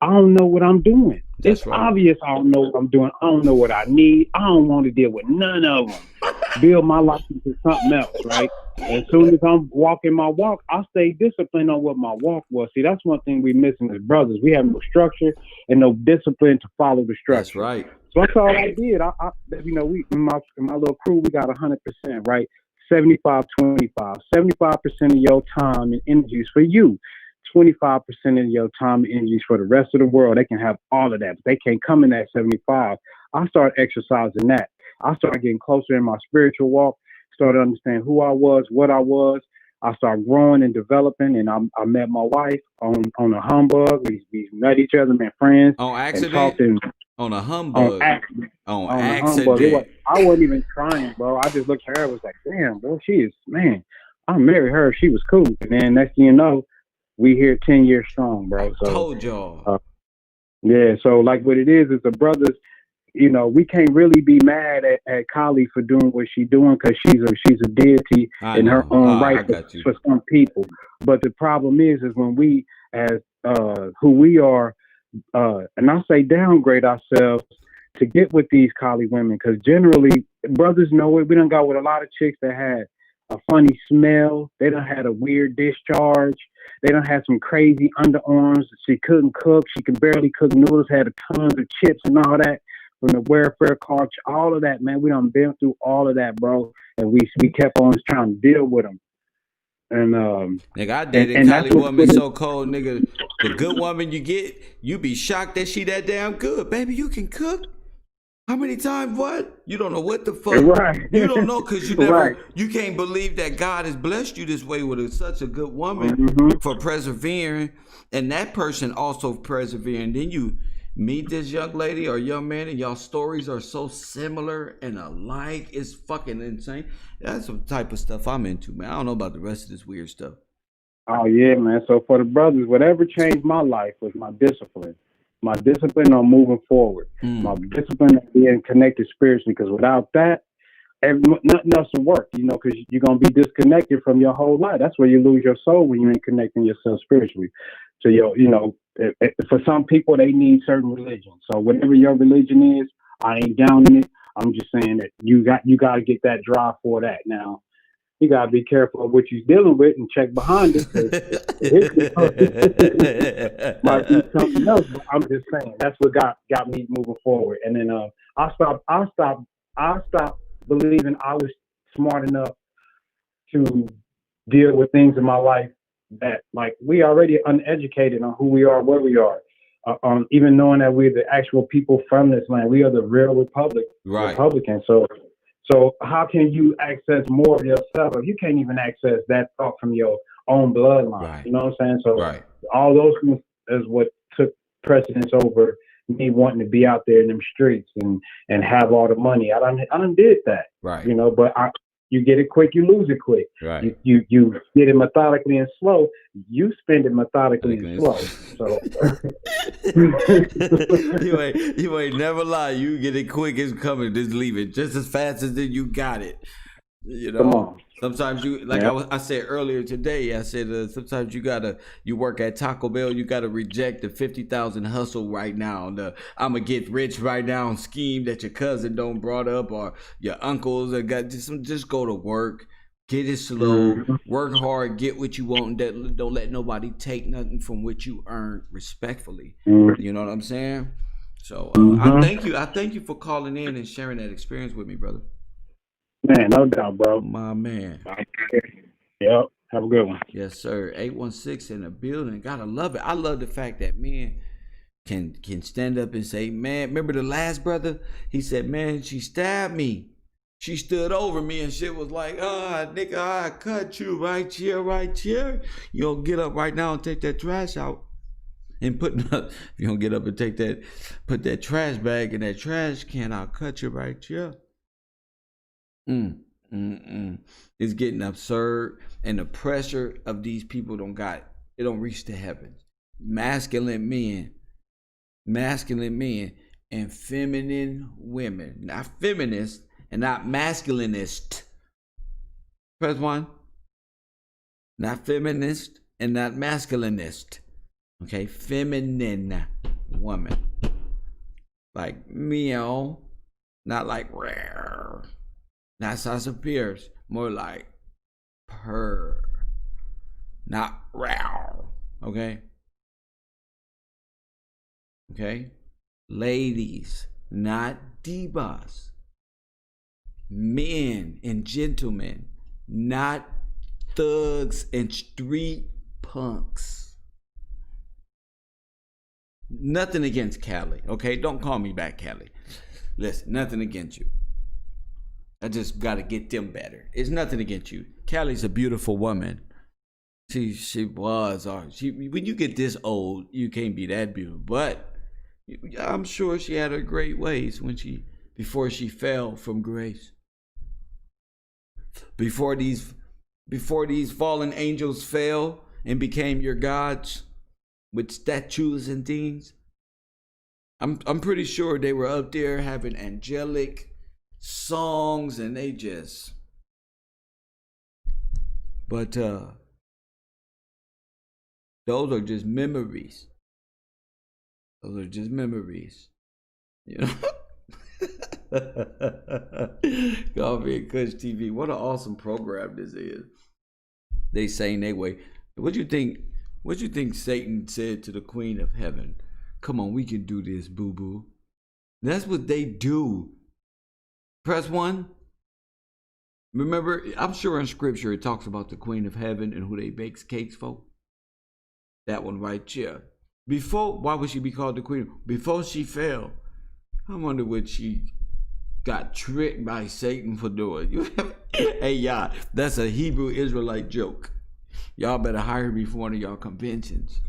I don't know what I'm doing. It's obvious I don't know what I'm doing. I don't know what I need. I don't want to deal with none of them. Build my life into something else, right? As soon as I'm walking my walk, I stay disciplined on what my walk was. See, that's one thing we missing as brothers. We have no structure and no discipline to follow the structure. That's right. So that's all I did. We in my little crew, we got 100%, right? 75-25. 75% of your time and energy is for you. 25% of your time and energy is for the rest of the world. They can have all of that, but they can't come in at 75. I started exercising that. I started getting closer in my spiritual walk, started understanding who I was, what I was. I started growing and developing, and I met my wife on a humbug. We met each other, met friends. On accident? On a humbug? On accident. I wasn't even trying, bro. I just looked at her and was like, damn, bro, I married her. She was cool. And then next thing you know, we here 10 years strong, bro. So, I told y'all. So like what it is the brothers, we can't really be mad at Kali for doing what she's doing because she's a deity in her own right for some people. But the problem is when we, as who we are, and I say downgrade ourselves to get with these Kali women, because generally brothers know it. We done got with a lot of chicks that had a funny smell. They done had a weird discharge. They done had some crazy underarms. She couldn't cook. She could barely cook noodles. Had tons of chips and all that. From the welfare culture, all of that, man. We done been through all of that, bro. And we kept on trying to deal with them. And nigga, I dated Cali woman so cold, nigga. The good woman you get, you be shocked that she that damn good. Baby, you can cook? How many times what? You don't know what the fuck. Right. You don't know because you never you can't believe that God has blessed you this way with such a good woman for persevering, and that person also persevering. Then you meet this young lady or young man and y'all stories are so similar and alike. It's fucking insane. That's the type of stuff I'm into, man. I don't know about the rest of this weird stuff. Oh yeah, man. So for the brothers, whatever changed my life was my discipline. My discipline on moving forward. My discipline on being connected spiritually, because without that, nothing else will work, because you're going to be disconnected from your whole life. That's where you lose your soul, when you ain't connecting yourself spiritually. So, for some people, they need certain religions. So whatever your religion is, I ain't down in it. I'm just saying that you got to get that drive for that. Now, you gotta be careful of what you're dealing with and check behind it. 'Cause it might be something else. But I'm just saying that's what got me moving forward. And then I stopped believing I was smart enough to deal with things in my life that, like, we already uneducated on who we are, where we are. Even knowing that we're the actual people from this land, we are the real Republicans. So how can you access more of yourself if you can't even access that thought from your own bloodline? Right. You know what I'm saying? So right. all those things is what took precedence over me wanting to be out there in them streets and have all the money. I done did that. Right. You know, but you get it quick, you lose it quick. Right. You get it methodically and slow. You spend it methodically and slow. So you ain't never lie. You get it quick, it's coming. Just leave it just as fast as then you got it. You know. Come on. Sometimes you, like I said earlier today, I said sometimes you work at Taco Bell, you gotta reject the 50,000 hustle right now. The I'ma get rich right now scheme that your cousin don't brought up or your uncles that got just go to work, get it slow, work hard, get what you want, and don't let nobody take nothing from what you earned respectfully. You know what I'm saying? So I thank you for calling in and sharing that experience with me, brother. Man, no doubt, bro. My man. Yep. Have a good one. Yes, sir. 816 in the building. Gotta love it. I love the fact that men can stand up and say, man, remember the last brother? He said, man, she stabbed me. She stood over me and shit was like, nigga, I cut you right here. You don't get up right now and take that trash out. And you don't get up and put that trash bag in that trash can, I'll cut you right here. It's getting absurd, and the pressure of these people don't reach the heavens. Masculine men and feminine women, not feminist and not masculinist. Press 1. Not feminist and not masculinist. Okay, feminine woman, like meow, not like rare. Not Sasha Pierce, more like purr, not row. Okay? Okay? Ladies, not divas. Men and gentlemen, not thugs and street punks. Nothing against Cali, okay? Don't call me back, Cali. Listen, nothing against you. I just gotta get them better. It's nothing against you. Callie's a beautiful woman. She was, or when you get this old, you can't be that beautiful. But I'm sure she had her great ways before she fell from grace. Before these fallen angels fell and became your gods with statues and things. I'm pretty sure they were up there having angelic songs and but those are just memories. You know. Coffee and Kush TV. What an awesome program this is. They saying they way. What you think Satan said to the Queen of Heaven? Come on, we can do this, boo-boo. That's what they do. Press 1. Remember, I'm sure in scripture it talks about the Queen of Heaven and who they bakes cakes for. That one right here. Why would she be called the Queen? Before she fell, I wonder what she got tricked by Satan for doing. Hey, y'all, that's a Hebrew Israelite joke. Y'all better hire me for one of y'all conventions.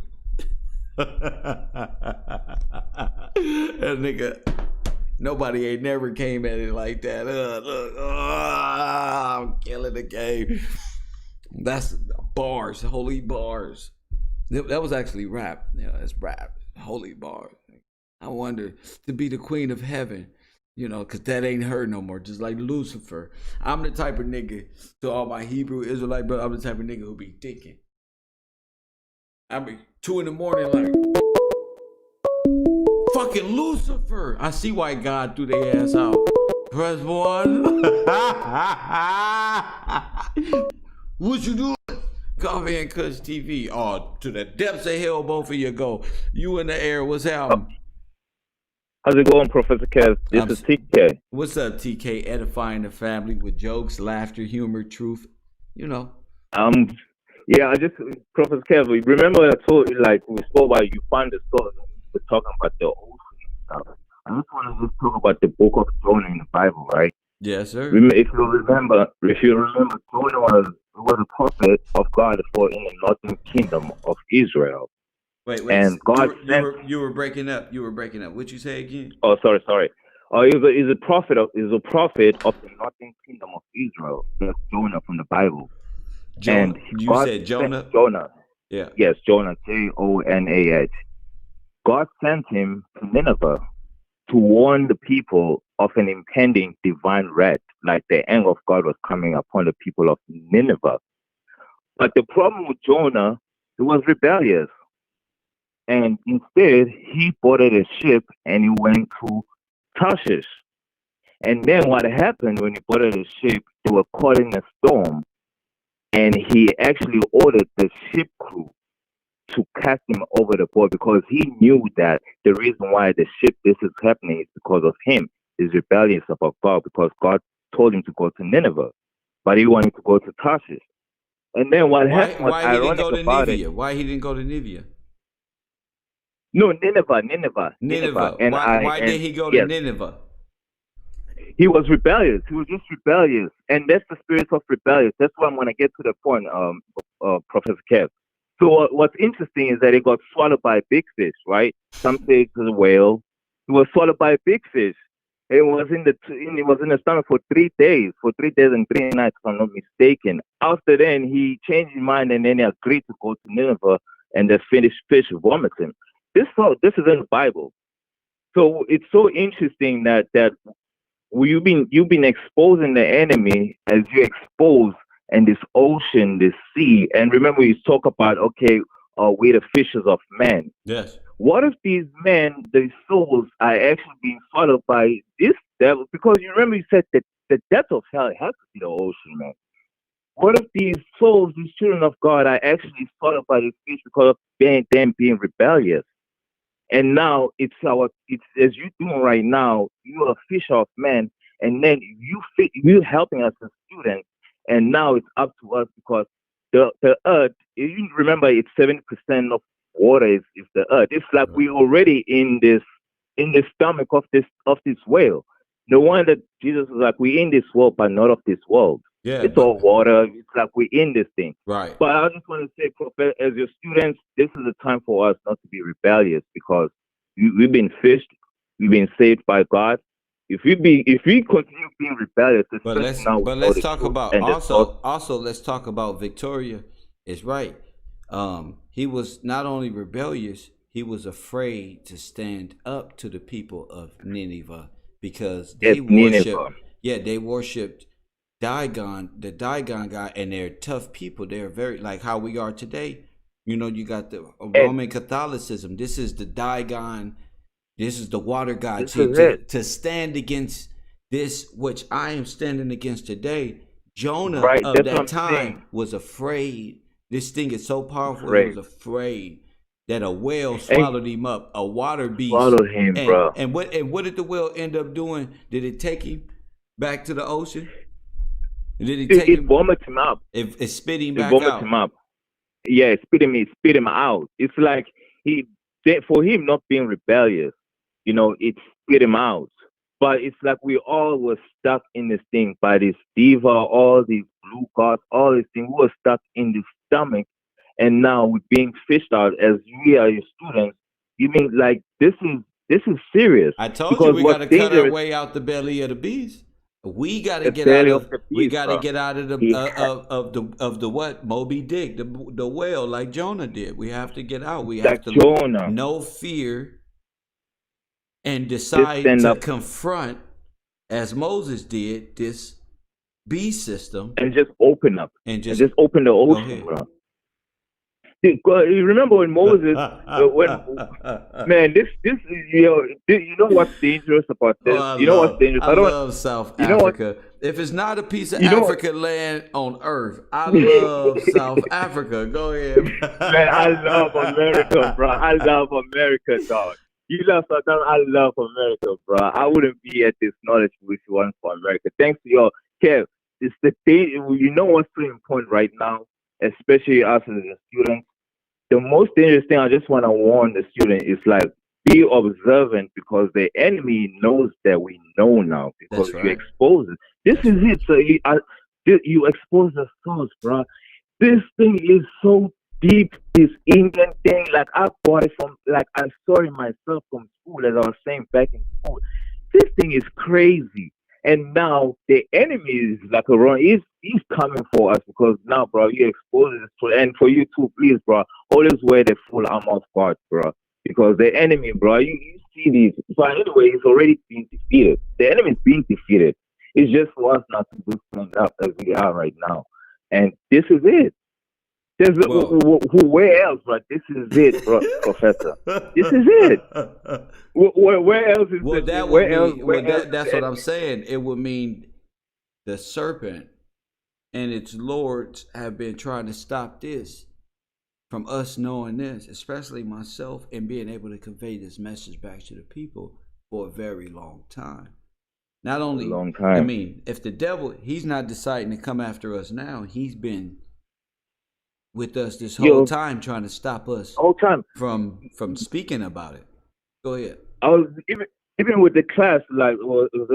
That nigga, nobody ain't never came at it like that. Look, I'm killing the game. That's bars, holy bars. That was actually rap. Yeah, that's rap. Holy bars. I wonder, to be the Queen of Heaven, you know, because that ain't her no more. Just like Lucifer. I'm the type of nigga, to all my Hebrew Israelite brothers, I'm the type of nigga who be thinking. I be 2 a.m, like, fucking Lucifer. I see why God threw their ass out. Press 1. What you doing? Coffee and Kush TV. Oh, to the depths of hell, both of you go. You in the air. What's happening? How's it going, Professor Kev? This is TK. What's up, TK? Edifying the family with jokes, laughter, humor, truth. You know. Yeah, Professor Kev, remember I told you, like, we spoke about, you find the source, we're talking about the ocean and stuff. I just want to just talk about the book of Jonah in the Bible, right? Yes, sir. If you remember, Jonah was a prophet of God for in the northern kingdom of Israel. Wait. And God you were breaking up. What'd you say again? Oh, sorry. He's a prophet of the northern kingdom of Israel. That's Jonah from the Bible. Jonah. And you said Jonah? Jonah. Yeah. Yes, Jonah, Jonah. God sent him to Nineveh to warn the people of an impending divine wrath, like the anger of God was coming upon the people of Nineveh. But the problem with Jonah, he was rebellious. And instead, he boarded a ship and he went to Tarshish. And then what happened when he boarded the ship, they were caught in a storm. And he actually ordered the ship crew to cast him over the board because he knew that the reason why this is happening is because of him. He's rebellious about God because God told him to go to Nineveh, but he wanted to go to Tarshish. And then what happened was ironic about it. Why he didn't go to Nineveh? No, Nineveh. And why did he go to Nineveh? He was rebellious. He was just rebellious. And that's the spirit of rebellious. That's why I'm going to get to the point, Professor Kev. So what's interesting is that he got swallowed by a big fish, right? Some say it was a whale. He was swallowed by a big fish. It was in the stomach for 3 days, and 3 nights, if I'm not mistaken. After then, he changed his mind and then he agreed to go to Nineveh, and the fish vomited him. This is in the Bible. So it's so interesting that you've been exposing the enemy as you expose and this ocean, this sea. And remember, you talk about, we're the fishers of men. Yes. What if these men, these souls, are actually being swallowed by this devil? Because you remember you said that the depth of hell has to be the ocean, man. What if these souls, these children of God, are actually swallowed by the fish because of them being rebellious? And now it's as you're doing right now, you're a fisher of men, and then you're helping us as students, and now it's up to us because the earth, you remember it's 70% of water is the earth. It's like we're already in the stomach of this whale. No wonder Jesus was like, we're in this world, but not of this world. Yeah, it's all water. It's like we're in this thing. Right. But I just want to say, Prophet, as your students, this is the time for us not to be rebellious because we've been fished, we've been saved by God. If we continue being rebellious, let's talk about let's talk about Victoria. Is right. He was not only rebellious, he was afraid to stand up to the people of Nineveh because they worshipped Dagon, the Dagon guy, and they're tough people. They're very like how we are today. You know, you got the Roman Catholicism. This is the Dagon. This is the water god. To stand against this, which I am standing against today, Jonah of that time was afraid. This thing is so powerful. He was afraid that a whale swallowed him up. A water beast swallowed him, bro. And what did the whale end up doing? Did it take him back to the ocean? Did it vomit him up? It spit him back out. Vomit him up. Yeah, it spit him out. It's like for him not being rebellious, you know, it spit him out. But it's like we all were stuck in this thing by this diva, all these blue gods, all these things. We were stuck in the stomach, and now we're being fished out as we are your students. You mean like this is serious? I told you we got to cut our way out the belly of the beast. We got to get out of the what Moby Dick, the whale, like Jonah did. We have to get out. We have to know fear and decide to confront, as Moses did, this beast system and just open up and just open the ocean, bro. You remember when Moses, man, this you know what's dangerous about this? I love South Africa If it's not a piece of You know, African land on earth, I love South Africa. Go ahead. man, I love America, bro. I love America, dog. You love South Africa. I love America, bro. I wouldn't be at this knowledge if it wasn't for America. Thanks to your Kev. It's the thing. You know what's so important right now, especially us as a student. The most dangerous thing I just want to warn the student is like be observant because the enemy knows that we know now because you expose it. This is it. So you expose the source, bro. This thing is so deep. This Indian thing, like I bought it from, like I saw it myself from school, as I was saying back in school. This thing is crazy. And now the enemy is like around. He's coming for us because now, bro, you expose it. And for you too, please, bro, always wear the full armor of God, bro. Because the enemy, bro, you see these. But anyway, it's already been defeated. The enemy is being defeated. It's just for us not to do things up as we are right now. And this is it. There's where else, bro? This is it, bro, Professor. This is it. Where else is well, it? that Where would else? mean, Where well, else that's what I'm saying. It would mean the serpent and its lords have been trying to stop this from us knowing this, especially myself, and being able to convey this message back to the people for a very long time. Not only, a long time. I mean, if the devil, he's not deciding to come after us now, he's been with us this whole time trying to stop us from speaking about it. Go ahead. I was even with the class, like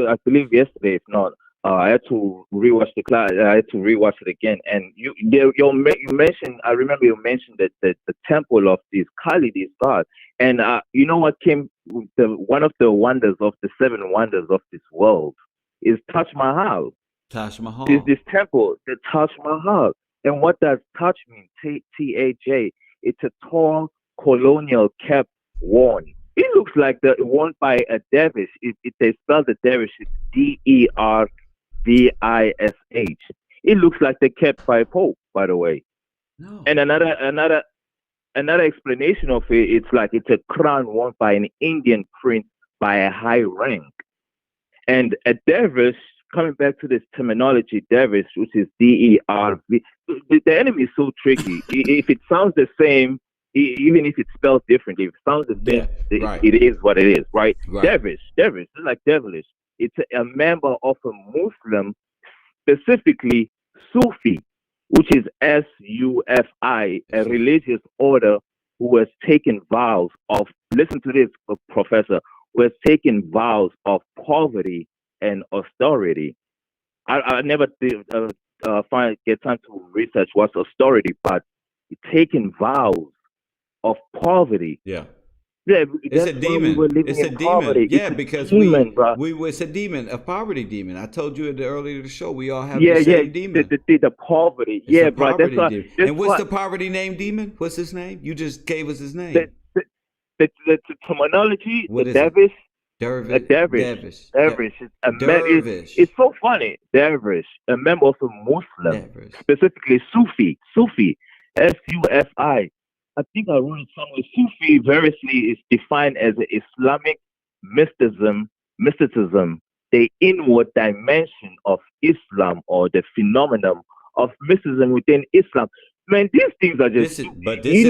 I believe yesterday, if not, I had to rewatch the class. I had to rewatch it again. And you mentioned. I remember you mentioned that the temple of this Kali, this god. And you know what came? One of the wonders of the 7 wonders of this world is Taj Mahal. Taj Mahal. This temple, the Taj Mahal. And what does Taj mean? T-A-J. It's a tall colonial cap worn. It looks like the worn by a dervish. They spell the dervish D-E-R-V-I-S-H. It looks like the cap by Pope, by the way. No. And another explanation of it, it's a crown worn by an Indian prince by a high rank. And a dervish, coming back to this terminology, dervish, which is D-E-R-V, the enemy is so tricky. If it sounds the same, even if it's spelled differently, if it sounds the same, it is what it is, right? Dervish, it's like devilish. It's a member of a Muslim, specifically Sufi, which is S-U-F-I, a religious order who has taken vows of, listen to this, Professor, who has taken vows of poverty and austerity. I never did, get time to research what's austerity, but taking vows of poverty. Yeah. Yeah, it's a demon. It's a demon. Poverty. Yeah, it's because demon, it's a demon, a poverty demon. I told you earlier in the show, we all have the same demon. The poverty. It's bro. That's demon. And what's the poverty name demon? What's his name? You just gave us his name. The terminology, what the dervish. Dervish. It's so funny. Dervish, a member of a Muslim, specifically Sufi, S-U-F-I. I think I wrote it somewhere. Sufi variously is defined as Islamic mysticism, the inward dimension of Islam or the phenomenon of mysticism within Islam. Man, these things are just. This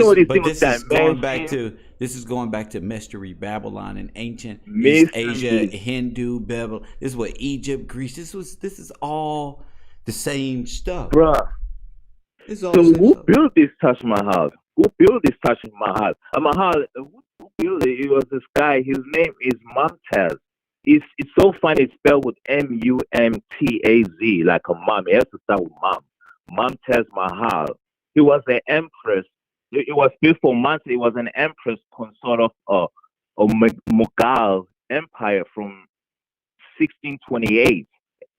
is going back to mystery Babylon and ancient East Asia, Hindu Babylon. This is what Egypt, Greece. This is all the same stuff, bruh. So who built this Taj Mahal? Who built this Taj Mahal? Who built it? It was this guy. His name is Mumtaz. It's so funny. It's spelled with M-U-M-T-A-Z, like a mom. It has to start with mom. Mumtaz Mahal. He was an empress. It was built for months. It was an empress consort of a Mughal empire from 1628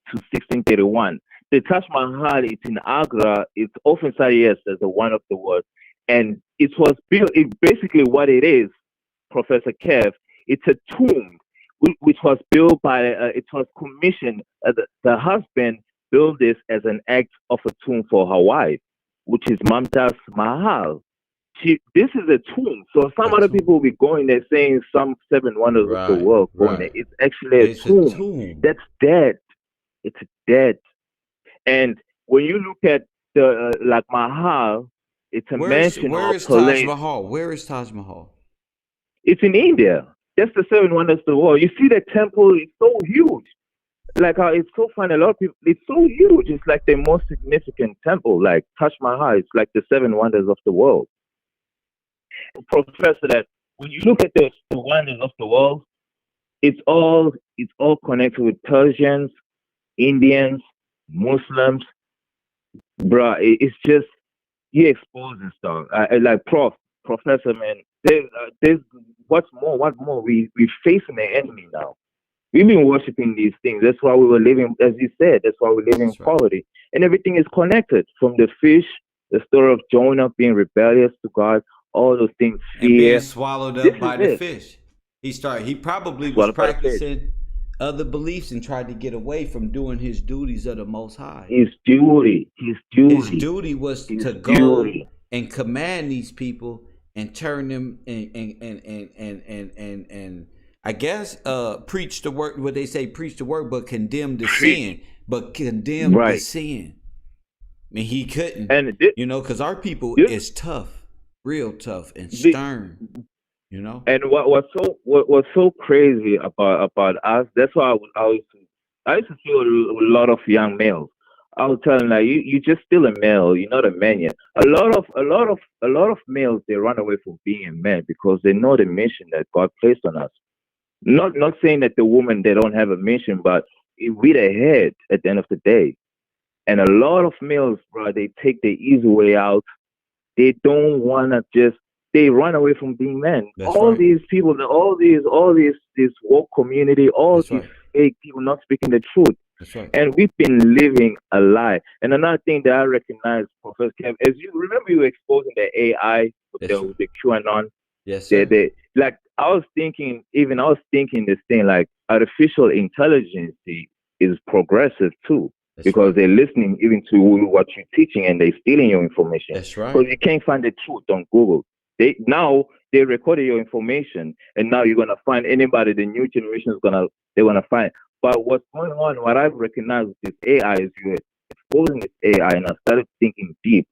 to 1631. The Taj Mahal, it's in Agra. It's often cited as one of the worst. And it was built, basically what it is, Professor Kev, it's a tomb which was built by, it was commissioned, the husband built this as an act of a tomb for her wife, which is Mumtaz Mahal. This is a tomb. So some other people will be going there saying some 7 wonders of the world going there. It's actually a tomb that's dead. It's dead. And when you look at the like Mahal, it's a mansion Where or is Taj palace. Mahal? Where is Taj Mahal? It's in India. That's the seven wonders of the world. You see the temple is so huge. Like it's so funny. A lot of people, it's so huge. It's like the most significant temple. Like Taj Mahal, it's like the seven wonders of the world. Professor, that when you look at the wonders of the world, it's all connected with Persians, Indians, Muslims. Bruh, it's just he exposing stuff. Like Professor, man. There's what more? We facing the enemy now. We've been worshiping these things. That's why we were living, as you said. That's why we're living in poverty, and everything is connected. From the fish, the story of Jonah being rebellious to God, all those things, fear, and being swallowed up by the fish. He probably was practicing other beliefs and tried to get away from doing his duties of the Most High. His duty was to go and command these people and turn them and I guess preach the word. What they say, preach the word, but condemn the sin. The sin. I mean, he couldn't, because our people is tough, real tough and stern. And what's so crazy about us? That's why I used to feel a lot of young males. I was telling like you just still a male. You're not a man yet. A lot of males, they run away from being a man because they know the mission that God placed on us. Not saying that the women, they don't have a mission, but we the head at the end of the day. And a lot of males, bro, they take the easy way out. They don't wanna they run away from being men. These people, this woke community, these fake people not speaking the truth. That's right. And we've been living a lie. And another thing that I recognize, Professor Kev, as you remember, you were exposing the AI with the QAnon. Yes, sir. I was thinking this thing like artificial intelligence is progressive too. Because they're listening even to what you're teaching and they're stealing your information. That's right. Because you can't find the truth on Google. They recorded your information, and now you're gonna find anybody. The new generation is they're gonna find. But what's going on? What I've recognized with this AI is you're exposing this AI, and I started thinking deep.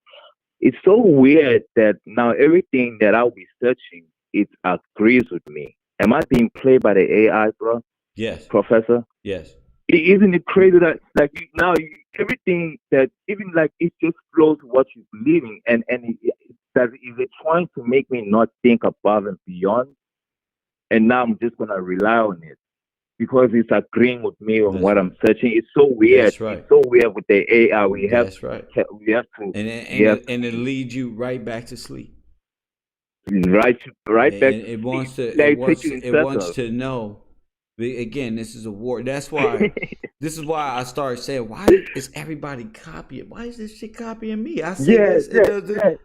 It's so weird that now everything that I'll be searching, it agrees with me. Am I being played by the AI, bro? Yes, Professor. Yes. Isn't it crazy that everything that even like it just flows what you believe in, and is it trying to make me not think above and beyond? And now I'm just gonna rely on it because it's agreeing with me on what I'm searching. It's so weird. That's right. It's so weird with the AI. We have to, and it leads you right back to sleep. Right back. It wants to know. Again, this is a war. That's why. This is why I started saying, "Why is everybody copying? Why is this shit copying me?" I said this,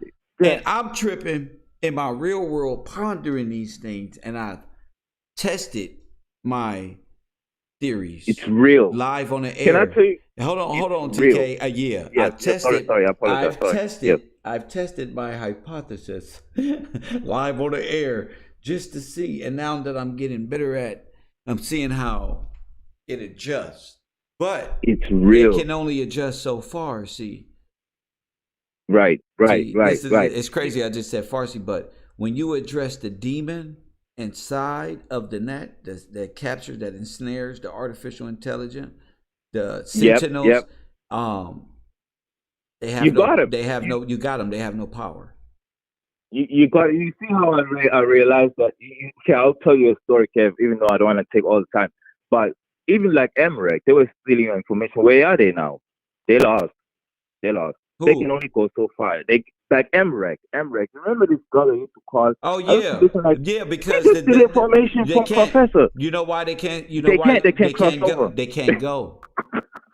and I'm tripping in my real world, pondering these things, and I tested my theories. It's real, live on the air. Can I tell you? Hold on, TK. I tested. Sorry, I apologize. I've tested my hypothesis live on the air just to see, and now that I'm getting better at. I'm seeing how it adjusts, but it's real. It can only adjust so far. See, right. It's crazy. I just said Farsi, but when you address the demon inside of the net that captures, that ensnares the artificial intelligence, the sentinels, they have you got them. They have no power. You see how I realized that. I'll tell you a story, Kev, even though I don't want to take all the time. But even like Emmerich, they were stealing your information. Where are they now? They lost. Who? They can only go so far. Like Emmerich. Remember this girl I used to call? Oh yeah, because the information from Professor. You know why they can't? They can't go.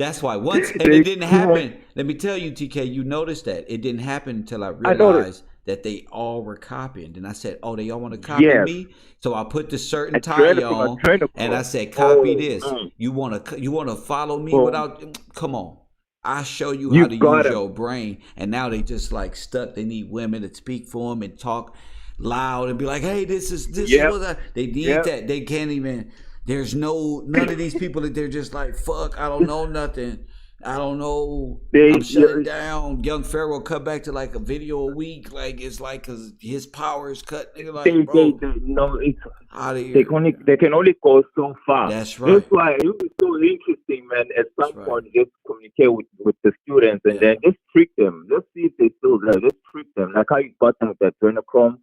That's why it didn't happen. Let me tell you, TK. You noticed that it didn't happen until I realized that they all were copying. And I said, "Oh, they all want to copy me." So I put the certain tie on, and I said, "Copy this. You want to follow me without? Come on." I show you how to use your brain, and now they just like stuck. They need women to speak for them and talk loud and be like, "Hey, this is what they need that." They can't even. There's none of these people that they're just like, fuck, I don't know nothing. I don't know. I'm shutting down. Young Pharaoh cut back to like a video a week. Like it's like because his power is cut. Nigga, like, bro, no, it's out of here. They can only go so far. That's right. That's why it would be so interesting, man. At some point, just communicate with the students and then just trick them. Let's see if they still there. Just trick them. Like how you got them with that adrenochrome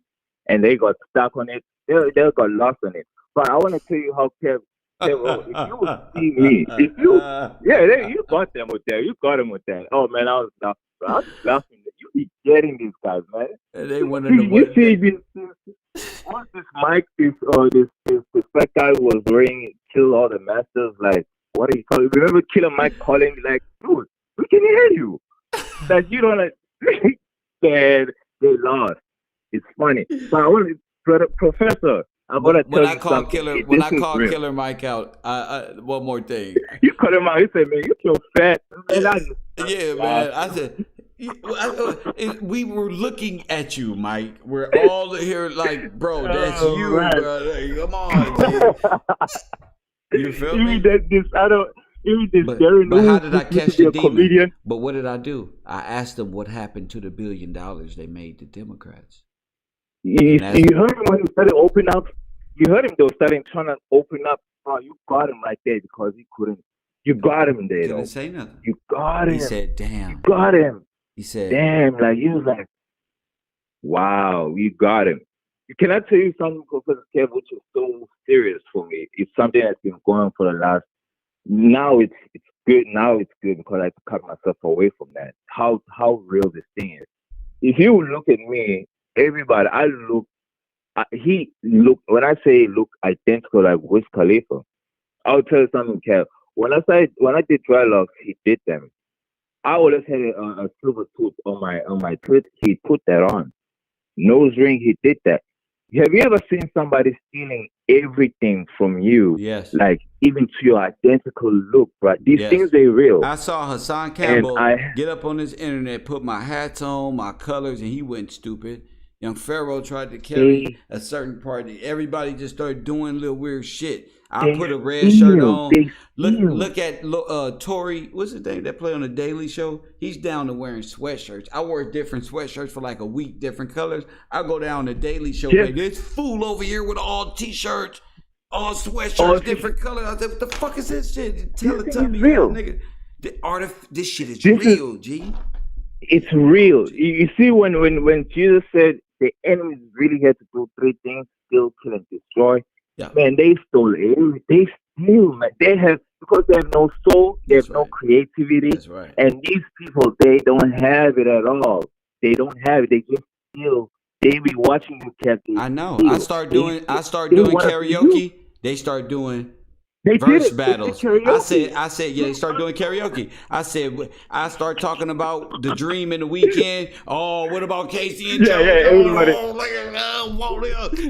and they got stuck on it. They got lost on it. But I want to tell you how Kev, if you would see me, you got them with that. You got them with that. Oh man, I was laughing. You be getting these guys, man. And they want to know you see what this mic, this fat guy was wearing, kill all the masters. Like, what are you calling? Remember Killer Mike calling like, dude, we can hear you. Like you don't like. They lost. It's funny. But I want to, Professor. When I call Killer Mike out, one more thing. You call him out. He said, "Man, you so fat." Man, man. I said, we were looking at you, Mike. We're all here like, bro, that's you, right. Bro. Like, come on, dude. You feel me? But how did I catch the demon? Comedian. But what did I do? I asked them what happened to the $1 billion they made the Democrats. You heard him when he started opening up. You heard him though, starting trying to open up. Oh, you got him right there because he couldn't. You got him there. He didn't say nothing. You got him. He said, "Damn." You got him. He said, "Damn!" Like he was like, "Wow, you got him." Can I tell you something, Professor Kev, which is so serious for me? It's something that's been going on for the last. Now it's good. Now it's good because I have to cut myself away from that. How real this thing is. If you look at me, everybody, he looked, when I say look identical like Wiz Khalifa, I'll tell you something, Kev. When I did dreadlocks, he did them. I always had a silver tooth on my tooth. He put that on. Nose ring, he did that. Have you ever seen somebody stealing everything from you? Yes. Like even to your identical look, right? These things, they real. I saw Hassan Campbell get up on his internet, put my hats on, my colors, and he went stupid. Young Pharaoh tried to carry a certain party. Everybody just started doing little weird shit. I put a red shirt on. Look at TORY. What's his name that play on the Daily Show? He's down to wearing sweatshirts. I wear different sweatshirts for like a week, different colors. I go down to Daily Show. Like, this fool over here with all t-shirts, all sweatshirts, different colors. I said, what the fuck is this shit? Tell me, nigga. This shit is real, G. It's real. You see, when Jesus said the enemies really had to do three things: steal, kill, and destroy. Yeah. Man, they stole it. They steal, man. They have, because they have no soul, they have no creativity. That's right. And these people, they don't have it at all. They don't have it. They just steal. They be watching you, Captain. I know. I start doing karaoke. They start doing verse battles. I said, yeah, they start doing karaoke. I start talking about the dream in the weekend. Oh, what about Casey and Joe? Everybody.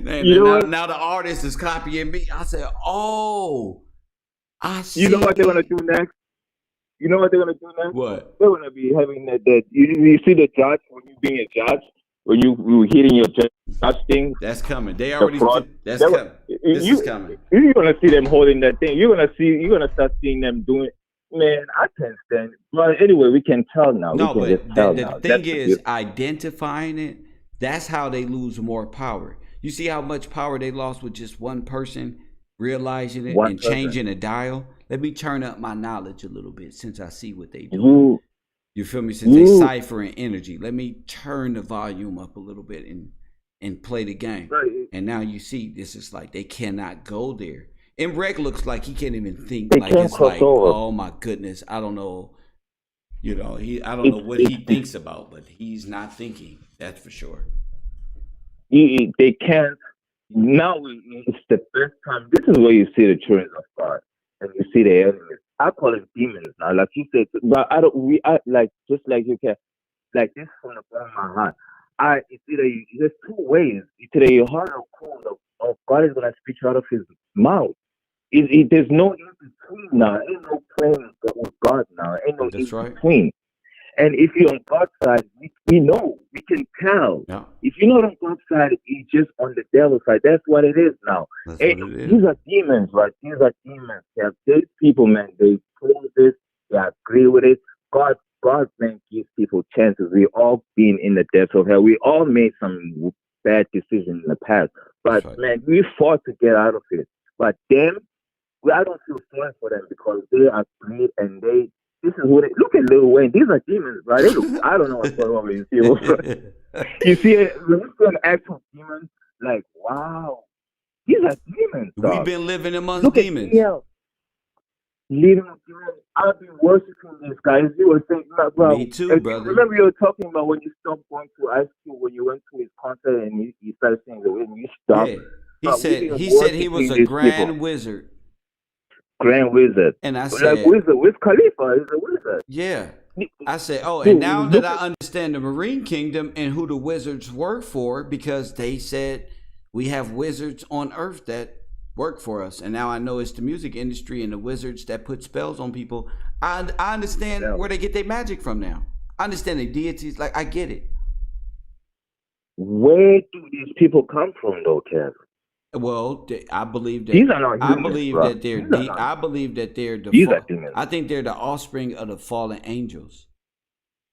And now the artist is copying me. I said, oh, I see. You know what they're gonna do next? What? They're gonna be having that. You see the judge when you being a judge. When you hitting your judge thing, that's coming. They already. That's coming. This is coming. You're gonna see them holding that thing. You're gonna start seeing them doing it. Man, I can't stand it. But anyway, we can tell now. No, but the thing is, identifying it. That's how they lose more power. You see how much power they lost with just one person realizing it and changing a dial. Let me turn up my knowledge a little bit since I see what they do. Ooh. You feel me? Since they ciphering energy, let me turn the volume up a little bit and play the game. Right. And now you see, this is like they cannot go there. And Rec looks like he can't even think. They like can't it's cross like, over. oh my goodness, I don't know. I don't know what he thinks about, but he's not thinking. That's for sure. They can't. Now it's the first time. This is where you see the children of God, and you see the enemies. I call them demons now, like you said, but just like you can, like this from the bottom of my heart. It's either there's two ways. It's either your heart or cold, or God is gonna speak out of His mouth. There's no in between now. Ain't no playing with God now. Ain't no in between. And if you're on God's side, we know, we can tell. Yeah. If you're not on God's side, you're just on the devil's side. That's what it is now. That's And what it is. these are demons, right? These are demons. These people, man, they prove this, they agree with it. God, man, gives people chances. We all been in the depths of hell. We all made some bad decisions in the past. But, right. man, we fought to get out of it. But them, I don't feel sorry for them because they are great and this is what look at Lil Wayne. These are demons, right? I don't know what's going on with these people. You see, when you see an actual demon, like, wow, these are demons. Dog. We've been living amongst demons. Living with demons. I've been worshiping these guys. You were saying, bro. Me too, brother. Remember you were talking about when you stopped going to Ice Cube, when you went to his concert and you started saying the way you stopped. Yeah. He said he was a grand wizard. Grand wizard. And I said, like wizard, Wiz Khalifa is a wizard. Yeah. I said, and now that I understand the Marine Kingdom and who the wizards work for, because they said we have wizards on Earth that work for us, and now I know it's the music industry and the wizards that put spells on people. I understand where they get their magic from now. I understand the deities. Like, I get it. Where do these people come from, though, Kev? Well, I believe that these are not humans, I believe bro. that they're I believe that they're these are demons. I think they're the offspring of the fallen angels.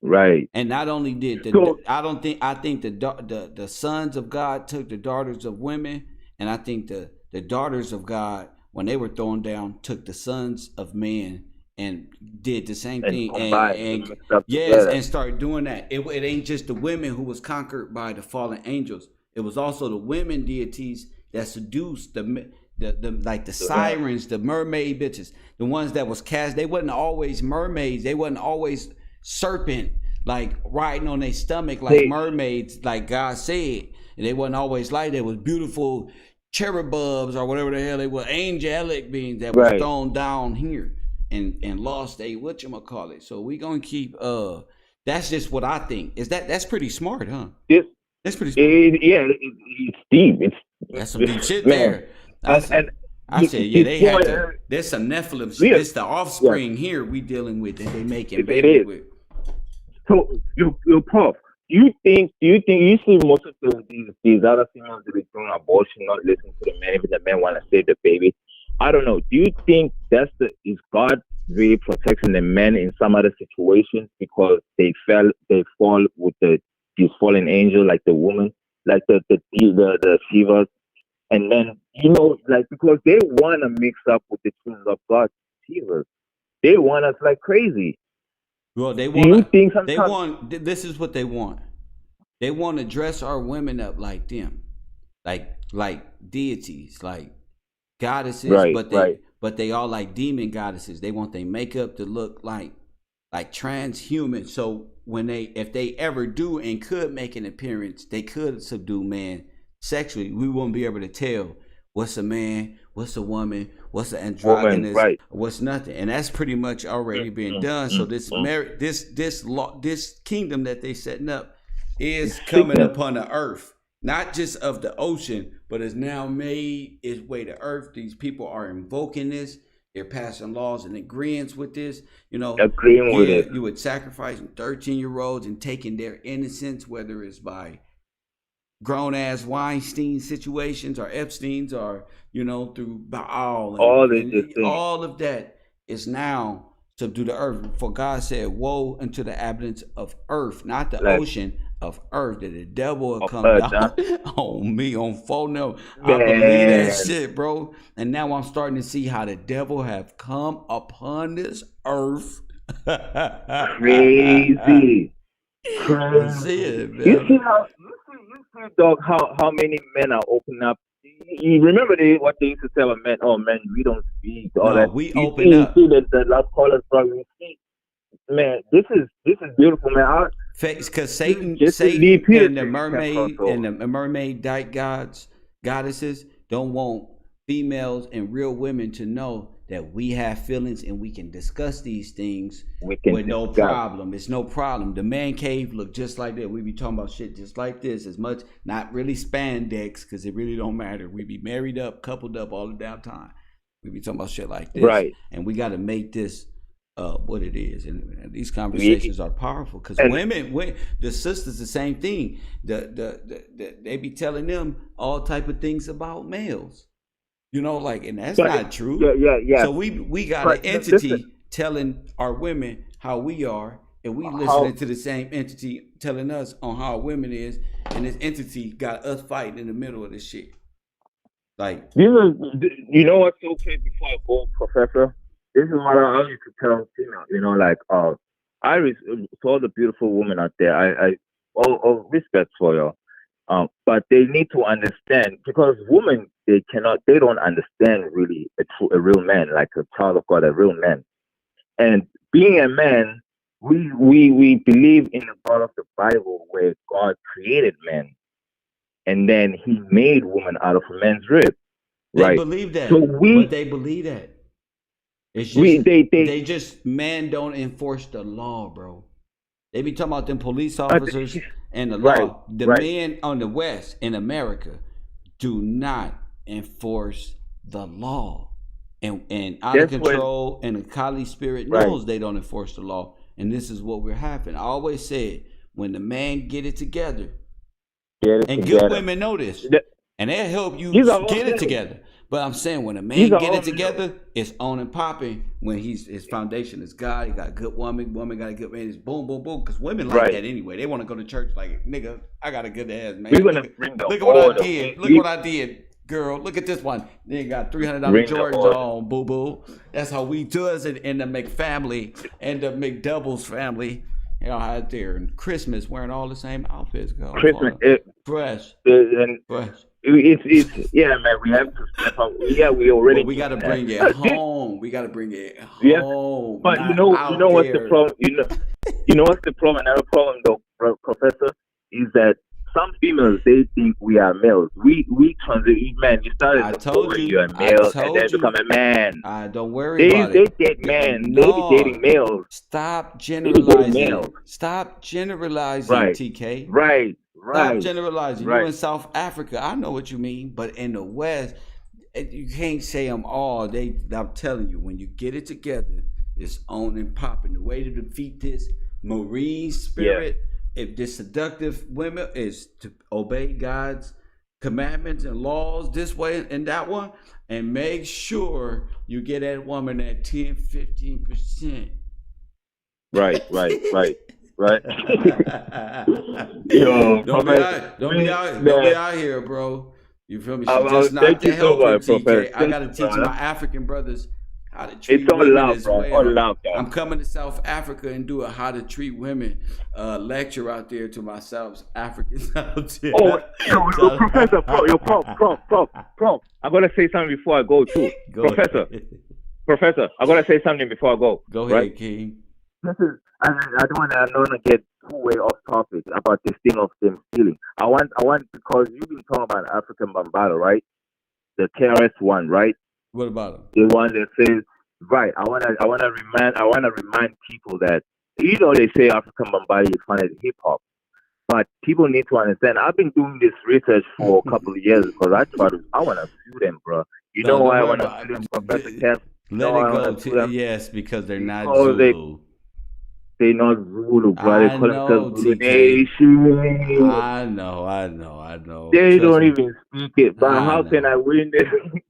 Right. And not only did I think the sons of God took the daughters of women, and I think the daughters of God, when they were thrown down, took the sons of men and did the same thing and started doing that. It ain't just the women who was conquered by the fallen angels. It was also the women deities that seduced the like the sirens, the mermaid bitches, the ones that was cast. They wasn't always mermaids. They wasn't always serpent, like riding on their stomach like mermaids, like God said. And they wasn't always like that. Was beautiful cherubs or whatever the hell they were, angelic beings that was thrown down here and lost a whatchamacallit. So we gonna keep that's just what I think. That's pretty smart, huh? That's pretty smart. It's deep. That's some deep shit there. I said, they had to. There's some Nephilim. It's the offspring here we dealing with that they making babies with. So, you Prof, you see most of these other females that be doing abortion, not listening to the man, even the man want to save the baby. I don't know. Do you think is God really protecting the men in some other situations because they fall with these fallen angels, like the woman, like the Shivas, and then like because they want to mix up with the children of God, Shivas, they want us like crazy. Well, they want. This is what they want. They want to dress our women up like them, like deities, like goddesses, but they all like demon goddesses. They want their makeup to look like transhuman. So if they ever do and could make an appearance, they could subdue man sexually. We won't be able to tell what's a man, what's a woman, what's an androgynous, what's nothing. And that's pretty much already been done. So this kingdom that they setting up is coming upon the earth, not just of the ocean, but is now made its way to earth. These people are invoking this. They're passing laws in agreement with this. Agreeing with it. You would sacrifice 13-year-olds and taking their innocence, whether it's by grown-ass Weinstein situations or Epstein's or, through Baal. All of that is now subdue the earth. For God said, woe unto the inhabitants of earth, not the ocean, of earth, that the devil will come down on me on phone. No, I believe that shit, bro. And now I'm starting to see how the devil have come upon this earth. Crazy. It, man. You see, dog, how many men are opening up. You remember what they used to tell a man? Oh, man, we don't speak. All that. We open up. You see the last callers, bro. You see, man, this is beautiful, man. Because Satan and the mermaid DIKE goddesses don't want females and real women to know that we have feelings and we can discuss these things with no problem. It's no problem. The man cave look just like that. We be talking about shit just like this, as much, not really spandex, because it really don't matter. We be married up, coupled up all the damn time. We be talking about shit like this. Right. And we got to make this what it is, and these conversations are powerful because women, the sisters, the same thing. They be telling them all type of things about males, you know, like, and that's not true. Yeah. So we got an entity telling our women how we are, and we listening to the same entity telling us on how women is, and this entity got us fighting in the middle of this shit. Like, you know what's so crazy before I go, Professor? This is what I used to tell female, you know, like, to all the beautiful women out there, I all respect for you. But they need to understand, because women, they don't understand really a real man, like a child of God, a real man. And being a man, we believe in the God of the Bible where God created man. And then he made woman out of a man's rib. They believe that. So but they believe that. It's just, they just, man don't enforce the law, bro. They be talking about them police officers and the law. The men on the West in America do not enforce the law. And out of control, and the Kali spirit knows they don't enforce the law. And this is what we're having. I always said, when the man get it together, good women know this, and they'll help you get it together. But I'm saying, when a man get it together, it's on and popping. When his foundation is God, he got a good woman got a good man. It's boom, boom, boom. Because women like that anyway. They want to go to church like, nigga, I got a good ass, man. Look at what I did. Look what I did, girl. Look at this one. They got $300 Jordans on, boo boo. That's how we do it in the McFamily and the McDoubles family. Y'all out there in Christmas wearing all the same outfits. Girl. Christmas, fresh. It's man. We have to step up. Yeah, we already. But we got to bring it home. We got to bring it home. Yeah, but you know what's the problem? You know what's the problem? Another problem, though, Professor, is that some females, they think we are males. We transition, man. You started. I told you you're a male, and then become a man. Don't worry about it. They date men. No. They be dating males. Stop generalizing. Stop generalizing, TK. Right. Stop generalizing. You're in South Africa. I know what you mean, but in the West, you can't say them all. I'm telling you, when you get it together, it's on and popping. The way to defeat this marine spirit, if this seductive women, is to obey God's commandments and laws this way and that one, and make sure you get that woman at 10-15%. Right. Yo, don't be out here, bro. You feel me? Just not to help TK. I gotta teach my African brothers how to treat women as well. I'm coming to South Africa and do a how to treat women lecture out there to my South Africans out there. Professor, Prof. I'm gonna say something before I go too. Professor, I'm gonna say something before I go. Go ahead, King. This is, I don't want to get too way off topic about this thing of them stealing. I want because you've been talking about African Bambaataa, right? The KRS one, right? What about him? The one that says, right. I wanna remind people that, you know, they say African Bambaataa is funded hip hop, but people need to understand. I've been doing this research for a couple of years because I want to sue them, bro. You know why I want to sue them, Professor Kev? Let it go. Yes, because they're not Zulu. They not Zulu, bro. They call themselves Zulu Nation. I know. They don't even speak it. But how can I win this?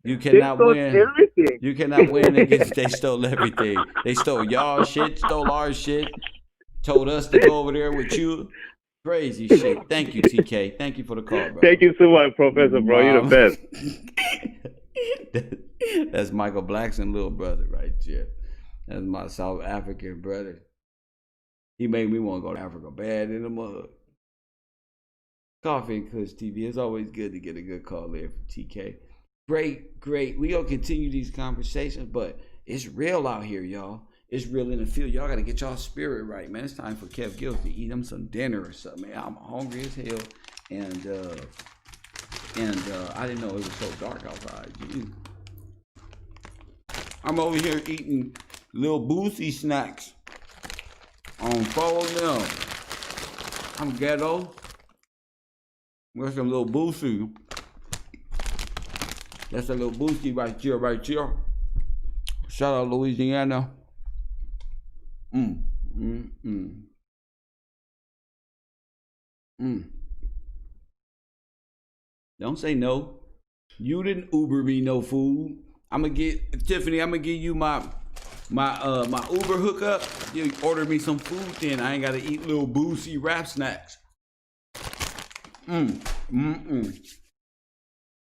You cannot win. Everything. You cannot win against. They stole everything. They stole y'all shit, stole our shit, told us to go over there with you. Crazy shit. Thank you, TK. Thank you for the call, bro. Thank you so much, Professor, bro. You're the best. That's Michael Blackson's little brother right there. That's my South African brother. He made me want to go to Africa bad in the mud. Coffee and Kush TV. It's always good to get a good call there from TK. Great. We gonna continue these conversations, but it's real out here, y'all. It's real in the field. Y'all gotta get y'all spirit right, man. It's time for Kev Gills to eat him some dinner or something, man. I'm hungry as hell, and I didn't know it was so dark outside. Jeez. I'm over here eating little boozy snacks on 4 mil. I'm ghetto. With some little boozy. That's a little boozy right here. Shout out Louisiana. Mm, mm, mm, mm. Don't say no. You didn't Uber me no food. I'm gonna get Tiffany. I'm gonna give you my Uber hookup. You order me some food, then I ain't gotta eat little boozy rap snacks. So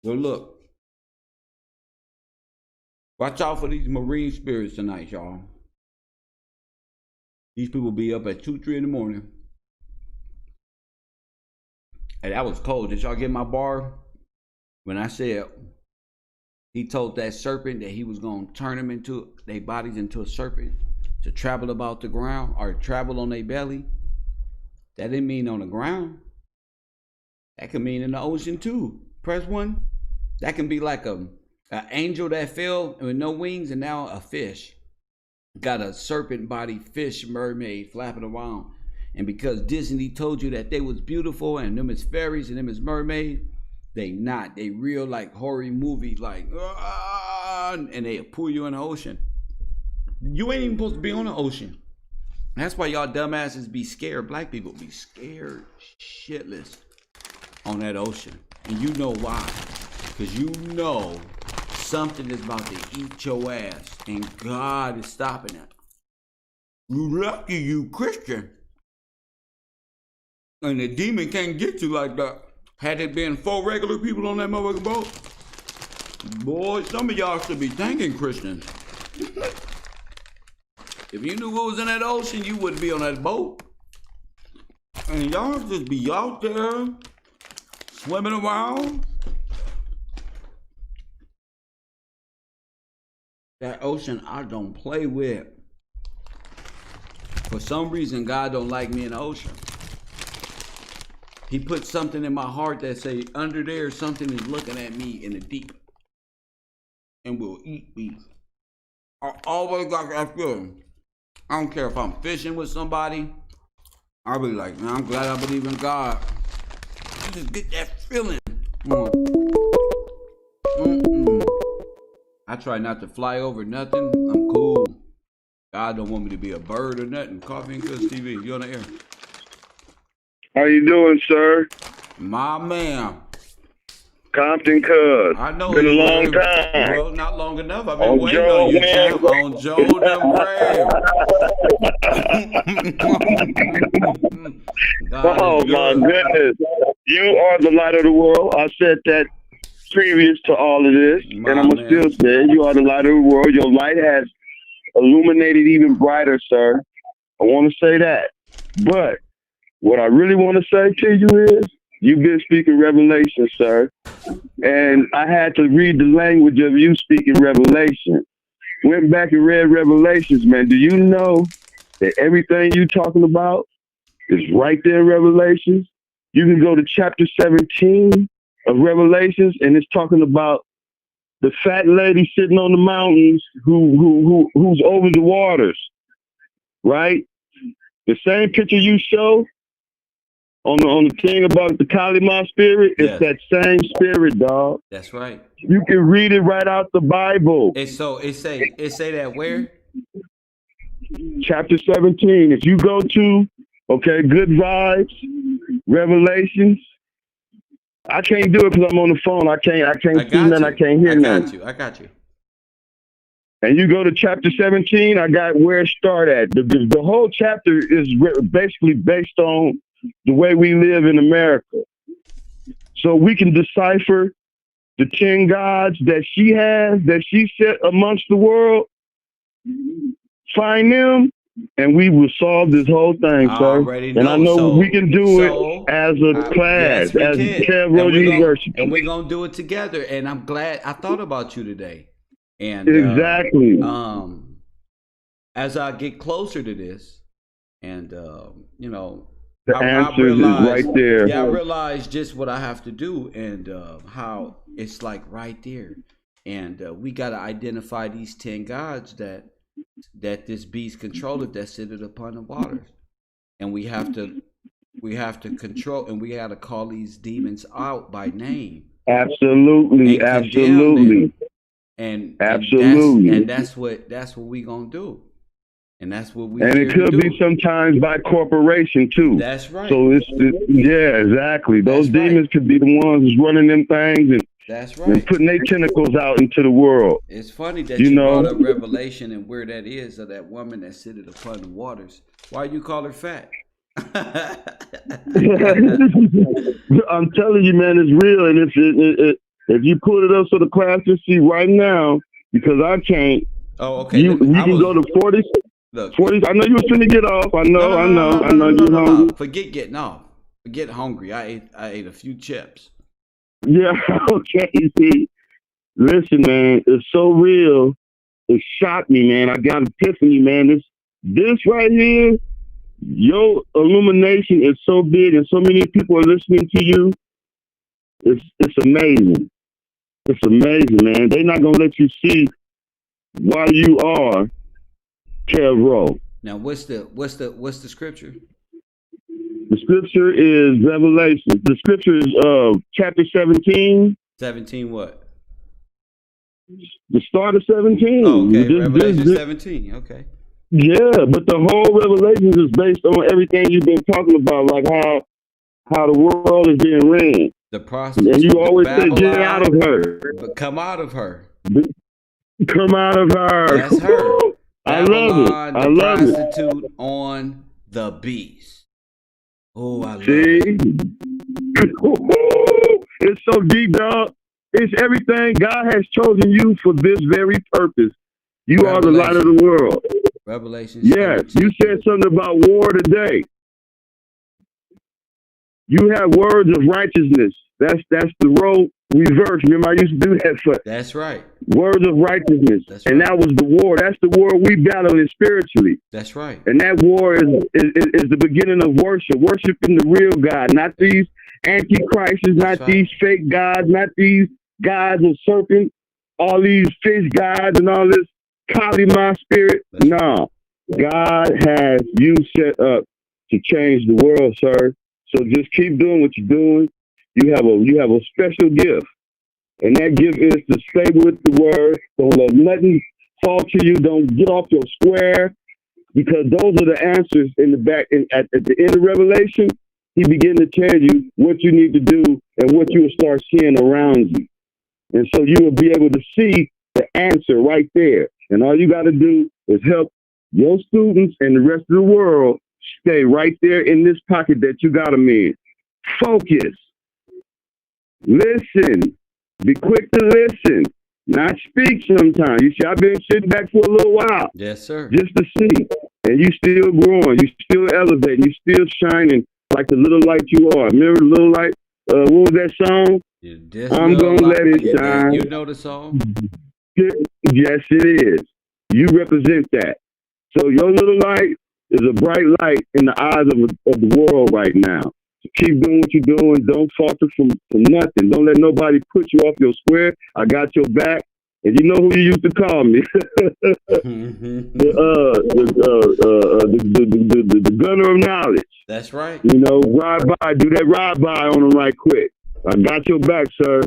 look, watch out for these marine spirits tonight, y'all. These people be up at 2, 3 in the morning. And that was cold. Did y'all get my bar? When I said he told that serpent that he was gonna turn them into their bodies into a serpent to travel about the ground or travel on their belly. That didn't mean on the ground. That could mean in the ocean too. Press 1. That can be like an angel that fell with no wings and now a fish. Got a serpent body fish mermaid flapping around. And because Disney told you that they was beautiful and them is fairies and them is mermaid, they not. They real like horror movie like and they pull you in the ocean. You ain't even supposed to be on the ocean. That's why y'all dumbasses be scared. Black people be scared shitless on that ocean. And you know why. Because you know something is about to eat your ass. And God is stopping it. You lucky you Christian. And the demon can't get you like that. Had it been 4 regular people on that motherfucking boat, boy, some of y'all should be thanking Christians. If you knew what was in that ocean, you wouldn't be on that boat. And y'all just be out there swimming around. That ocean I don't play with. For some reason, God don't like me in the ocean. He put something in my heart that say under there something is looking at me in the deep and will eat me. I always got that feeling. I don't care if I'm fishing with somebody. I'll be like, man, I'm glad I believe in God. I just get that feeling. I try not to fly over nothing. I'm cool. God don't want me to be a bird or nothing. Coffee and Kush TV. You on the air? How you doing, sir? My man. Compton Cuz. I know. Been a long time. Well, not long enough. I've been waiting on you, champ. On Joe them Brave. Oh, my goodness. You are the light of the world. I said that previous to all of this, and I'm going to still say you are the light of the world. Your light has illuminated even brighter, sir. I want to say that. But what I really want to say to you is, you've been speaking Revelation, sir. And I had to read the language of you speaking Revelation. Went back and read Revelations, man. Do you know that everything you talking about is right there in Revelations? You can go to chapter 17 of Revelations, and it's talking about the fat lady sitting on the mountains who's over the waters, right? The same picture you show on the thing about the Kalima spirit, it's that same spirit, dog. That's right. You can read it right out the Bible. It say that where? Chapter 17. If you go to Good Vibes, Revelations. I can't do it because I'm on the phone. I can't see nothing. I can't hear nothing. I got you. And you go to chapter 17, I got where it started at. The whole chapter is basically based on the way we live in America. So we can decipher the 10 gods that she has, that she set amongst the world, find them, and we will solve this whole thing, sir. And I know we can do it as a class, as Kev University. And we're going to do it together. And I'm glad I thought about you today. And exactly. As I get closer to this, and you know, the answer is right there. Yeah, I realize just what I have to do, and how it's like right there. And we got to identify these 10 gods that this beast controlled, that sitteth upon the waters, and we have to control, and we got to call these demons out by name. Absolutely, absolutely. And absolutely, and that's what we gonna do. And that's what we And it could be sometimes by corporation too. That's right. So yeah, exactly. Those demons could be the ones who's running them things and that's right. And putting their tentacles out into the world. It's funny that you brought up Revelation and where that is of that woman that sitteth upon the waters. Why you call her fat? I'm telling you, man, it's real. And if you pull it up so the class can see right now, because I can't. Oh, okay. You can go to 40. Look, 40. I know you was finna get off. I know you're hungry. Forget getting off. Forget hungry. I ate a few chips. Yeah, okay. See, listen, man, it's so real. It shocked me, man. I got epiphany, man. This right here, your illumination is so big, and so many people are listening to you. It's amazing. It's amazing, man. They're not gonna let you see why you are Kev Rowe. Now, what's the scripture? The scripture is Revelation. The scripture is chapter 17. 17 what? The start of 17. Oh, okay. Revelation 17. Okay. Yeah, but the whole Revelation is based on everything you've been talking about, like how the world is being ran. The prostitute. And you always say, get out of her. But come out of her. Come out of her. That's her. I love it. I love it. Prostitute on the beast. Oh, I love it. It's so deep, dog. It's everything. God has chosen you for this very purpose. You are the light of the world. Revelation. Yes, you said something about war today. You have words of righteousness. That's the role reverse. Remember, I used to do that for. That's right. Words of righteousness. That's right. And that was the war. That's the war we battling spiritually. That's right. And that war is the beginning of worship. Worshiping the real God, not these antichrists, not these fake gods, not these gods of serpent, all these fish gods and all this Kali Ma spirit. No. God has you set up to change the world, sir. So just keep doing what you're doing. You have a special gift. And that gift is to stay with the word. Don't let nothing fall to you. Don't get off your square. Because those are the answers in the back. At the end of Revelation, he begin to tell you what you need to do and what you will start seeing around you. And so you will be able to see the answer right there. And all you got to do is help your students and the rest of the world stay right there in this pocket that you got them in. Focus. Listen. Be quick to listen. Not speak sometimes. You see, I've been sitting back for a little while. Yes, sir. Just to see. And you still growing. You still elevating. You still shining like the little light you are. Remember the little light? What was that song? I'm going to let it shine. You know the song? Yes, it is. You represent that. So your little light is a bright light in the eyes of the world right now. So keep doing what you're doing. Don't falter from nothing. Don't let nobody put you off your square. I got your back. And you know who you used to call me? the gunner of knowledge. That's right. You know, ride by. Do that ride by on them right quick. I got your back, sir.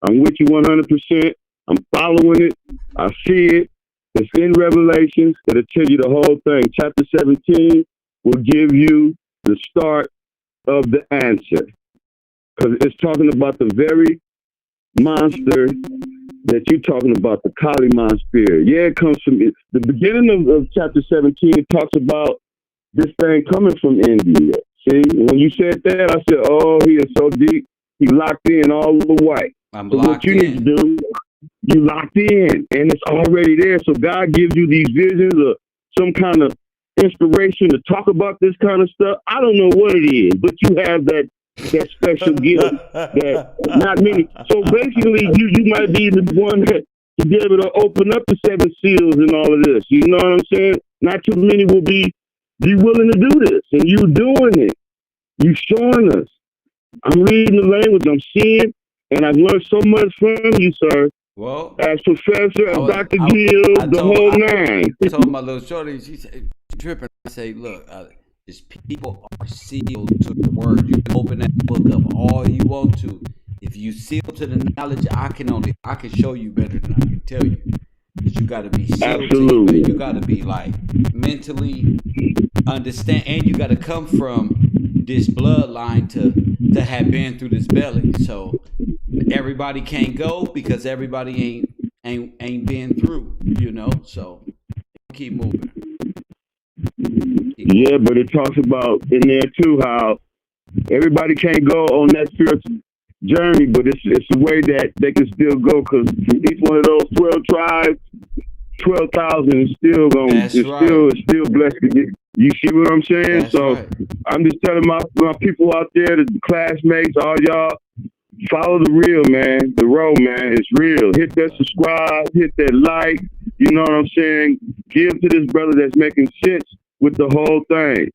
I'm with you 100%. I'm following it. I see it. It's in Revelations. It'll tell you the whole thing. Chapter 17 will give you the start of the answer. Because it's talking about the very monster that you're talking about, the Kali Ma spirit. Yeah, it comes from it. The beginning of chapter 17, it talks about this thing coming from India. See, when you said that, I said, oh, he is so deep. He locked in all the way. I'm so locked what you in. need to do, you locked in, and it's already there. So God gives you these visions of some kind of inspiration to talk about this kind of stuff. I don't know what it is, but you have that special gift that not many. So basically, you might be the one that to be able to open up the 7 seals and all of this. You know what I'm saying? Not too many will be willing to do this, and you doing it. You showing us. I'm reading the language. I'm seeing, and I've learned so much from you, sir. Well, as professor, as Dr. Gill, the whole nine. I told my little shorty, she said, tripping. I say, look, these people are sealed to the word. You can open that book up all you want to. If you seal to the knowledge, I can show you better than I can tell you. You gotta be sealed Absolutely. to you gotta be like mentally understand, and you gotta come from this bloodline to have been through this belly. So everybody can't go because everybody ain't been through, you know. So keep moving. Yeah, but it talks about in there too how everybody can't go on that spiritual journey, but it's a way that they can still go, because each one of those 12 tribes, 12,000 is still going. That's It's right. still blessed to get. You see what I'm saying? That's So right. I'm just telling my people out there, the classmates, all y'all, follow the real, man. The road, man, it's real. Hit that subscribe, hit that like. You know what I'm saying? Give to this brother that's making sense with the whole thing.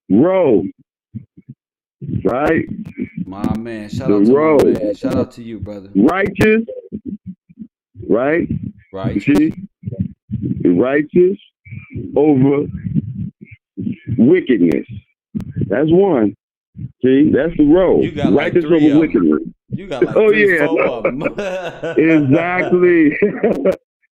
Roll, right? My man. Shout The out to road. my man. Shout out to you, brother. Righteous, right? Right. You see? Righteous over wickedness. That's one. See, that's the road. You got like Righteous 3 over of them. wickedness. You got like Oh, 3, yeah. 4 of them. Exactly.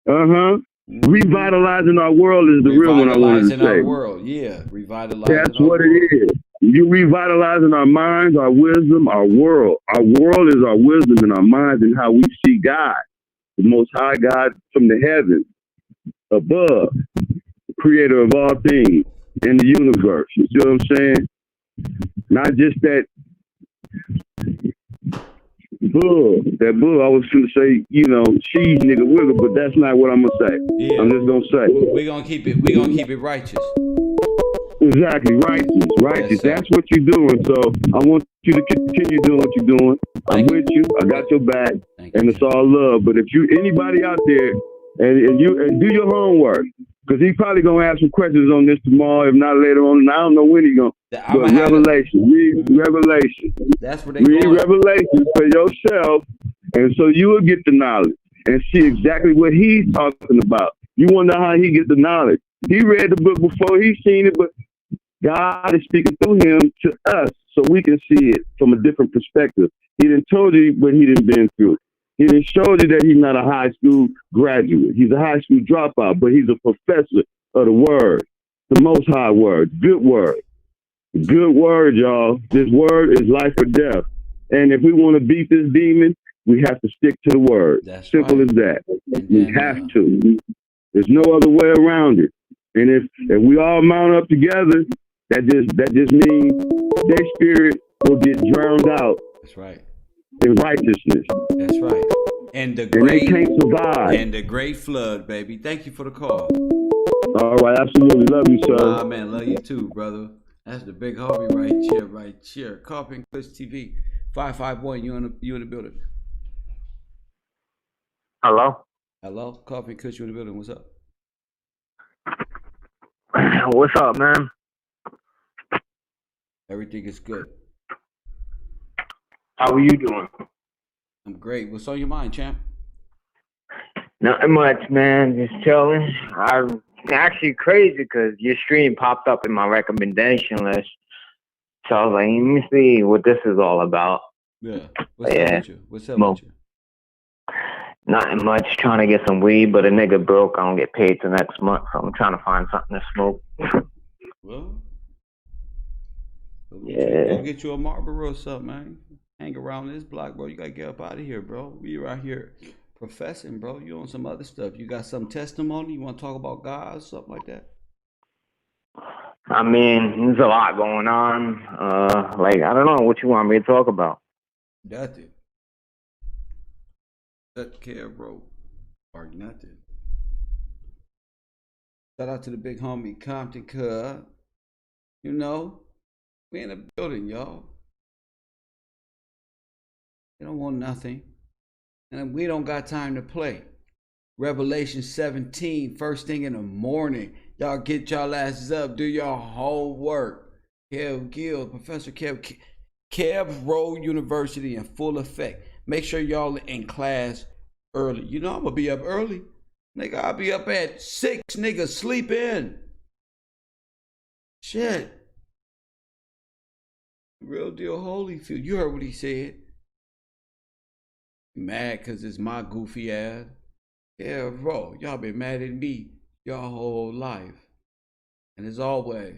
Uh-huh. Revitalizing our world is the real one I wanted to Revitalizing our say. world. Yeah. Revitalizing That's our what world. it is. You revitalizing our minds, our wisdom, our world. Our world is our wisdom and our minds and how we see God, the Most High God from the heavens, above, creator of all things in the universe. You see what I'm saying? Not just that bull. That bull, I was going to say, you know, cheese nigga wiggle, but that's not what I'm going to say. Yeah. I'm just going to say. We're gonna keep it righteous. Exactly, righteous. Yes, sir. That's what you're doing. So I want you to continue doing what you're doing. I'm with you. I got your back, and it's all love. But if you anybody out there, and do your homework, because he's probably gonna ask some questions on this tomorrow, if not later on. And I don't know when he's gonna. But Revelation, read Revelation. That's where they read going. Revelation for yourself, and so you will get the knowledge and see exactly what he's talking about. You wonder how he gets the knowledge. He read the book before, he's seen it, but God is speaking through him to us so we can see it from a different perspective. He didn't told you what he didn't been through. He didn't show you that he's not a high school graduate. He's a high school dropout, but he's a professor of the word, the most high word, good word. Good word, y'all. This word is life or death. And if we want to beat this demon, we have to stick to the word. That's simple right. as that. And We have to. There's no other way around it. And if we all mount up together, that just means their spirit will get drowned out. That's right. In righteousness. That's right. And they can't survive. And the great flood, baby. Thank you for the call. All right, absolutely. Love you, sir. Ah, man, love you too, brother. That's the big hobby right here. Coffee and Kush TV. 551, you in the building. Hello? Hello? Coffee and Kush, you in the building. What's up? What's up, man? Everything is good. How are you doing? I'm great. What's on your mind, champ? Nothing much, man. Just chilling. I'm actually crazy because your stream popped up in my recommendation list. So I was like, let me see what this is all about. Yeah. What's up with you? What's up with you? Nothing much. Trying to get some weed, but a nigga broke. I don't get paid till next month, so I'm trying to find something to smoke. Well, yeah. Go get you a Marlboro or something, man. Hang around this block, bro. You gotta get up out of here, bro. We right here professing, bro. You on some other stuff. You got some testimony? You want to talk about God or something like that? I mean, there's a lot going on. Like, I don't know what you want me to talk about. Nothing. That care, bro. Or nothing. Shout out to the big homie Compton Cub. You know, we in the building, y'all. They don't want nothing. And we don't got time to play. Revelation 17, first thing in the morning. Y'all get y'all asses up, do your homework. Professor Kev Road University in full effect. Make sure y'all in class early. You know I'm gonna be up early. Nigga, I'll be up at 6, nigga, sleep in. Shit. Real deal Holyfield. You heard what he said. Mad cause it's my goofy ass. Yeah, bro. Y'all been mad at me your whole life. And as always,